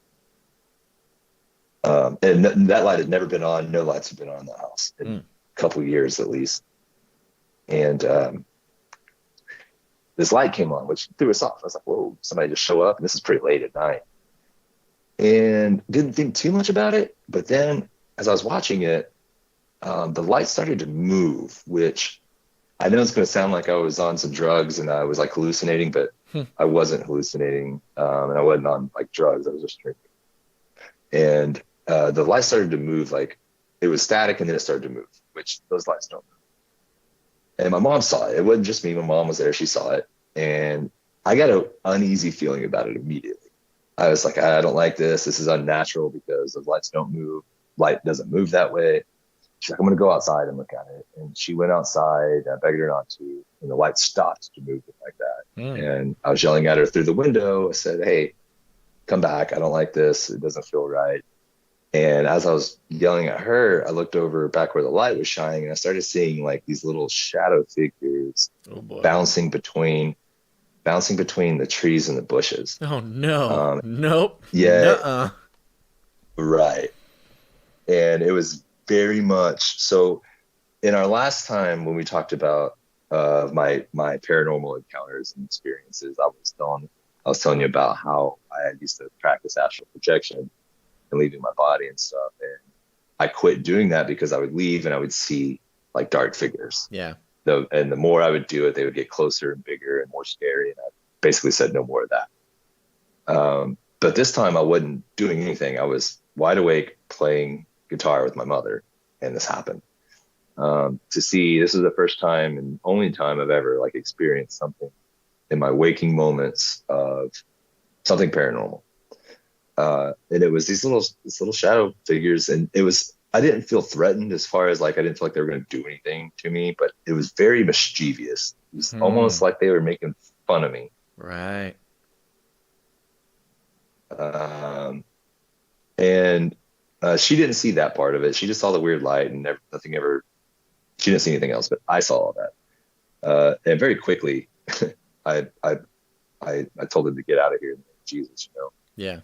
And that light had never been on. No lights had been on in the house in a couple of years at least. And this light came on, which threw us off. I was like, whoa, somebody just show up. And this is pretty late at night. And didn't think too much about it. But then as I was watching it, the light started to move, which I know it's going to sound like I was on some drugs and I was like hallucinating, but I wasn't hallucinating. And I wasn't on like drugs. I was just drinking. And the light started to move, like it was static, and then it started to move, which those lights don't move. And my mom saw it. It wasn't just me. My mom was there. She saw it. And I got an uneasy feeling about it immediately. I was like, I don't like this. This is unnatural because the lights don't move. Light doesn't move that way. She's like, I'm going to go outside and look at it. And she went outside. I begged her not to. And the light stopped to move like that. And I was yelling at her through the window. I said, hey, come back. I don't like this. It doesn't feel right. And as I was yelling at her, I looked over back where the light was shining, and I started seeing like these little shadow figures bouncing between the trees and the bushes. Oh no. Nope. Yeah. Nuh-uh. Right. And it was very much so. In our last time when we talked about my paranormal encounters and experiences, I was telling you about how I used to practice astral projection and leaving my body and stuff. And I quit doing that because I would leave and I would see like dark figures. Yeah. And the more I would do it, they would get closer and bigger and more scary. And I basically said no more of that. But this time I wasn't doing anything. I was wide awake playing guitar with my mother, and this happened. This is the first time and only time I've ever like experienced something in my waking moments of something paranormal. And it was these little shadow figures, and I didn't feel threatened as far as like, I didn't feel like they were going to do anything to me, but it was very mischievous. It was almost like they were making fun of me. Right. And she didn't see that part of it. She just saw the weird light and she didn't see anything else, but I saw all that. And very quickly, I told them to get out of here in the name of Jesus, you know? Yeah.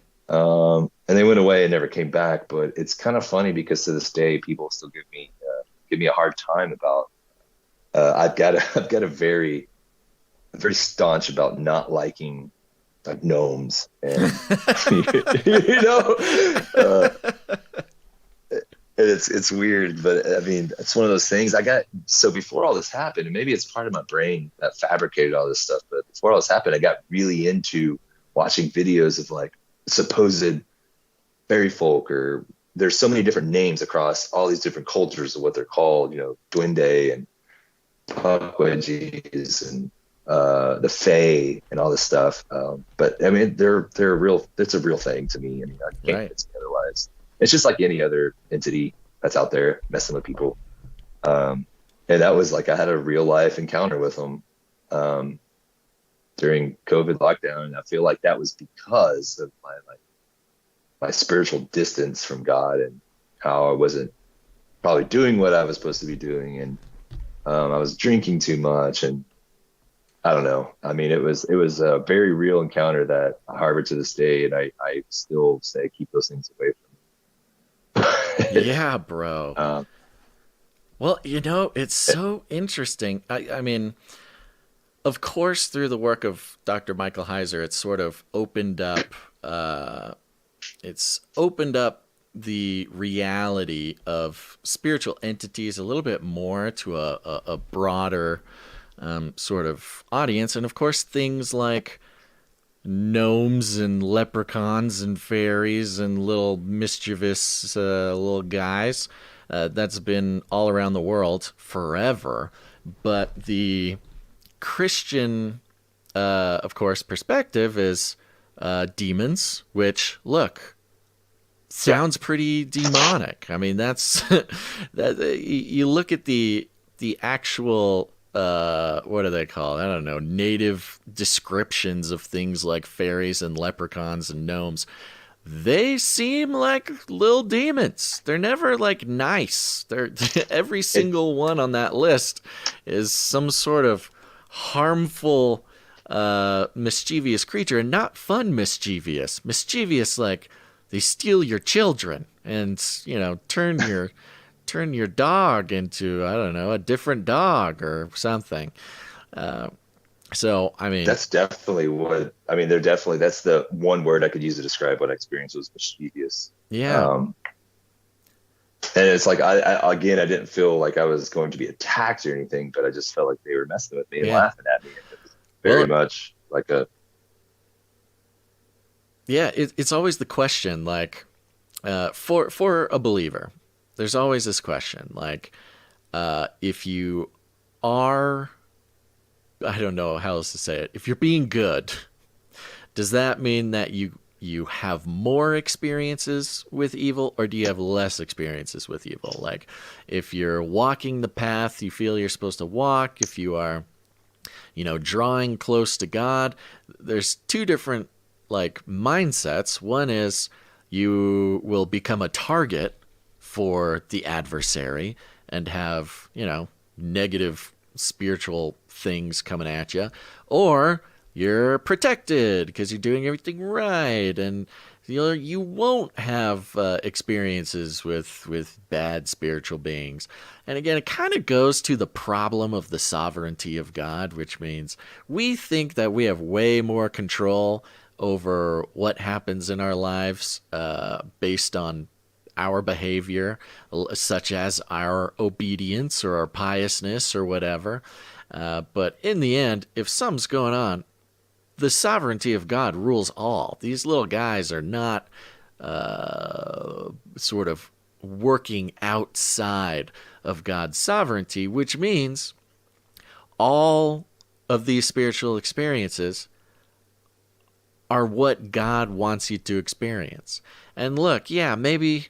And they went away and never came back. But it's kind of funny because to this day, people still give me a hard time about. I've got a very staunch about not liking gnomes, and you know, it's weird, but I mean, it's one of those things. So before all this happened, and maybe it's part of my brain that fabricated all this stuff, but before all this happened, I got really into watching videos of like supposed fairy folk, or there's so many different names across all these different cultures of what they're called, you know, duende and pukwudgies and the fae and all this stuff. But I mean, they're real. It's a real thing to me. I mean, I can't convince me otherwise. It's just like any other entity that's out there messing with people. And that was like, I had a real life encounter with them during COVID lockdown. And I feel like that was because of my spiritual distance from God and how I wasn't probably doing what I was supposed to be doing. And I was drinking too much, and I don't know. I mean, it was a very real encounter that I harbor to this day. And I still say, keep those things away from me. Yeah, bro. Well, you know, it's so interesting. I mean, of course, through the work of Dr. Michael Heiser, it's sort of opened up, the reality of spiritual entities a little bit more to a broader sort of audience. And of course, things like gnomes and leprechauns and fairies and little mischievous little guys. That's been all around the world forever. But the Christian, of course, perspective is demons, which, look, sounds pretty demonic. I mean, that's that. You look at the actual what do they call it? I don't know, native descriptions of things like fairies and leprechauns and gnomes. They seem like little demons. They're never like nice. They're every single one on that list is some sort of harmful, mischievous creature, and not fun mischievous. Mischievous like they steal your children and, you know, turn your dog into, I don't know, a different dog or something. So, I mean, that's definitely what I mean. That's the one word I could use to describe what I experienced was mischievous. Yeah. And it's like, I didn't feel like I was going to be attacked or anything, but I just felt like they were messing with me and laughing at me. And it was very much like a. Yeah. It's always the question, like, for a believer, there's always this question, like, if you are, I don't know how else to say it. If you're being good, does that mean that you have more experiences with evil, or do you have less experiences with evil? Like, if you're walking the path you feel you're supposed to walk, if you are, you know, drawing close to God, there's two different, like, mindsets. One is you will become a target for the adversary and have, you know, negative spiritual things coming at you, or you're protected because you're doing everything right, and you won't have experiences with bad spiritual beings. And again, it kind of goes to the problem of the sovereignty of God, which means we think that we have way more control over what happens in our lives based on our behavior, such as our obedience or our piousness or whatever. But in the end, if something's going on, the sovereignty of God rules all. These little guys are not sort of working outside of God's sovereignty, which means all of these spiritual experiences are what God wants you to experience. And look, yeah, maybe,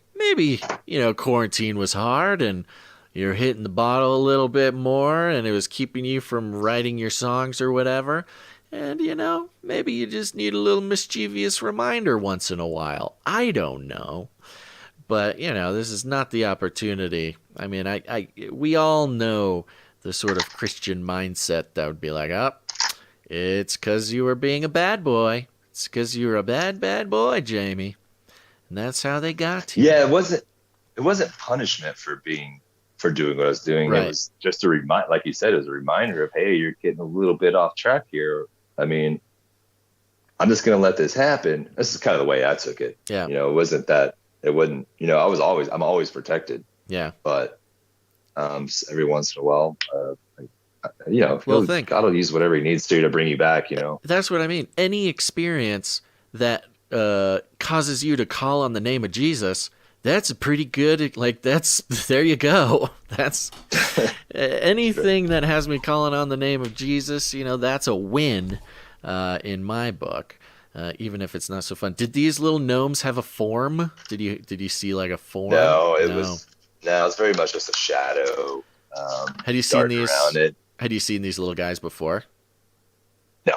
you know, quarantine was hard and you're hitting the bottle a little bit more and it was keeping you from writing your songs or whatever. And, you know, maybe you just need a little mischievous reminder once in a while. I don't know. But, you know, this is not the opportunity. I mean, we all know the sort of Christian mindset that would be like, oh, it's because you were being a bad boy. It's because you were a bad boy, Jamey. And that's how they got to you. Yeah, it wasn't punishment for doing what I was doing. Right. It was just a reminder, like you said, it was a reminder of, hey, you're getting a little bit off track here. I mean, I'm just going to let this happen. This is kind of the way I took it. Yeah. You know, it wasn't, you know, I'm always protected. Yeah. But every once in a while, you know, God will use whatever he needs to bring you back, you know. That's what I mean. Any experience that causes you to call on the name of Jesus, that's a pretty good, like, there you go. That's anything that has me calling on the name of Jesus, you know, that's a win in my book, even if it's not so fun. Did these little gnomes have a form? Did you see like a form? No, it was very much just a shadow. Had you seen these? Had you seen these little guys before? No.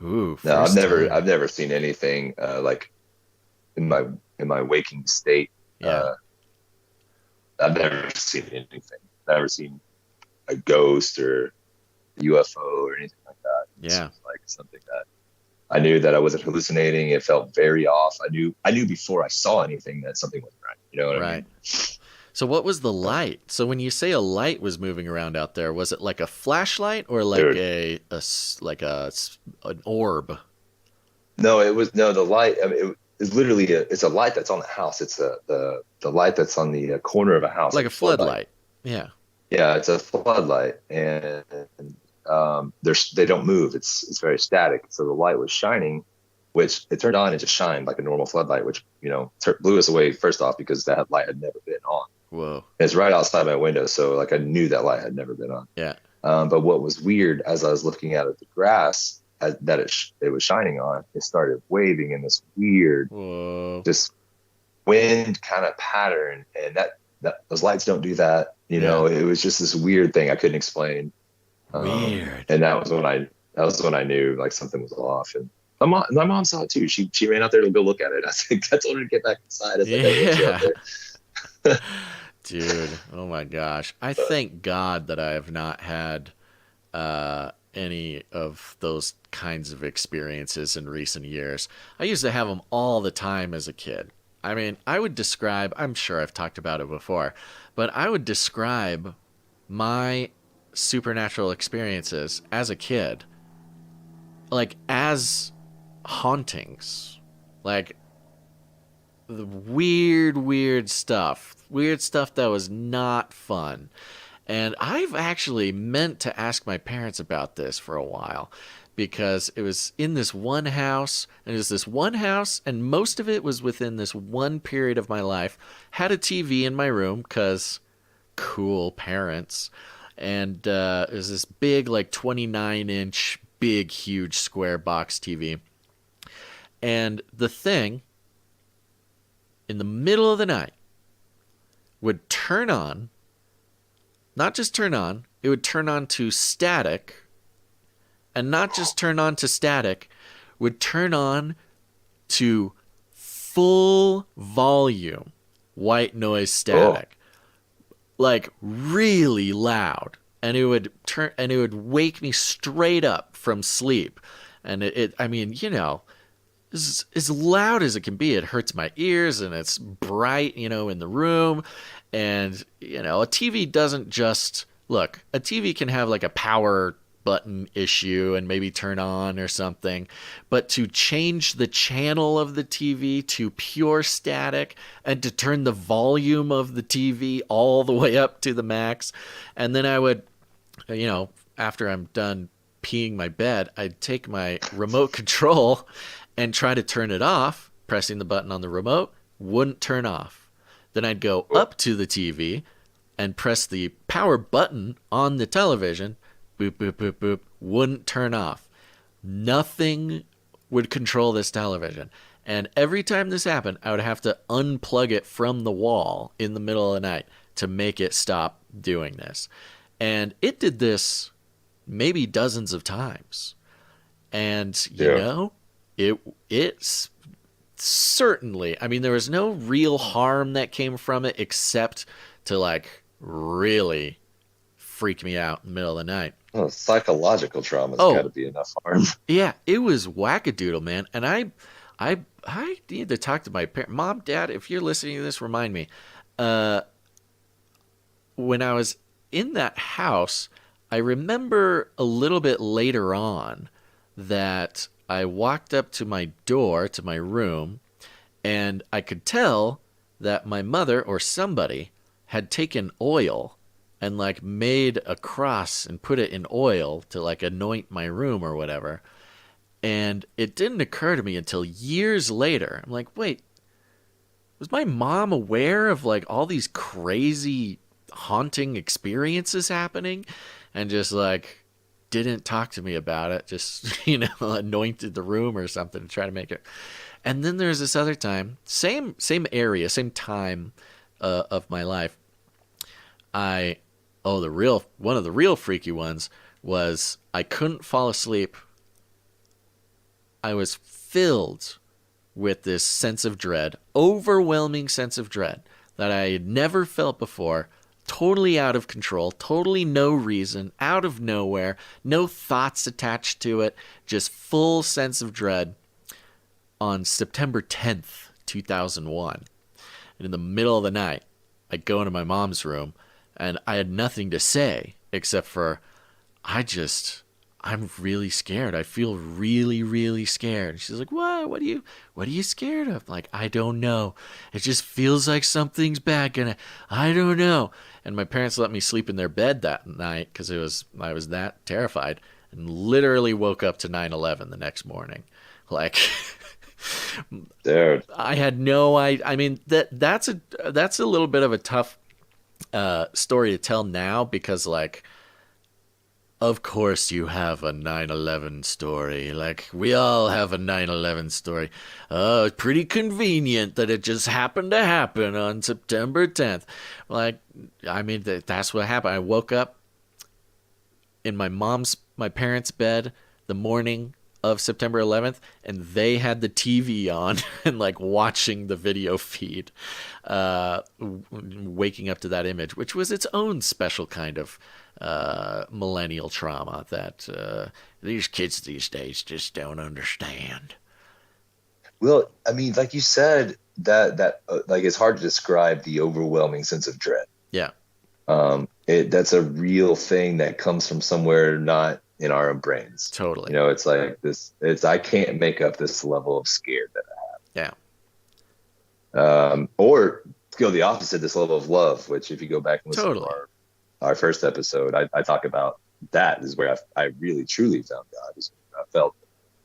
Ooh. No, I've never seen anything like in my waking state. Yeah. I've never seen anything. Never seen a ghost or a UFO or anything like that. Yeah. It's like something that I knew that I wasn't hallucinating. It felt very off. I knew before I saw anything that something wasn't right. You know what I mean? So what was the light? So when you say a light was moving around out there, was it like a flashlight or like an orb? No, the light. I mean, it's literally it's a light that's on the house. It's the light that's on the corner of a house. Like a floodlight. Yeah. Yeah, it's a floodlight, and they don't move. It's very static. So the light was shining, which it turned on and just shined like a normal floodlight, which, blew us away first off because that light had never been on. Whoa. And it's right outside my window. So like I knew that light had never been on. Yeah. But what was weird as I was looking at the grass that it was shining on, it started waving in this weird, just wind kind of pattern. And that those lights don't do that. It was just this weird thing I couldn't explain. Weird. And that was when I knew like something was off. And my mom saw it too. She ran out there to go look at it. I told her to get back inside. Dude, oh my gosh. I thank God that I have not had any of those kinds of experiences in recent years. I used to have them all the time as a kid. I mean, I would describe, I'm sure I've talked about it before, but I would describe my supernatural experiences as a kid like as hauntings. Like the weird stuff that was not fun. And I've actually meant to ask my parents about this for a while, because it was in this one house, and it was this one house, and most of it was within this one period of my life. Had a TV in my room, because cool parents. And it was this big, like 29-inch, big, huge square box TV. And the thing, in the middle of the night, would turn on. Not just turn on, it would turn on to static. And not just turn on to static, would turn on to full volume white noise static. Like really loud. And it would wake me straight up from sleep. And I mean, as loud as it can be, it hurts my ears, and it's bright, in the room. And, a TV doesn't just... Look, a TV can have like a power button issue and maybe turn on or something. But to change the channel of the TV to pure static and to turn the volume of the TV all the way up to the max. And then I would, after I'm done peeing my bed, I'd take my remote control and try to turn it off, pressing the button on the remote, wouldn't turn off. Then I'd go up to the TV and press the power button on the television, boop, boop, boop, boop, wouldn't turn off. Nothing would control this television. And every time this happened, I would have to unplug it from the wall in the middle of the night to make it stop doing this. And it did this maybe dozens of times. And, it's certainly, I mean, there was no real harm that came from it except to like really freak me out in the middle of the night. Oh, psychological trauma's got to be enough harm. Yeah, it was wackadoodle, man. And I need to talk to my parents. Mom, Dad, if you're listening to this, remind me. When I was in that house, I remember a little bit later on that I walked up to my door, to my room, and I could tell that my mother or somebody had taken oil and like made a cross and put it in oil to like anoint my room or whatever. And it didn't occur to me until years later. I'm like, wait, was my mom aware of like all these crazy haunting experiences happening? And just like didn't talk to me about it, just, anointed the room or something to try to make it. And then there's this other time, same area, same time of my life. One of the real freaky ones was I couldn't fall asleep. I was filled with this sense of dread, overwhelming sense of dread that I had never felt before. Totally out of control, totally no reason, out of nowhere, no thoughts attached to it, just full sense of dread on September 10th, 2001. And in the middle of the night, I go into my mom's room, and I had nothing to say except for, I'm really scared. I feel really, really scared. And she's like, what? What are you scared of? I'm like, I don't know. It just feels like something's bad. I don't know. And my parents let me sleep in their bed that night because I was that terrified, and literally woke up to 9/11 the next morning. Like, dude, I had I mean, that's a little bit of a tough story to tell now, because like, of course you have a 9/11 story. Like, we all have a 9/11 story. Oh, it's pretty convenient that it just happened to happen on September 10th. Like, I mean, that's what happened. I woke up in my parents' bed the morning of September 11th, and they had the TV on and like watching the video feed, waking up to that image, which was its own special kind of millennial trauma that these kids these days just don't understand. Well, I mean, like you said, that like, it's hard to describe the overwhelming sense of dread. Yeah. That's a real thing that comes from somewhere not in our own brains. Totally. You know, it's like this. I can't make up this level of scared that I have. Yeah. Or go the opposite, this level of love, which if you go back and listen to our first episode, I talk about that. This is where I really truly found God. I felt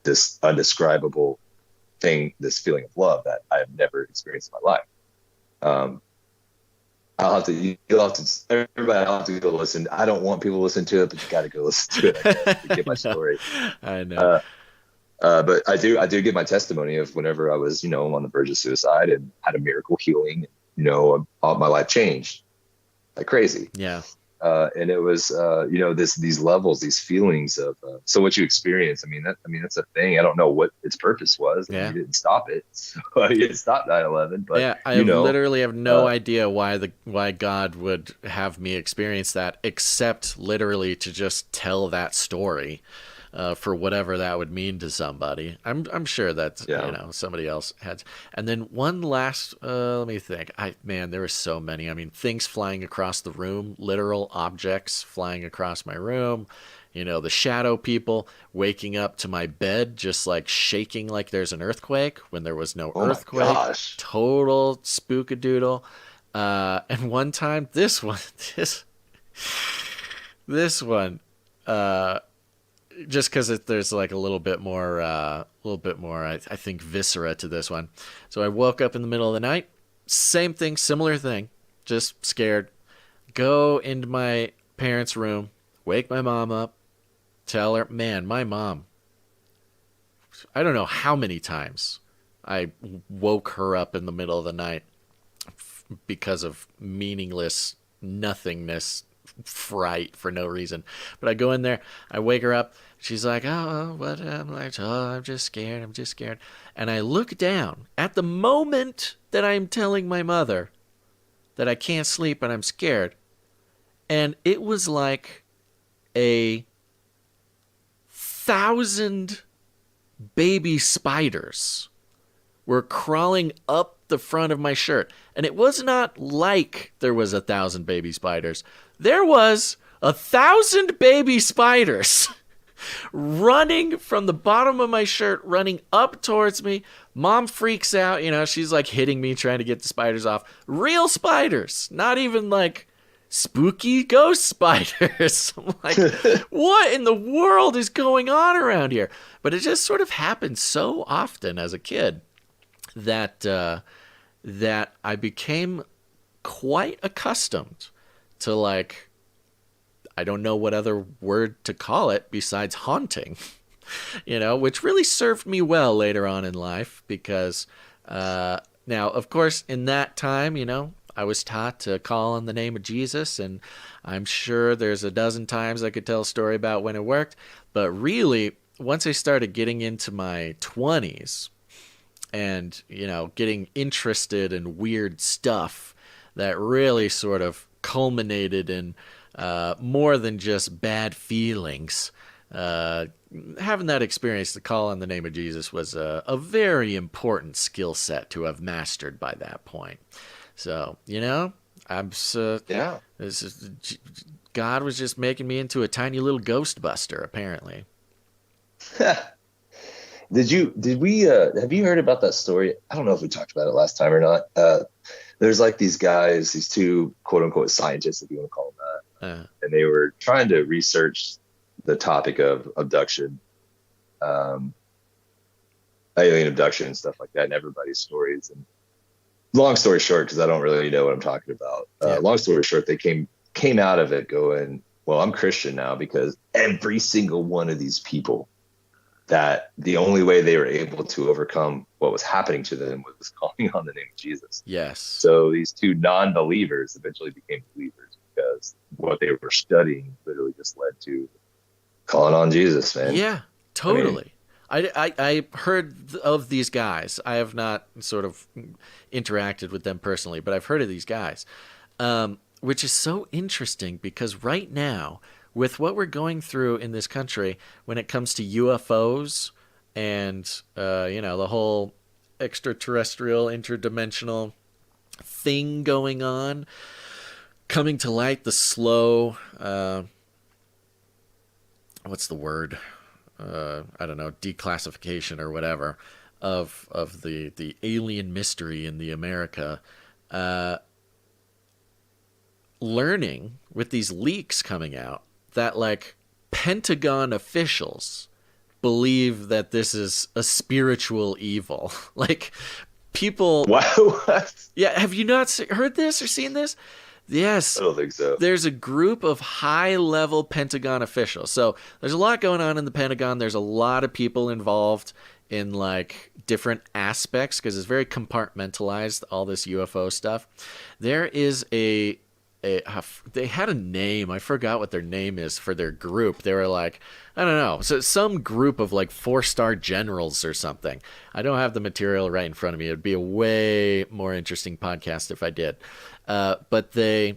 this undescribable thing, this feeling of love that I have never experienced in my life. Everybody, I'll have to go listen. I don't want people to listen to it, but you got to go listen to it, I guess, to get my story. I know. But I do give my testimony of whenever I was, on the verge of suicide and had a miracle healing, all my life changed like crazy. Yeah. And it was, these levels, these feelings of, so what you experience, that's a thing. I don't know what its purpose was. Yeah. You didn't stop it. So you didn't stop 9/11, but yeah, I literally have no idea why God would have me experience that, except literally to just tell that story. For whatever that would mean to somebody. I'm sure that somebody else had. And then one last, let me think. There were so many. I mean, things flying across the room, literal objects flying across my room. The shadow people waking up to my bed, just like shaking like there's an earthquake when there was no earthquake. My gosh. Total spookadoodle. And one time, this one. Just because there's like a little bit more, I think, viscera to this one. So I woke up in the middle of the night, same thing, similar thing, just scared. Go into my parents' room, wake my mom up, tell her, man, my mom, I don't know how many times I woke her up in the middle of the night because of meaningless nothingness, fright for no reason. But I go in there, I wake her up. She's like, oh, what? I'm like, oh, I'm just scared. And I look down at the moment that I'm telling my mother that I can't sleep and I'm scared. And it was like 1,000 baby spiders were crawling up the front of my shirt. And it was not like there was 1,000 baby spiders. There was 1,000 baby spiders running from the bottom of my shirt, running up towards me. Mom freaks out. She's like hitting me, trying to get the spiders off. Real spiders, not even like spooky ghost spiders. I'm like, what in the world is going on around here? But it just sort of happened so often as a kid that I became quite accustomed to, like, I don't know what other word to call it besides haunting, which really served me well later on in life because now, of course, in that time, I was taught to call on the name of Jesus, and I'm sure there's a dozen times I could tell a story about when it worked. But really, once I started getting into my 20s and, getting interested in weird stuff, that really sort of culminated in more than just bad feelings. Having that experience to call on the name of Jesus was a very important skill set to have mastered by that point. So, God was just making me into a tiny little Ghostbuster, apparently. Have you heard about that story? I don't know if we talked about it last time or not. There's like these guys, these two quote unquote scientists, if you want to call them that. And they were trying to research the topic of abduction, alien abduction and stuff like that, and everybody's stories. And long story short, because I don't really know what I'm talking about. Long story short, they came out of it going, well, I'm Christian now, because every single one of these people, that the only way they were able to overcome what was happening to them was calling on the name of Jesus. Yes. So these two non-believers eventually became believers, because what they were studying literally just led to calling on Jesus, man. Yeah, totally. I heard of these guys. I have not sort of interacted with them personally, but I've heard of these guys, which is so interesting, because right now, with what we're going through in this country when it comes to UFOs and, the whole extraterrestrial, interdimensional thing going on, coming to light, the slow, what's the word? I don't know, declassification or whatever of the alien mystery in the America, learning with these leaks coming out that like Pentagon officials believe that this is a spiritual evil. Like people. What? Yeah. Have you not heard this or seen this? Yes. I don't think so. There's a group of high-level Pentagon officials. So there's a lot going on in the Pentagon. There's a lot of people involved in like different aspects, because it's very compartmentalized, all this UFO stuff. There is they had a name. I forgot what their name is for their group. They were like, I don't know. So some group of like 4-star generals or something. I don't have the material right in front of me. It'd be a way more interesting podcast if I did. But there's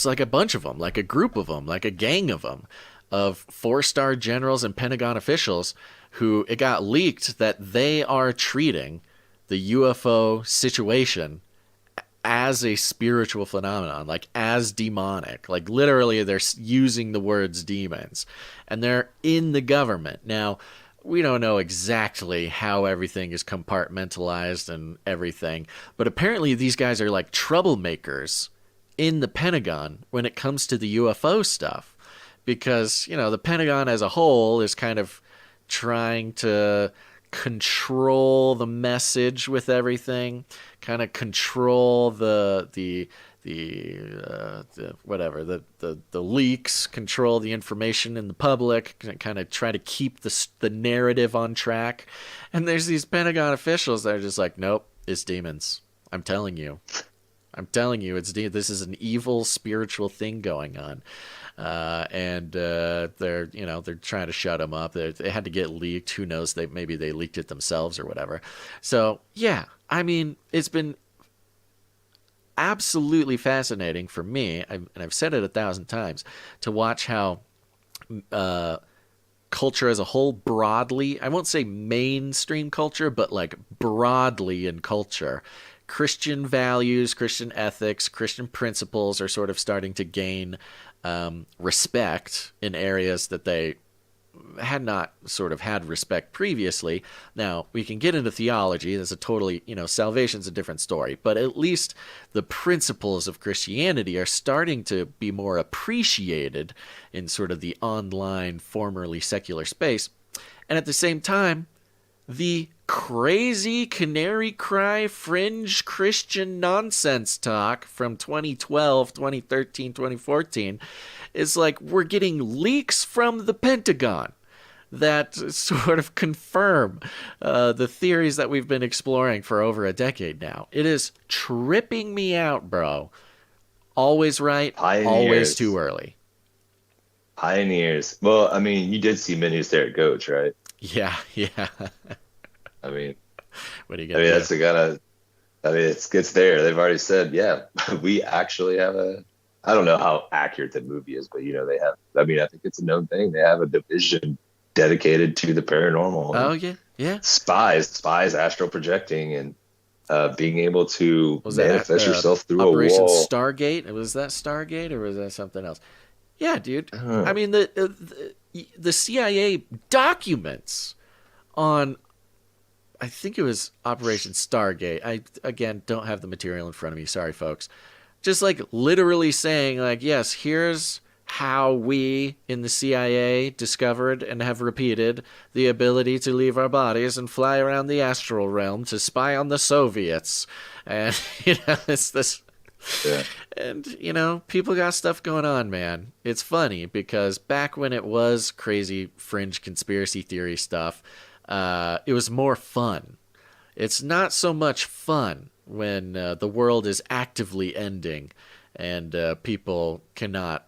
like a bunch of them, like a group of them, like a gang of them, of 4-star generals and Pentagon officials who it got leaked that they are treating the UFO situation as a spiritual phenomenon, like as demonic. Like literally they're using the words demons, and they're in the government. Now, we don't know exactly how everything is compartmentalized and everything, but apparently these guys are like troublemakers in the Pentagon when it comes to the UFO stuff, because, the Pentagon as a whole is kind of trying to control the message with everything, kind of control the leaks, control the information in the public, kind of try to keep the narrative on track. And there's these Pentagon officials that are just like, nope, it's demons. I'm telling you, this is an evil spiritual thing going on. And they're trying to shut them up. They had to get leaked. Who knows? Maybe they leaked it themselves or whatever. So yeah, I mean, it's been absolutely fascinating for me, and I've said it 1,000 times, to watch how culture as a whole broadly, I won't say mainstream culture, but like broadly in culture, Christian values, Christian ethics, Christian principles are sort of starting to gain respect in areas that they had not sort of had respect previously. Now, we can get into theology. That's a totally, salvation's a different story. But at least the principles of Christianity are starting to be more appreciated in sort of the online, formerly secular space. And at the same time, the crazy canary cry fringe Christian nonsense talk from 2012, 2013, 2014 is like we're getting leaks from the Pentagon that sort of confirm the theories that we've been exploring for over a decade now. It is tripping me out, bro. Always right, Pioneers. Always too early. Pioneers. Well, I mean, you did see Many There It Goes, right? Yeah. I mean, what are you gonna do? That's the kind of. I mean, it's there. They've already said, yeah, we actually have I don't know how accurate that movie is, but they have. I mean, I think it's a known thing. They have a division dedicated to the paranormal. Oh yeah. Spies, astral projecting, and being able to manifest yourself through Operation a wall. Stargate. Was that Stargate or was that something else? Yeah, dude. I mean, the CIA documents on, I think it was Operation Stargate. I, again, don't have the material in front of me. Sorry, folks. Just like literally saying, like, yes, here's how we in the CIA discovered and have repeated the ability to leave our bodies and fly around the astral realm to spy on the Soviets. And, it's this. Yeah. And, people got stuff going on, man. It's funny because back when it was crazy fringe conspiracy theory stuff, it was more fun. It's not so much fun when the world is actively ending and people cannot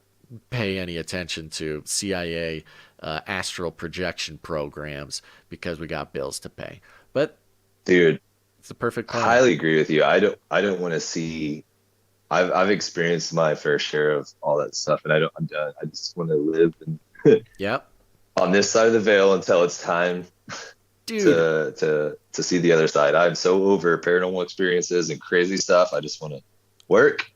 pay any attention to CIA astral projection programs because we got bills to pay. But dude, it's the perfect plan. I highly agree with you. I don't want to see. I've experienced my fair share of all that stuff, and I'm done. I just want to live yep. on this side of the veil until it's time to see the other side. I'm so over paranormal experiences and crazy stuff. I just want to work.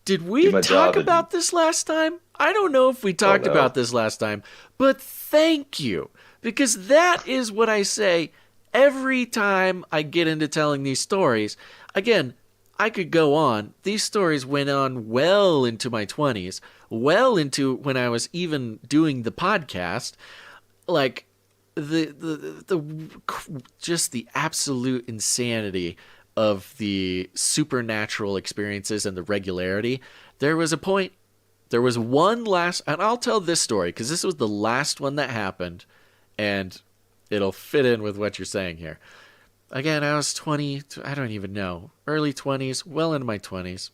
Did we talk about this last time? I don't know if we talked about this last time, but thank you. Because that is what I say every time I get into telling these stories. Again, I could go on. These stories went on well into my 20s, well into when I was even doing the podcast. Like, the just the absolute insanity of the supernatural experiences and the regularity. There was a point, there was one last, and I'll tell this story because this was the last one that happened, and it'll fit in with what you're saying here. Again, I was 20, I don't even know, early 20s, well into my 20s,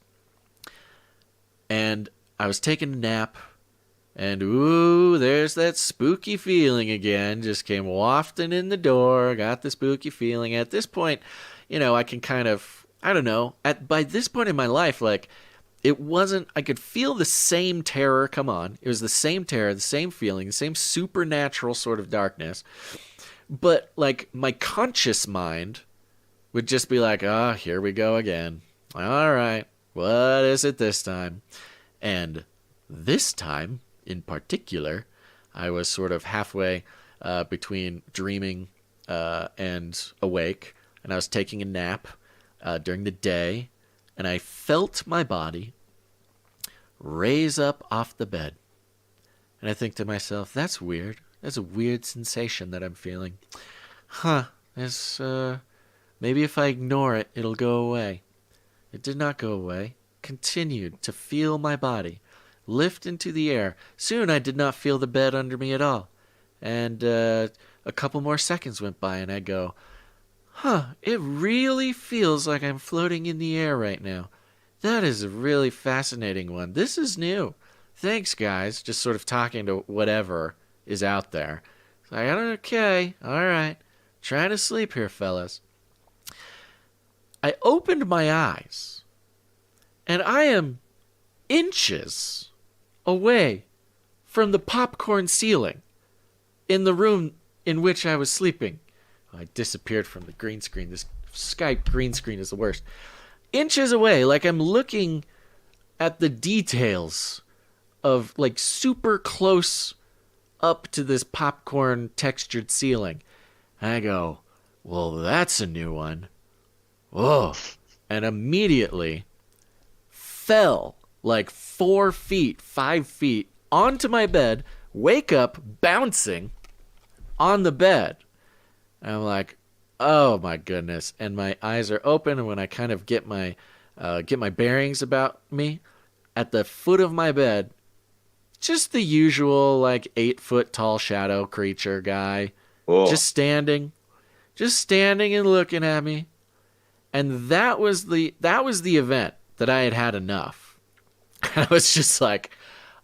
and I was taking a nap, and ooh, there's that spooky feeling again, just came wafting in the door, got the spooky feeling. At this point, I can kind of, I don't know, by this point in my life, like, it wasn't, I could feel the same terror come on. It was the same terror, the same feeling, the same supernatural sort of darkness. But, like, my conscious mind would just be like, here we go again. All right, what is it this time? And this time, in particular, I was sort of halfway between dreaming and awake. And I was taking a nap during the day, and I felt my body raise up off the bed. And I think to myself, that's weird. That's a weird sensation that I'm feeling. It's, maybe if I ignore it, it'll go away. It did not go away. Continued to feel my body lift into the air. Soon I did not feel the bed under me at all. And a couple more seconds went by, and I go, it really feels like I'm floating in the air right now. That is a really fascinating one. This is new. Thanks, guys. Just sort of talking to whatever is out there. It's like, okay, all right. Trying to sleep here, fellas. I opened my eyes, and I am inches away from the popcorn ceiling in the room in which I was sleeping. I disappeared from the green screen. This Skype green screen is the worst. Inches away, like I'm looking at the details of, like, super close up to this popcorn textured ceiling. I go, well, that's a new one. Whoa. And immediately fell like 4 feet, 5 feet onto my bed, wake up bouncing on the bed. And I'm like, oh my goodness. And my eyes are open, and when I kind of get my bearings about me, at the foot of my bed, just the usual, like, 8-foot tall shadow creature guy. Whoa. Just standing and looking at me. And that was the event that I had enough. I was just like,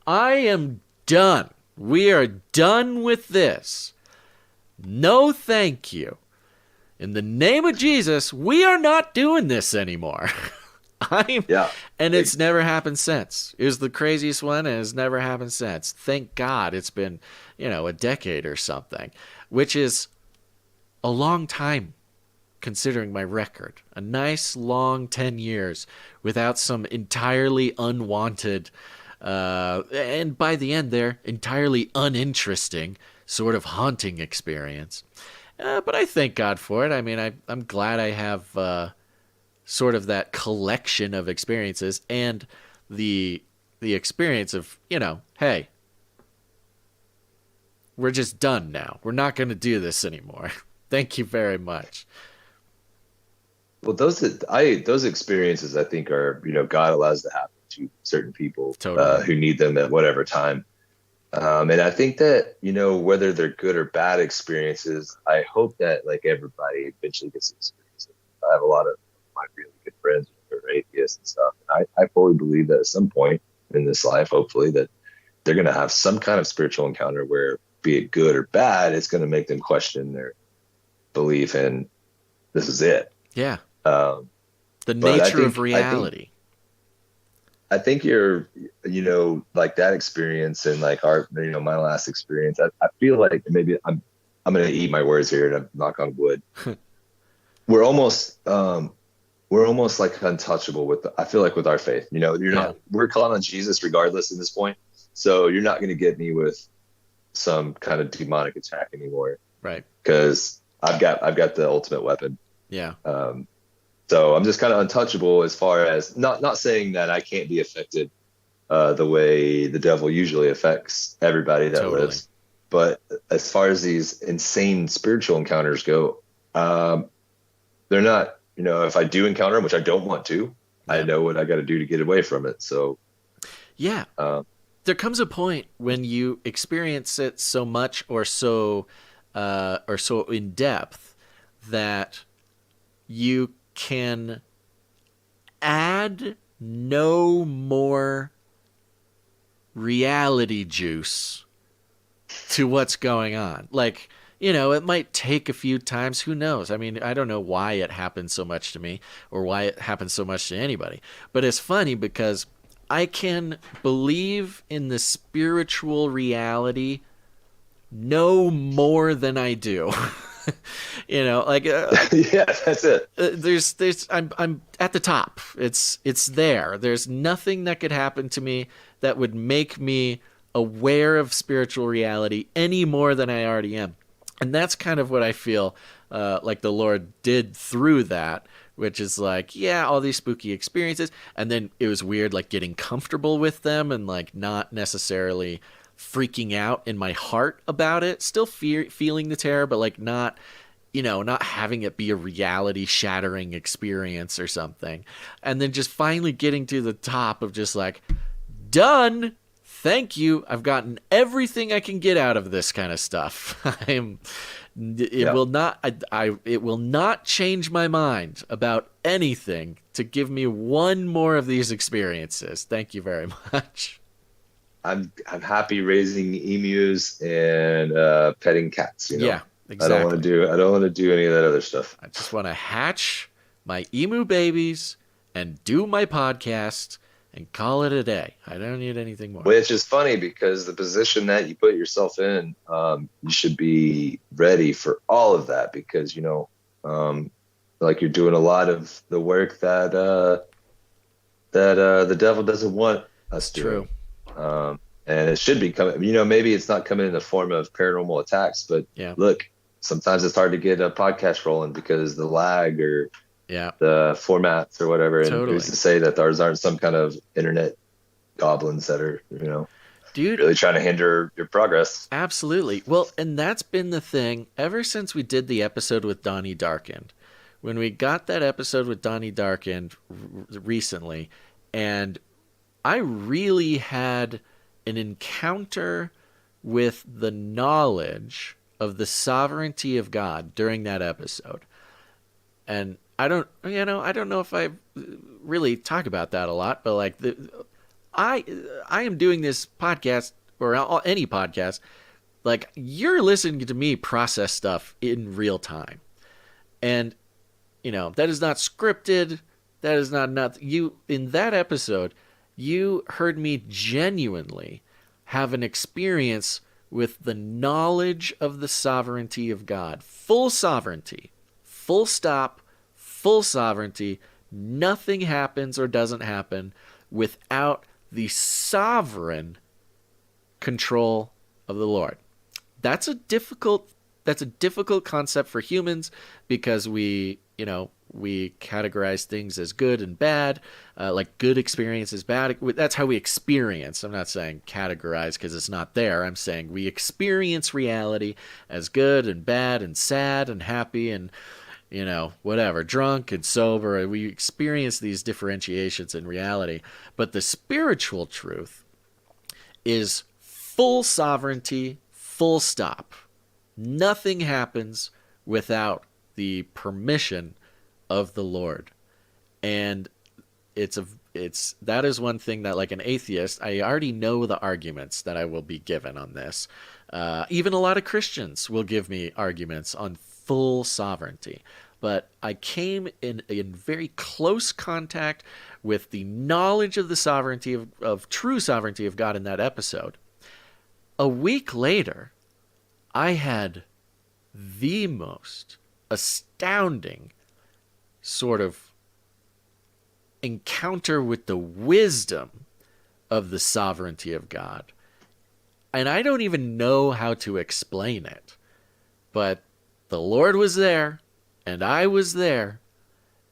I am done. We are done with this. No, thank you. In the name of Jesus, we are not doing this anymore. And it's never happened since. It was the craziest one, and it's never happened since. Thank God it's been, a decade or something, which is a long time considering my record. A nice long 10 years without some entirely unwanted, and by the end there, entirely uninteresting sort of haunting experience. But I thank God for it. I mean, I'm glad I have sort of that collection of experiences and the experience of, hey, we're just done now. We're not going to do this anymore. Thank you very much. Well, those experiences, I think, are, God allows to happen to certain people Totally. Who need them at whatever time. And I think that, whether they're good or bad experiences, I hope that like everybody eventually gets to experience it. I have a lot of my really good friends who are atheists and stuff. And I fully believe that at some point in this life, hopefully, that they're going to have some kind of spiritual encounter where, be it good or bad, it's going to make them question their belief in this is it. Yeah. The nature of reality. I think you're, like that experience and like my last experience, I feel like maybe I'm going to eat my words here and I'm knock on wood. We're almost like untouchable I feel like with our faith, we're calling on Jesus regardless at this point. So you're not going to get me with some kind of demonic attack anymore. Right. Cause I've got the ultimate weapon. Yeah. So I'm just kind of untouchable as far as not saying that I can't be affected the way the devil usually affects everybody that lives. But as far as these insane spiritual encounters go, they're not, if I do encounter them, which I don't want to, I know what I got to do to get away from it. So, yeah, there comes a point when you experience it so much or so in depth that you can add no more reality juice to what's going on. Like, it might take a few times. Who knows? I mean, I don't know why it happens so much to me or why it happens so much to anybody. But it's funny because I can believe in the spiritual reality no more than I do. Yeah, that's it. I'm at the top. It's there. There's nothing that could happen to me that would make me aware of spiritual reality any more than I already am. And that's kind of what I feel like the Lord did through that, which is like, yeah, all these spooky experiences. And then it was weird, like getting comfortable with them and like not necessarily freaking out in my heart about it. Still feeling the terror, but like not having it be a reality shattering experience or something. And then just finally getting to the top of just like, done. Thank you. I've gotten everything I can get out of this kind of stuff. It will not change my mind about anything to give me one more of these experiences. Thank you very much. I'm happy raising emus and petting cats. Yeah, exactly. I don't want to do any of that other stuff. I just want to hatch my emu babies and do my podcast and call it a day. I don't need anything more. Which is funny because the position that you put yourself in, you should be ready for all of that because, like you're doing a lot of the work that the devil doesn't want us doing. True. And it should be coming, maybe it's not coming in the form of paranormal attacks, but look, sometimes it's hard to get a podcast rolling because the lag or the formats or whatever. And who's to say that there aren't some kind of internet goblins that are, dude, really trying to hinder your progress. Absolutely. Well, and that's been the thing ever since we did the episode with Donnie Darkened. When we got that episode with Donnie Darkened recently, and I really had an encounter with the knowledge of the sovereignty of God during that episode. And I don't know if I really talk about that a lot, but like I am doing this podcast or any podcast, like you're listening to me process stuff in real time. And, that is not scripted. That is not you in that episode. You heard me genuinely have an experience with the knowledge of the sovereignty of God. Full sovereignty. Full stop. Full sovereignty. Nothing happens or doesn't happen without the sovereign control of the Lord. That's a difficult that's a difficult concept for humans because we categorize things as good and bad, like good experience is bad. That's how we experience. I'm not saying categorize because it's not there. I'm saying we experience reality as good and bad and sad and happy and, whatever, drunk and sober. We experience these differentiations in reality. But the spiritual truth is full sovereignty, full stop. Nothing happens without the permission of the Lord. And that is one thing that, like an atheist, I already know the arguments that I will be given on this. Even a lot of Christians will give me arguments on full sovereignty. But I came in very close contact with the knowledge of the sovereignty of true sovereignty of God in that episode. A week later, I had the most astounding sort of encounter with the wisdom of the sovereignty of God. And I don't even know how to explain it. But the Lord was there, and I was there,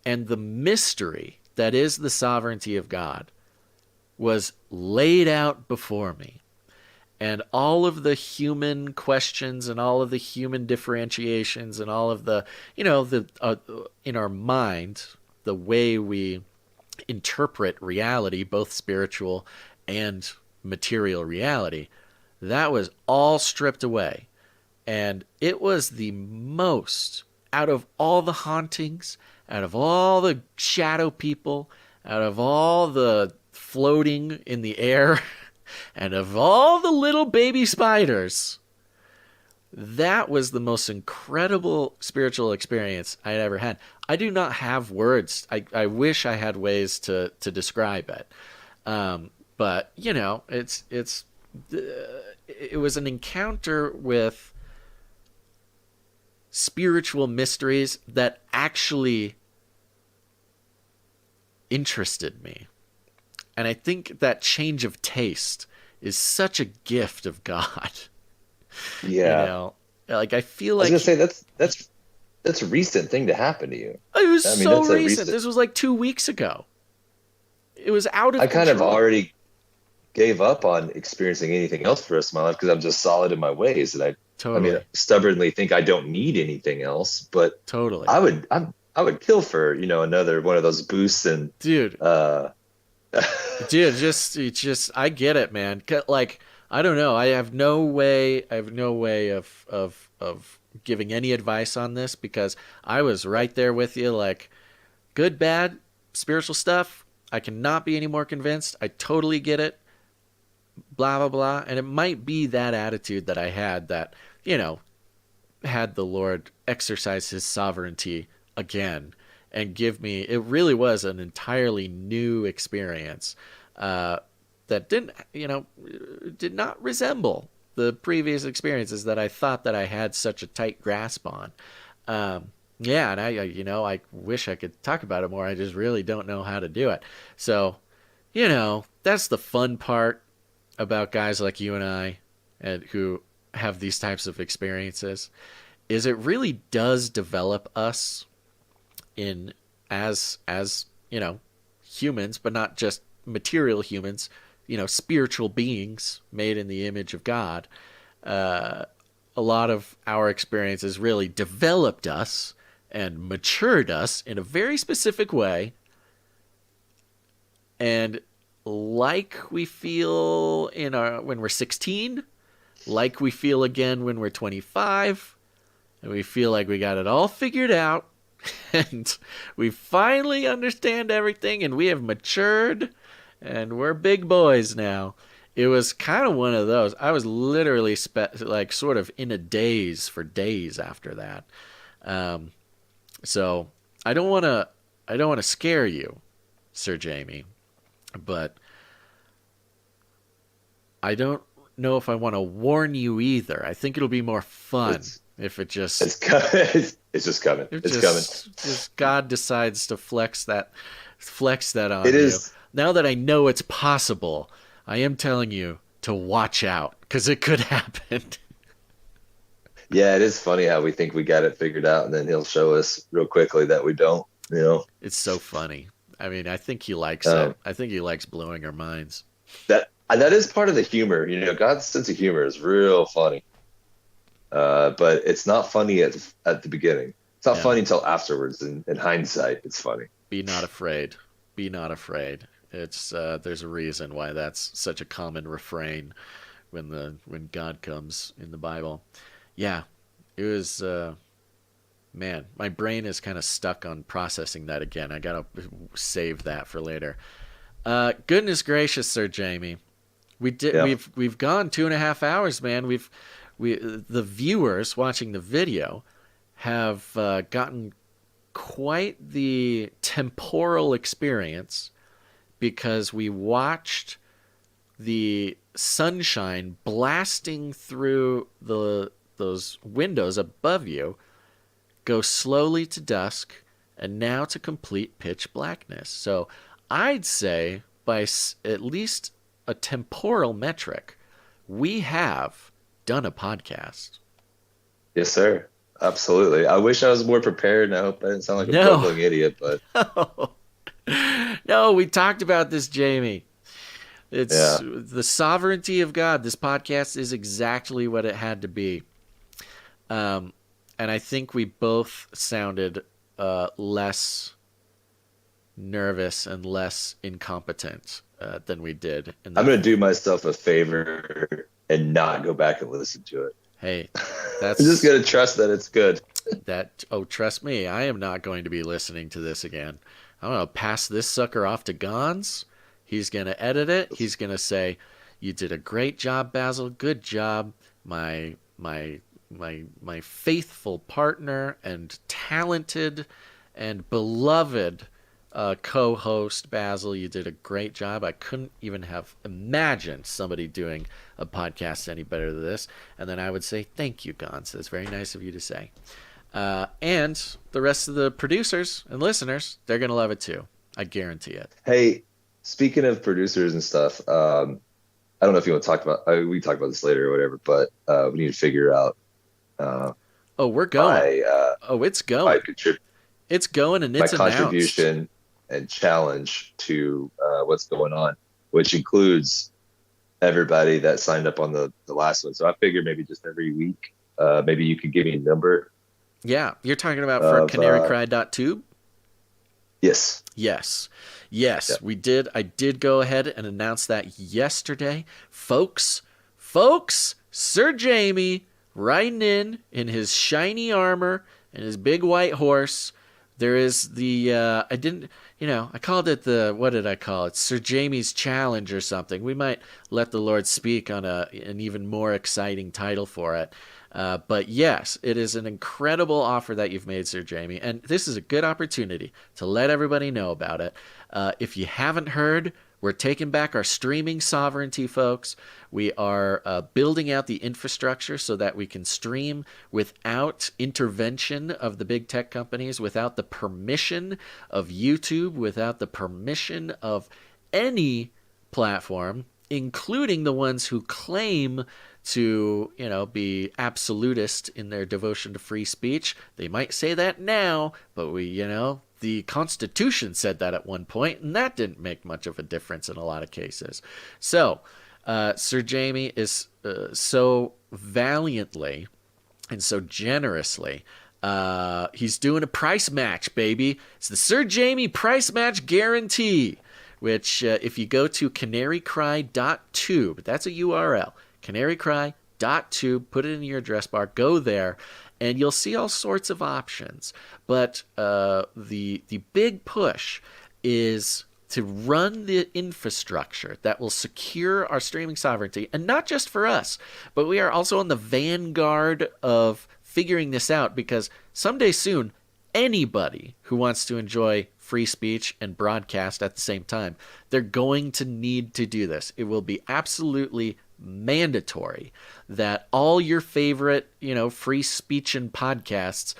and the mystery that is the sovereignty of God was laid out before me. And all of the human questions and all of the human differentiations and all of the, in our mind, the way we interpret reality, both spiritual and material reality, that was all stripped away. And it was the most, out of all the hauntings, out of all the shadow people, out of all the floating in the air, and of all the little baby spiders, that was the most incredible spiritual experience I'd ever had. I do not have words. I wish I had ways to describe it. But, it was an encounter with spiritual mysteries that actually interested me. And I think that change of taste is such a gift of God. Yeah. I feel like I was gonna say that's a recent thing to happen to you. It was so recent. This was like 2 weeks ago. It was out of control. I kind of already gave up on experiencing anything else for the rest of my life because I'm just solid in my ways, and I stubbornly think I don't need anything else. But totally, I would kill for another one of those boosts and dude. Dude, just I get it, man. Like, I don't know. I have no way of giving any advice on this because I was right there with you. Like, good, bad, spiritual stuff. I cannot be any more convinced. I totally get it. Blah, blah, blah. And it might be that attitude that I had that, had the Lord exercise his sovereignty again and give me, it really was an entirely new experience that did not resemble the previous experiences that I thought that I had such a tight grasp on. Yeah, and I wish I could talk about it more. I just really don't know how to do it. So, that's the fun part about guys like you and I, and who have these types of experiences, is it really does develop us in as humans, but not just material humans, spiritual beings made in the image of God. A lot of our experiences really developed us and matured us in a very specific way. And like we feel when we're 16, like we feel again when we're 25, and we feel like we got it all figured out, and we finally understand everything, and we have matured, and we're big boys now. It was kind of one of those. I was literally sort of in a daze for days after that. So I don't want to scare you, Sir Jamey, but I don't know if I want to warn you either. I think it'll be more fun if it just... It's coming. It's just coming. It's coming. Just God decides to flex that on it you. Is. Now that I know it's possible, I am telling you to watch out, because it could happen. Yeah, it is funny how we think we got it figured out, and then he'll show us real quickly that we don't. It's so funny. I mean, I think he likes it. I think he likes blowing our minds. That is part of the humor. God's sense of humor is real funny. But it's not funny at the beginning. It's not funny until afterwards. In hindsight, it's funny. Be not afraid. Be not afraid. It's there's a reason why that's such a common refrain when God comes in the Bible. Yeah, it was. Man, my brain is kind of stuck on processing that again. I gotta save that for later. Goodness gracious, Sir Jamey, we've gone 2.5 hours, man. The viewers watching the video have gotten quite the temporal experience because we watched the sunshine blasting through those windows above you go slowly to dusk and now to complete pitch blackness. So I'd say by at least a temporal metric, we have done a podcast. Yes, sir. Absolutely. I wish I was more prepared, and I hope I didn't sound like a bumbling idiot. But no, we talked about this, Jamey. It's the sovereignty of God. This podcast is exactly what it had to be. And I think we both sounded less nervous and less incompetent than we did. I'm going to do myself a favor and not go back and listen to it. Hey, I'm just going to trust that it's good. Trust me, I am not going to be listening to this again. I'm going to pass this sucker off to Gons. He's going to edit it. He's going to say, "You did a great job, Basil. Good job. My faithful partner and talented and beloved co-host, Basil. You did a great job. I couldn't even have imagined somebody doing a podcast any better than this." And then I would say, "Thank you, Gons. That's very nice of you to say." And the rest of the producers and listeners, they're going to love it too. I guarantee it. Hey, speaking of producers and stuff, I don't know if you want to talk about, we can talk about this later or whatever, but we need to figure out. We're going. It's going. It's going, and it's my contribution and challenge to what's going on, which includes everybody that signed up on the last one. So I figured maybe just every week, maybe you could give me a number. Yeah, you're talking about for canarycry.tube? Yes. Yes. We did. I did go ahead and announce that yesterday. Folks, Sir Jamey riding in his shiny armor and his big white horse. There is the, I called it what did I call it? Sir Jamey's Challenge or something. We might let the Lord speak on an even more exciting title for it. But yes, it is an incredible offer that you've made, Sir Jamey. And this is a good opportunity to let everybody know about it. If you haven't heard, we're taking back our streaming sovereignty, folks. We are building out the infrastructure so that we can stream without intervention of the big tech companies, without the permission of YouTube, without the permission of any platform, including the ones who claim to, be absolutist in their devotion to free speech. They might say that now, but the Constitution said that at one point, and that didn't make much of a difference in a lot of cases. So, Sir Jamey is so valiantly and so generously, he's doing a price match, baby. It's the Sir Jamey price match guarantee, which if you go to canarycry.tube, that's a URL, canarycry.tube, put it in your address bar, go there, and you'll see all sorts of options. But the big push is to run the infrastructure that will secure our streaming sovereignty, and not just for us, but we are also on the vanguard of figuring this out, because someday soon, anybody who wants to enjoy free speech and broadcast at the same time, they're going to need to do this. It will be absolutely mandatory that all your favorite, free speech and podcasts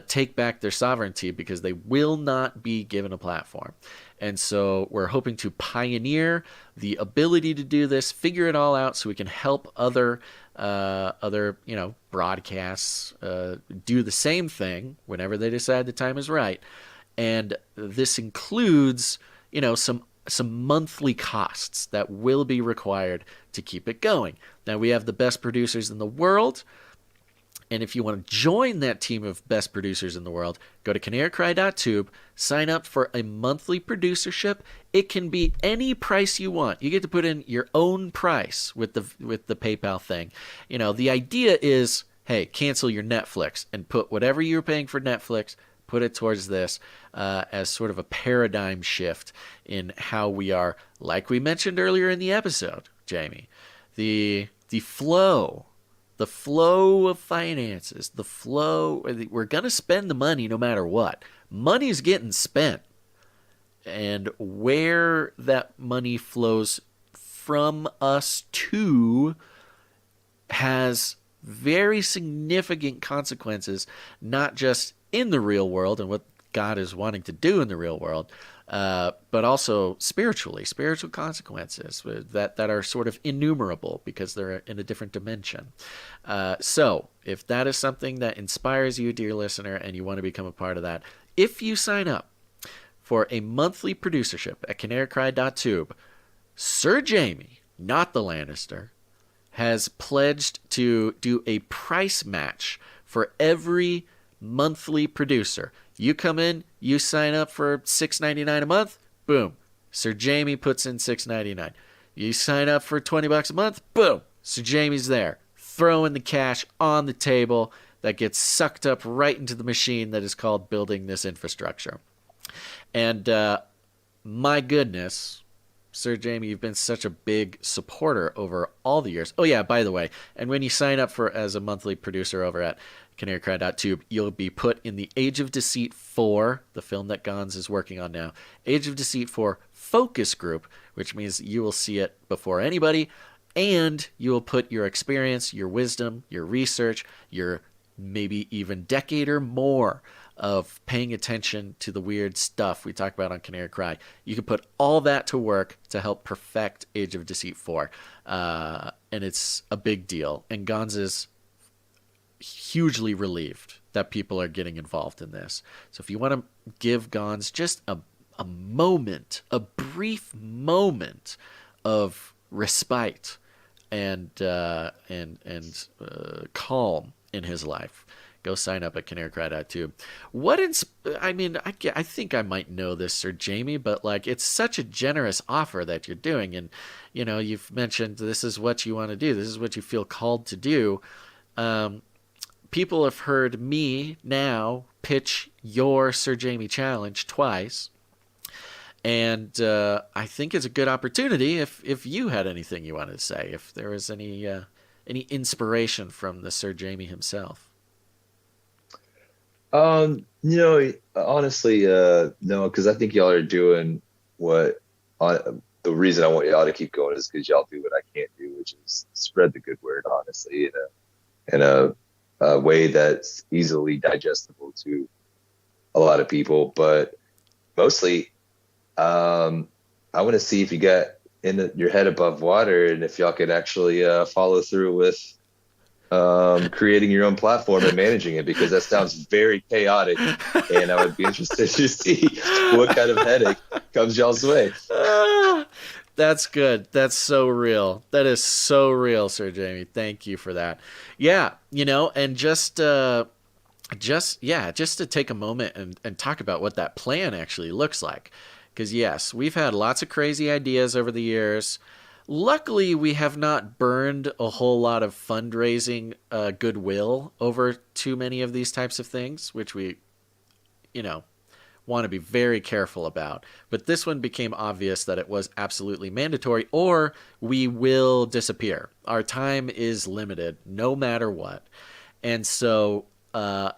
take back their sovereignty, because they will not be given a platform. And so we're hoping to pioneer the ability to do this, figure it all out so we can help other broadcasts do the same thing whenever they decide the time is right. And this includes, some monthly costs that will be required to keep it going. Now, we have the best producers in the world. And if you want to join that team of best producers in the world, go to canarycry.tube, sign up for a monthly producership. It can be any price you want. You get to put in your own price with the PayPal thing. The idea is, hey, cancel your Netflix and put whatever you're paying for Netflix, put it towards this as sort of a paradigm shift in how we are, like we mentioned earlier in the episode, Jamie, the flow. The flow of finances, we're going to spend the money no matter what. Money's getting spent. And where that money flows from us to has very significant consequences, not just in the real world and what God is wanting to do in the real world, but also spiritual consequences that are sort of innumerable because they're in a different dimension. So if that is something that inspires you, dear listener, and you want to become a part of that, if you sign up for a monthly producership at canarycry.tube, Sir Jamey, not the Lannister, has pledged to do a price match for every monthly producer. You come in, you sign up for $6.99 a month, boom, Sir Jamey puts in $6.99. You sign up for $20 a month, boom, Sir Jamey's there, throwing the cash on the table that gets sucked up right into the machine that is called building this infrastructure. And my goodness, Sir Jamey, you've been such a big supporter over all the years. Oh yeah, by the way, and when you sign up as a monthly producer over at canarycry.tube, you'll be put in the Age of Deceit 4, the film that Gons is working on now, Age of Deceit 4 focus group, which means you will see it before anybody, and you will put your experience, your wisdom, your research, your maybe even decade or more of paying attention to the weird stuff we talk about on Canary Cry. You can put all that to work to help perfect Age of Deceit 4. And it's a big deal. And Gons is hugely relieved that people are getting involved in this. So if you want to give Gons just a moment, a brief moment of respite and calm in his life, go sign up at canarycry.tube. I think I might know this, Sir Jamey, but it's such a generous offer that you're doing. And, you've mentioned this is what you want to do. This is what you feel called to do. People have heard me now pitch your Sir Jamey challenge twice. And I think it's a good opportunity if you had anything you wanted to say, if there was any inspiration from the Sir Jamey himself. Honestly, no, because I think y'all are doing the reason I want y'all to keep going is because y'all do what I can't do, which is spread the good word, honestly, in a way that's easily digestible to a lot of people. But mostly, I want to see if you got your head above water and if y'all could actually follow through with creating your own platform and managing it, because that sounds very chaotic, and I would be interested to see what kind of headache comes y'all's way. That's good. That's so real. That is so real, Sir Jamey. Thank you for that. Yeah, and just to take a moment and talk about what that plan actually looks like. Because yes, we've had lots of crazy ideas over the years. Luckily, we have not burned a whole lot of fundraising goodwill over too many of these types of things, which we, want to be very careful about. But this one became obvious that it was absolutely mandatory, or we will disappear. Our time is limited, no matter what. And so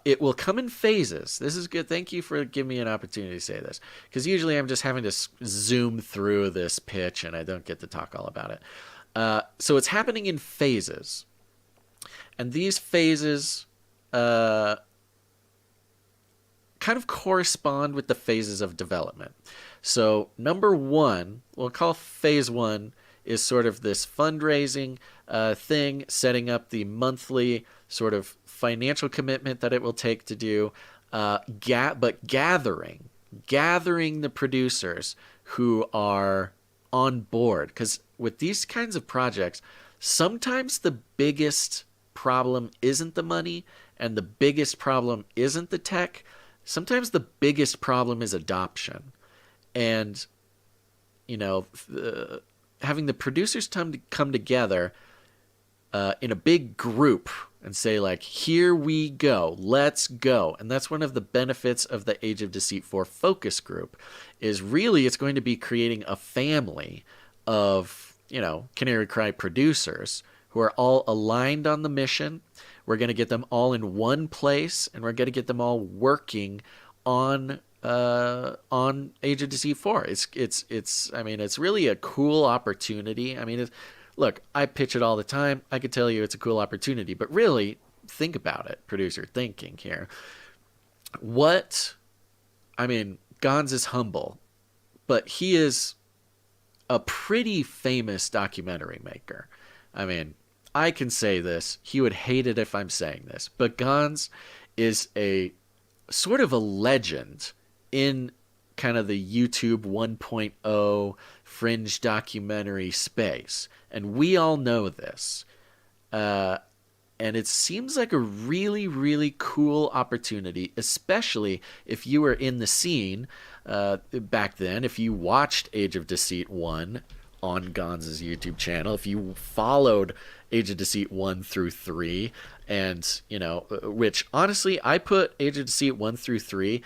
it will come in phases. This is good. Thank you for giving me an opportunity to say this, because usually I'm just having to zoom through this pitch and I don't get to talk all about it. So it's happening in phases. And these phases kind of correspond with the phases of development. So number one, we'll call phase one, is sort of this fundraising thing, setting up the monthly sort of financial commitment that it will take to do, but gathering the producers who are on board. Because with these kinds of projects, sometimes the biggest problem isn't the money and the biggest problem isn't the tech. Sometimes the biggest problem is adoption. And, having the producers come together in a big group and say, like, here we go, let's go. And that's one of the benefits of the Age of Deceit 4 focus group, is really it's going to be creating a family of, Canary Cry producers who are all aligned on the mission. We're going to get them all in one place, and we're going to get them all working on Age of Deceit 4. It's really a cool opportunity. Look, I pitch it all the time. I could tell you it's a cool opportunity, but really think about it, producer thinking here. Gons is humble, but he is a pretty famous documentary maker. I can say this. He would hate it if I'm saying this, but Gons is a sort of a legend in kind of the YouTube 1.0 fringe documentary space. And we all know this. And it seems like a really, really cool opportunity, especially if you were in the scene back then, if you watched Age of Deceit 1 on Gons' YouTube channel, if you followed Age of Deceit 1 through 3, and, which honestly, I put Age of Deceit 1 through 3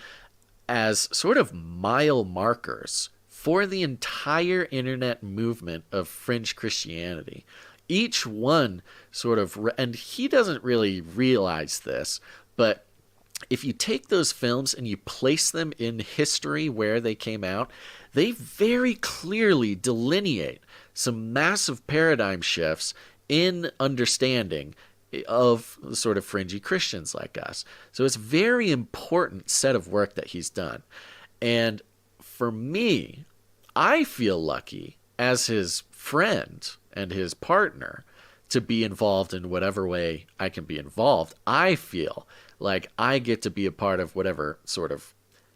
as sort of mile markers for the entire internet movement of fringe Christianity. Each one sort of, and he doesn't really realize this, but if you take those films and you place them in history where they came out, they very clearly delineate some massive paradigm shifts in understanding of sort of fringy Christians like us. So it's a very important set of work that he's done. And for me, I feel lucky as his friend and his partner to be involved in whatever way I can be involved. I feel like I get to be a part of whatever sort of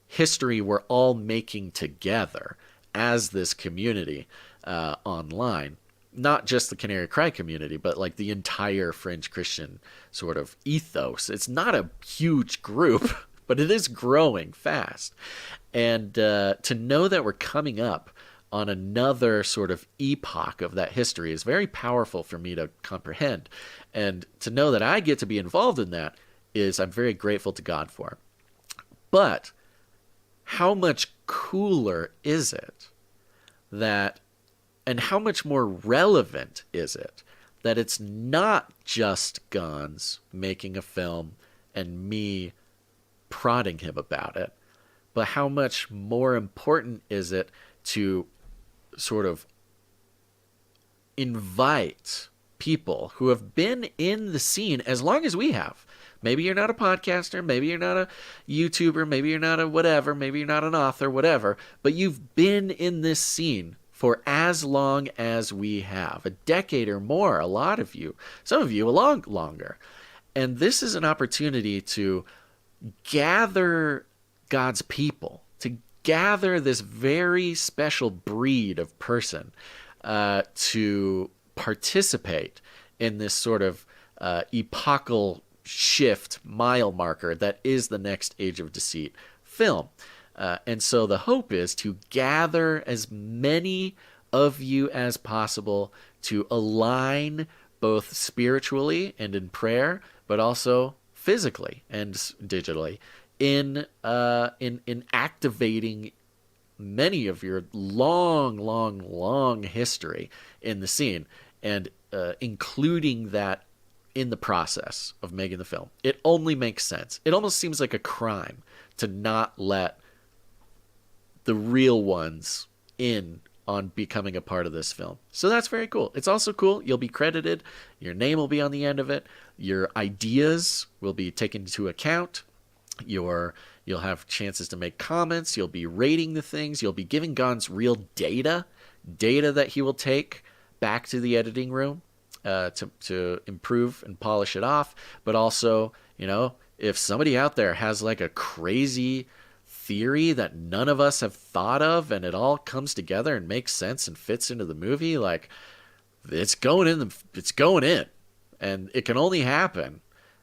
history we're all making together as this community online. Not just the Canary Cry community, but like the entire fringe Christian sort of ethos. It's not a huge group, but it is growing fast. And to know that we're coming up on another sort of epoch of that history is very powerful for me to comprehend. And to know that I get to be involved in that is, I'm very grateful to God for. But how much cooler is it that, and how much more relevant is it that it's not just Gons making a film and me prodding him about it, but how much more important is it to sort of invite people who have been in the scene as long as we have. Maybe you're not a podcaster, maybe you're not a YouTuber, maybe you're not a whatever, maybe you're not an author, whatever, but you've been in this scene for as long as we have, a decade or more, a lot of you, some of you a lot longer. And this is an opportunity to gather God's people, to gather this very special breed of person to participate in this sort of epochal shift mile marker that is the next Age of Deceit film. And so the hope is to gather as many of you as possible to align both spiritually and in prayer, but also physically and digitally in activating many of your long history in the scene, and including that in the process of making the film. It only makes sense. It almost seems like a crime to not let the real ones in on becoming a part of this film. So that's very cool. It's also cool. You'll be credited. Your name will be on the end of it. Your ideas will be taken into account. Your, You'll have chances to make comments. You'll be rating the things. You'll be giving Gons real data that he will take back to the editing room to improve and polish it off. But also, if somebody out there has like a crazy theory that none of us have thought of, and it all comes together and makes sense and fits into the movie, like, it's going in, and it can only happen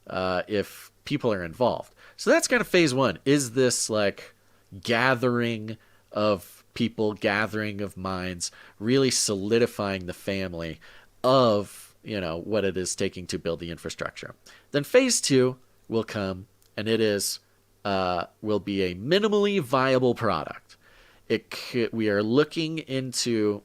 if people are involved. So that's kind of phase one, is this like gathering of people, gathering of minds, really solidifying the family of, what it is taking to build the infrastructure. Then phase two will come, and it is will be a minimally viable product. We are looking into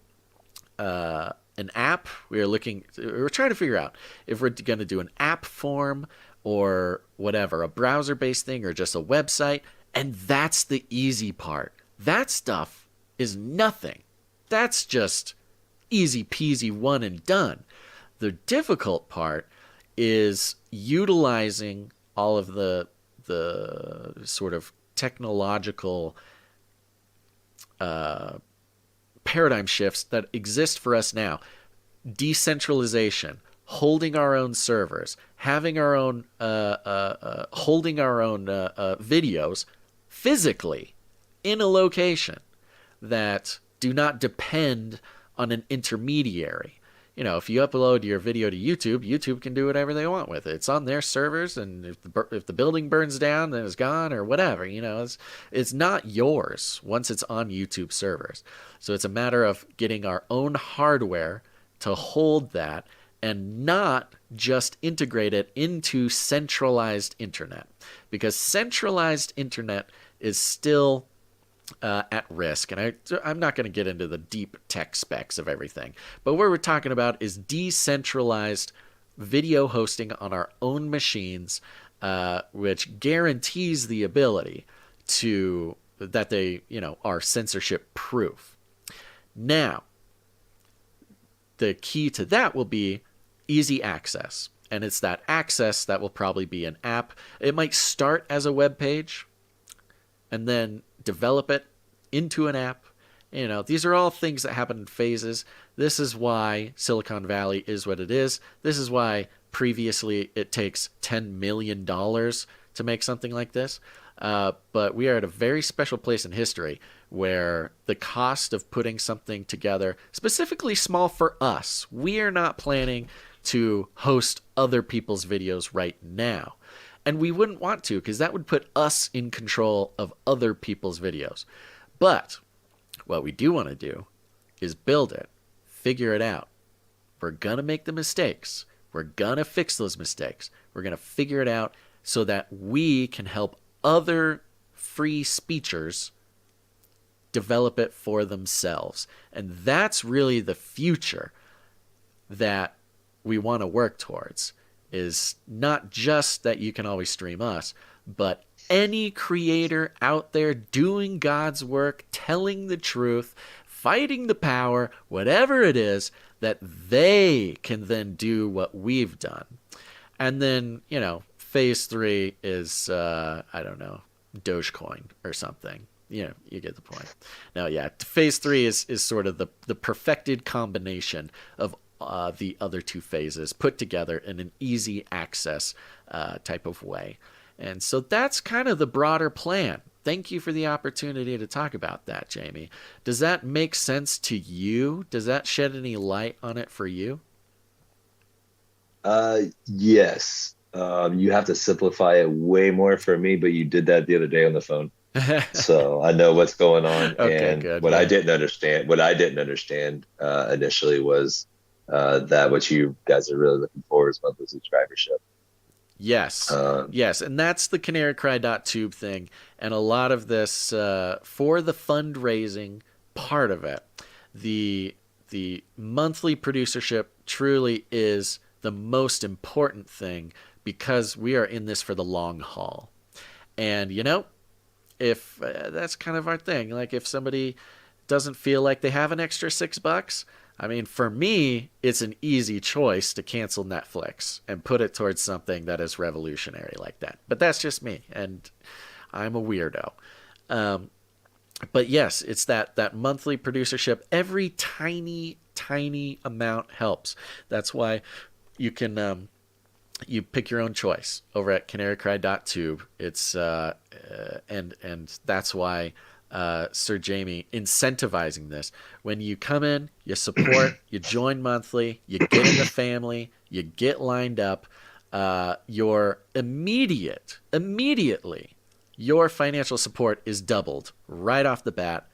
an app. We're trying to figure out if we're going to do an app form or whatever, a browser-based thing or just a website. And that's the easy part. That stuff is nothing. That's just easy peasy, one and done. The difficult part is utilizing all of the sort of technological paradigm shifts that exist for us now. Decentralization, holding our own servers, having our own, holding our own videos physically in a location that do not depend on an intermediary. If you upload your video to YouTube, YouTube can do whatever they want with it. It's on their servers, and if the building burns down, then it's gone or whatever. It's not yours once it's on YouTube servers. So it's a matter of getting our own hardware to hold that and not just integrate it into centralized internet, because centralized internet is still at risk. And I'm not going to get into the deep tech specs of everything, but what we're talking about is decentralized video hosting on our own machines, which guarantees the ability that they are censorship proof. Now, the key to that will be easy access, and it's that access that will probably be an app. It might start as a web page and then develop it into an app. These are all things that happen in phases. This is why Silicon Valley is what it is. This is why previously it takes $10 million to make something like this. But we are at a very special place in history where the cost of putting something together, specifically small for us, we are not planning to host other people's videos right now. And we wouldn't want to, because that would put us in control of other people's videos. But what we do want to do is build it, figure it out. We're going to make the mistakes. We're going to fix those mistakes. We're going to figure it out so that we can help other free speechers develop it for themselves. And that's really the future that we want to work towards, is not just that you can always stream us, but any creator out there doing God's work, telling the truth, fighting the power, whatever it is, that they can then do what we've done. And then, phase 3 is, Dogecoin or something. You get the point. Now, yeah, phase 3 is sort of the perfected combination of the other two phases put together in an easy access type of way. And so that's kind of the broader plan. Thank you for the opportunity to talk about that, Jamey. Does that make sense to you? Does that shed any light on it for you? Yes. You have to simplify it way more for me, but you did that the other day on the phone. So I know what's going on. Okay, and good. What I didn't understand initially was that what you guys are really looking for is monthly subscribership. Yes. Yes. And that's the canarycry.tube thing. And a lot of this, for the fundraising part of it, the monthly producership truly is the most important thing, because we are in this for the long haul. And, if that's kind of our thing, like if somebody doesn't feel like they have an extra $6, I mean, for me, it's an easy choice to cancel Netflix and put it towards something that is revolutionary like that. But that's just me. And I'm a weirdo. But yes, it's that monthly producership. Every tiny amount helps. That's why you can you pick your own choice over at canarycry.tube. It's and that's why Sir Jamey incentivizing this. When you come in, you support, you join monthly, you get in the family, you get lined up, your immediately your financial support is doubled right off the bat.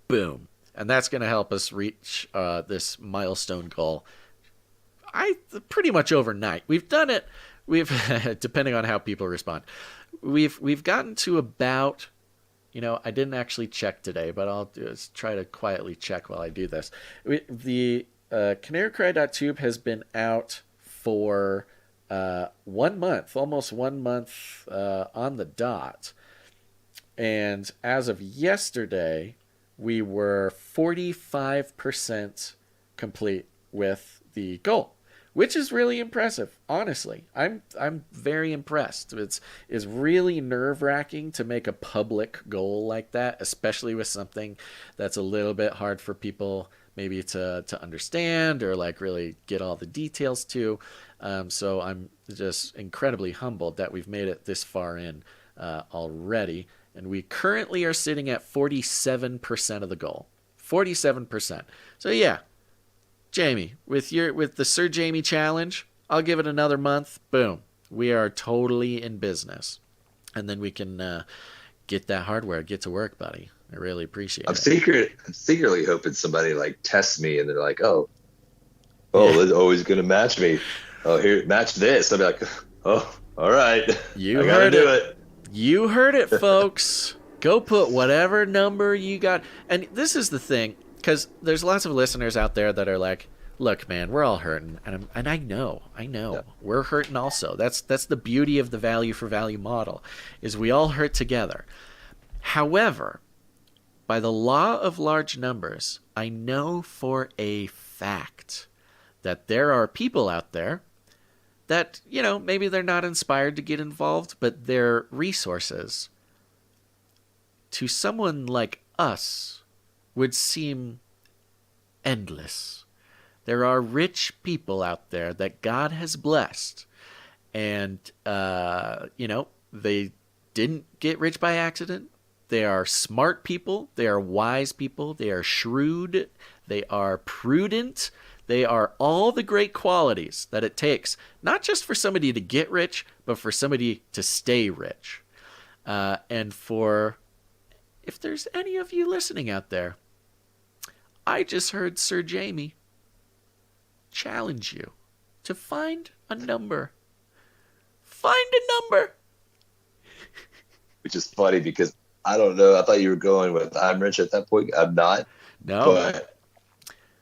Boom. And that's going to help us reach this milestone goal. Pretty much overnight. We've done it. We've depending on how people respond. We've gotten to about, I didn't actually check today, but I'll try to quietly check while I do this. The canarycry.tube has been out for 1 month, almost 1 month on the dot. And as of yesterday, we were 45% complete with the goal, which is really impressive. Honestly, I'm very impressed. It's really nerve-wracking to make a public goal like that, especially with something that's a little bit hard for people maybe to understand or like really get all the details to. So I'm just incredibly humbled that we've made it this far in already. And we currently are sitting at 47% of the goal. 47%. So yeah, Jamey, with the Sir Jamey challenge, I'll give it another month. Boom. We are totally in business. And then we can get that hardware, get to work, buddy. I really appreciate it. I'm secretly hoping somebody like tests me and they're like, it's always going to match me. Oh, here, match this. I'll be like, oh, all right. I gotta do it. You heard it, folks. Go put whatever number you got. And this is the thing, because there's lots of listeners out there that are like, look, man, we're all hurting. And I know. Yeah. We're hurting also. That's the beauty of the value for value model, is we all hurt together. However, by the law of large numbers, I know for a fact that there are people out there that, maybe they're not inspired to get involved, but their resources to someone like us would seem endless. There are rich people out there that God has blessed, and, they didn't get rich by accident. They are smart people. They are wise people. They are shrewd. They are prudent. They are all the great qualities that it takes, not just for somebody to get rich, but for somebody to stay rich. And if there's any of you listening out there, I just heard Sir Jamey challenge you to find a number. Find a number. Which is funny because I don't know. I thought you were going with I'm rich at that point. I'm not. No. But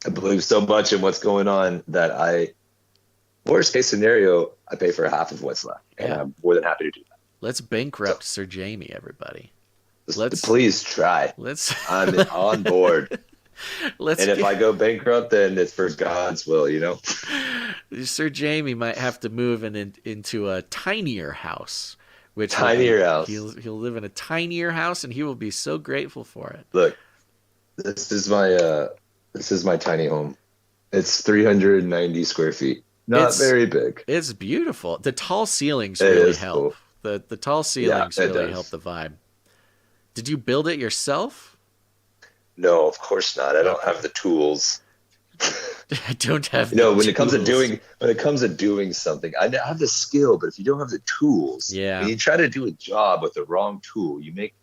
I believe so much in what's going on that worst case scenario, I pay for half of what's left. And I'm more than happy to do that. Let's bankrupt Sir Jamey, everybody. Please try. I'm on board. If I go bankrupt, then it's for God's will, Sir Jamey might have to move into a tinier house. House. He'll live in a tinier house, and he will be so grateful for it. Look, this is my tiny home. It's 390 square feet. Not very big. It's beautiful. The tall ceilings really help. Cool. The tall ceilings really help the vibe. Did you build it yourself? No, of course not. I don't have the tools. I don't have. When it comes to doing something, I have the skill, but if you don't have the tools, when you try to do a job with the wrong tool, you make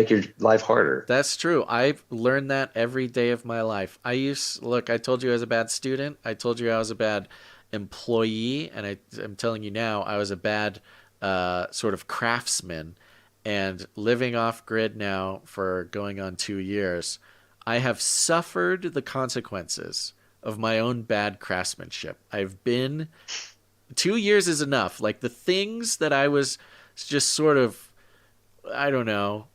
your life harder. That's true. I've learned that every day of my life. I told you I was a bad student. I told you I was a bad employee, and I'm telling you now, I was a bad sort of craftsman. And living off grid now for going on 2 years, I have suffered the consequences of my own bad craftsmanship. 2 years is enough. Like the things that I was just sort of, I don't know,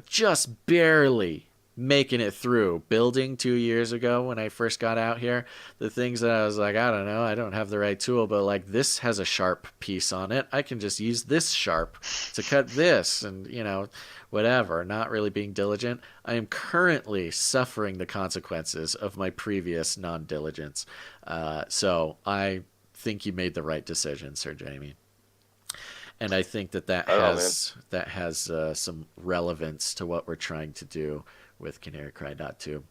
just barely making it through. Building 2 years ago when I first got out here, the things that I was like, I don't know, I don't have the right tool, but like this has a sharp piece on it. I can just use this sharp to cut this, and whatever, not really being diligent. I am currently suffering the consequences of my previous non-diligence. So I think you made the right decision, Sir Jamey. And I think that has some relevance to what we're trying to do with Canary Cry .2.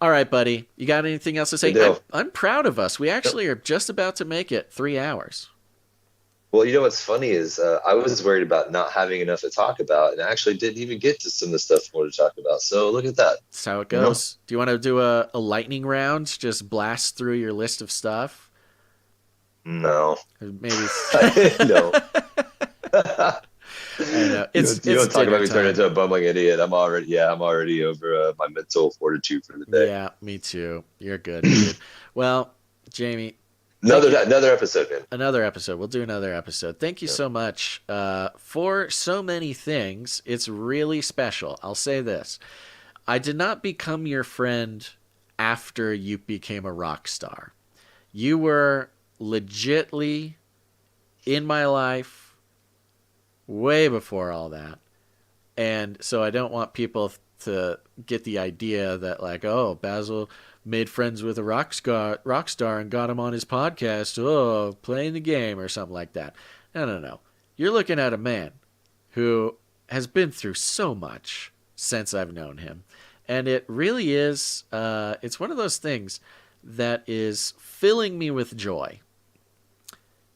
All right, buddy. You got anything else to say? I'm proud of us. We actually are just about to make it 3 hours. Well, what's funny is I was worried about not having enough to talk about, and I actually didn't even get to some of the stuff I wanted to talk about. So look at that. That's how it goes. Do you want to do a lightning round? Just blast through your list of stuff? No. Maybe. No. I know. It's don't talk about me turning into a bumbling idiot. I'm already over my mental fortitude for the day. Yeah, me too. You're good, dude. Well, Jamey. Another episode, man. Another episode. We'll do another episode. Thank you so much for so many things. It's really special. I'll say this. I did not become your friend after you became a rock star. You were legitly in my life way before all that. And so I don't want people to get the idea that like, oh, Basil made friends with a rock star and got him on his podcast, playing the game or something like that. No. You're looking at a man who has been through so much since I've known him. And it really is, it's one of those things that is filling me with joy.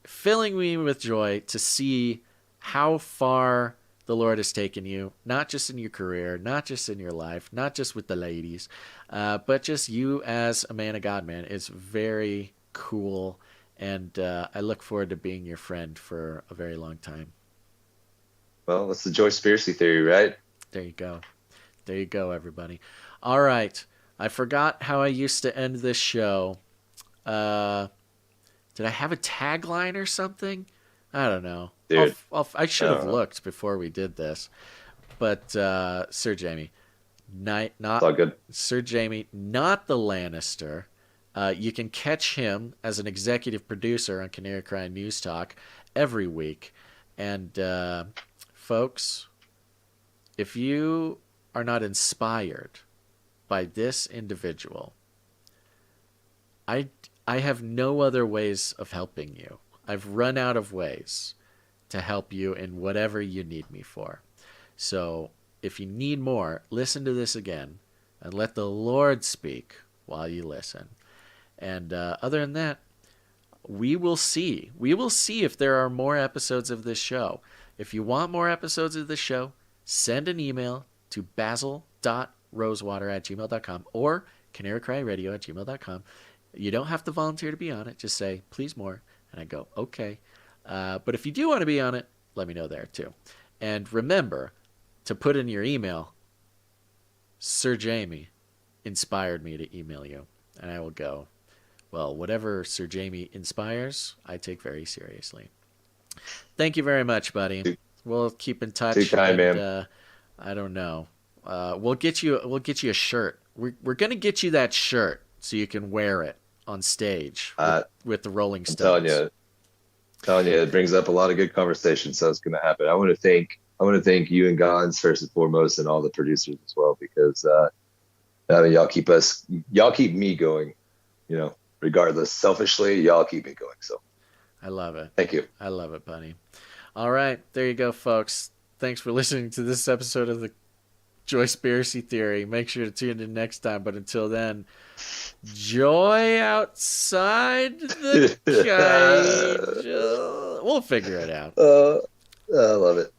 Filling me with joy to see how far the Lord has taken you, not just in your career, not just in your life, not just with the ladies, but just you as a man of God, man. It's very cool, and I look forward to being your friend for a very long time. Well, that's the Joyspiracy Theory, right? There you go. There you go, everybody. All right. I forgot how I used to end this show. Did I have a tagline or something? I don't know. Dude, I should have looked before we did this. But Sir Jamey, not all good. Sir Jamey, not the Lannister. You can catch him as an executive producer on Canary Cry News Talk every week. And folks, if you are not inspired by this individual, I have no other ways of helping you. I've run out of ways to help you in whatever you need me for. So if you need more, listen to this again and let the Lord speak while you listen. And other than that, we will see. We will see if there are more episodes of this show. If you want more episodes of this show, send an email to basil.rosewater@gmail.com or canarycryradio@gmail.com. You don't have to volunteer to be on it. Just say, please more. And I go, okay. But if you do want to be on it, let me know there too. And remember to put in your email, Sir Jamey inspired me to email you. And I will go, well, whatever Sir Jamey inspires, I take very seriously. Thank you very much, buddy. We'll keep in touch. Too kind, man. I don't know. We'll get you a shirt. We're going to get you that shirt so you can wear it on stage with the Rolling Stones. I'm telling you, it brings up a lot of good conversations. So it's going to happen. I want to thank you and Gons first and foremost, and all the producers as well, because y'all keep me going. Regardless, selfishly, y'all keep me going. So I love it. Thank you. I love it, buddy. All right, there you go, folks. Thanks for listening to this episode of the Joyspiracy Theory. Make sure to tune in next time. But until then, joy outside the cage. We'll figure it out. I love it.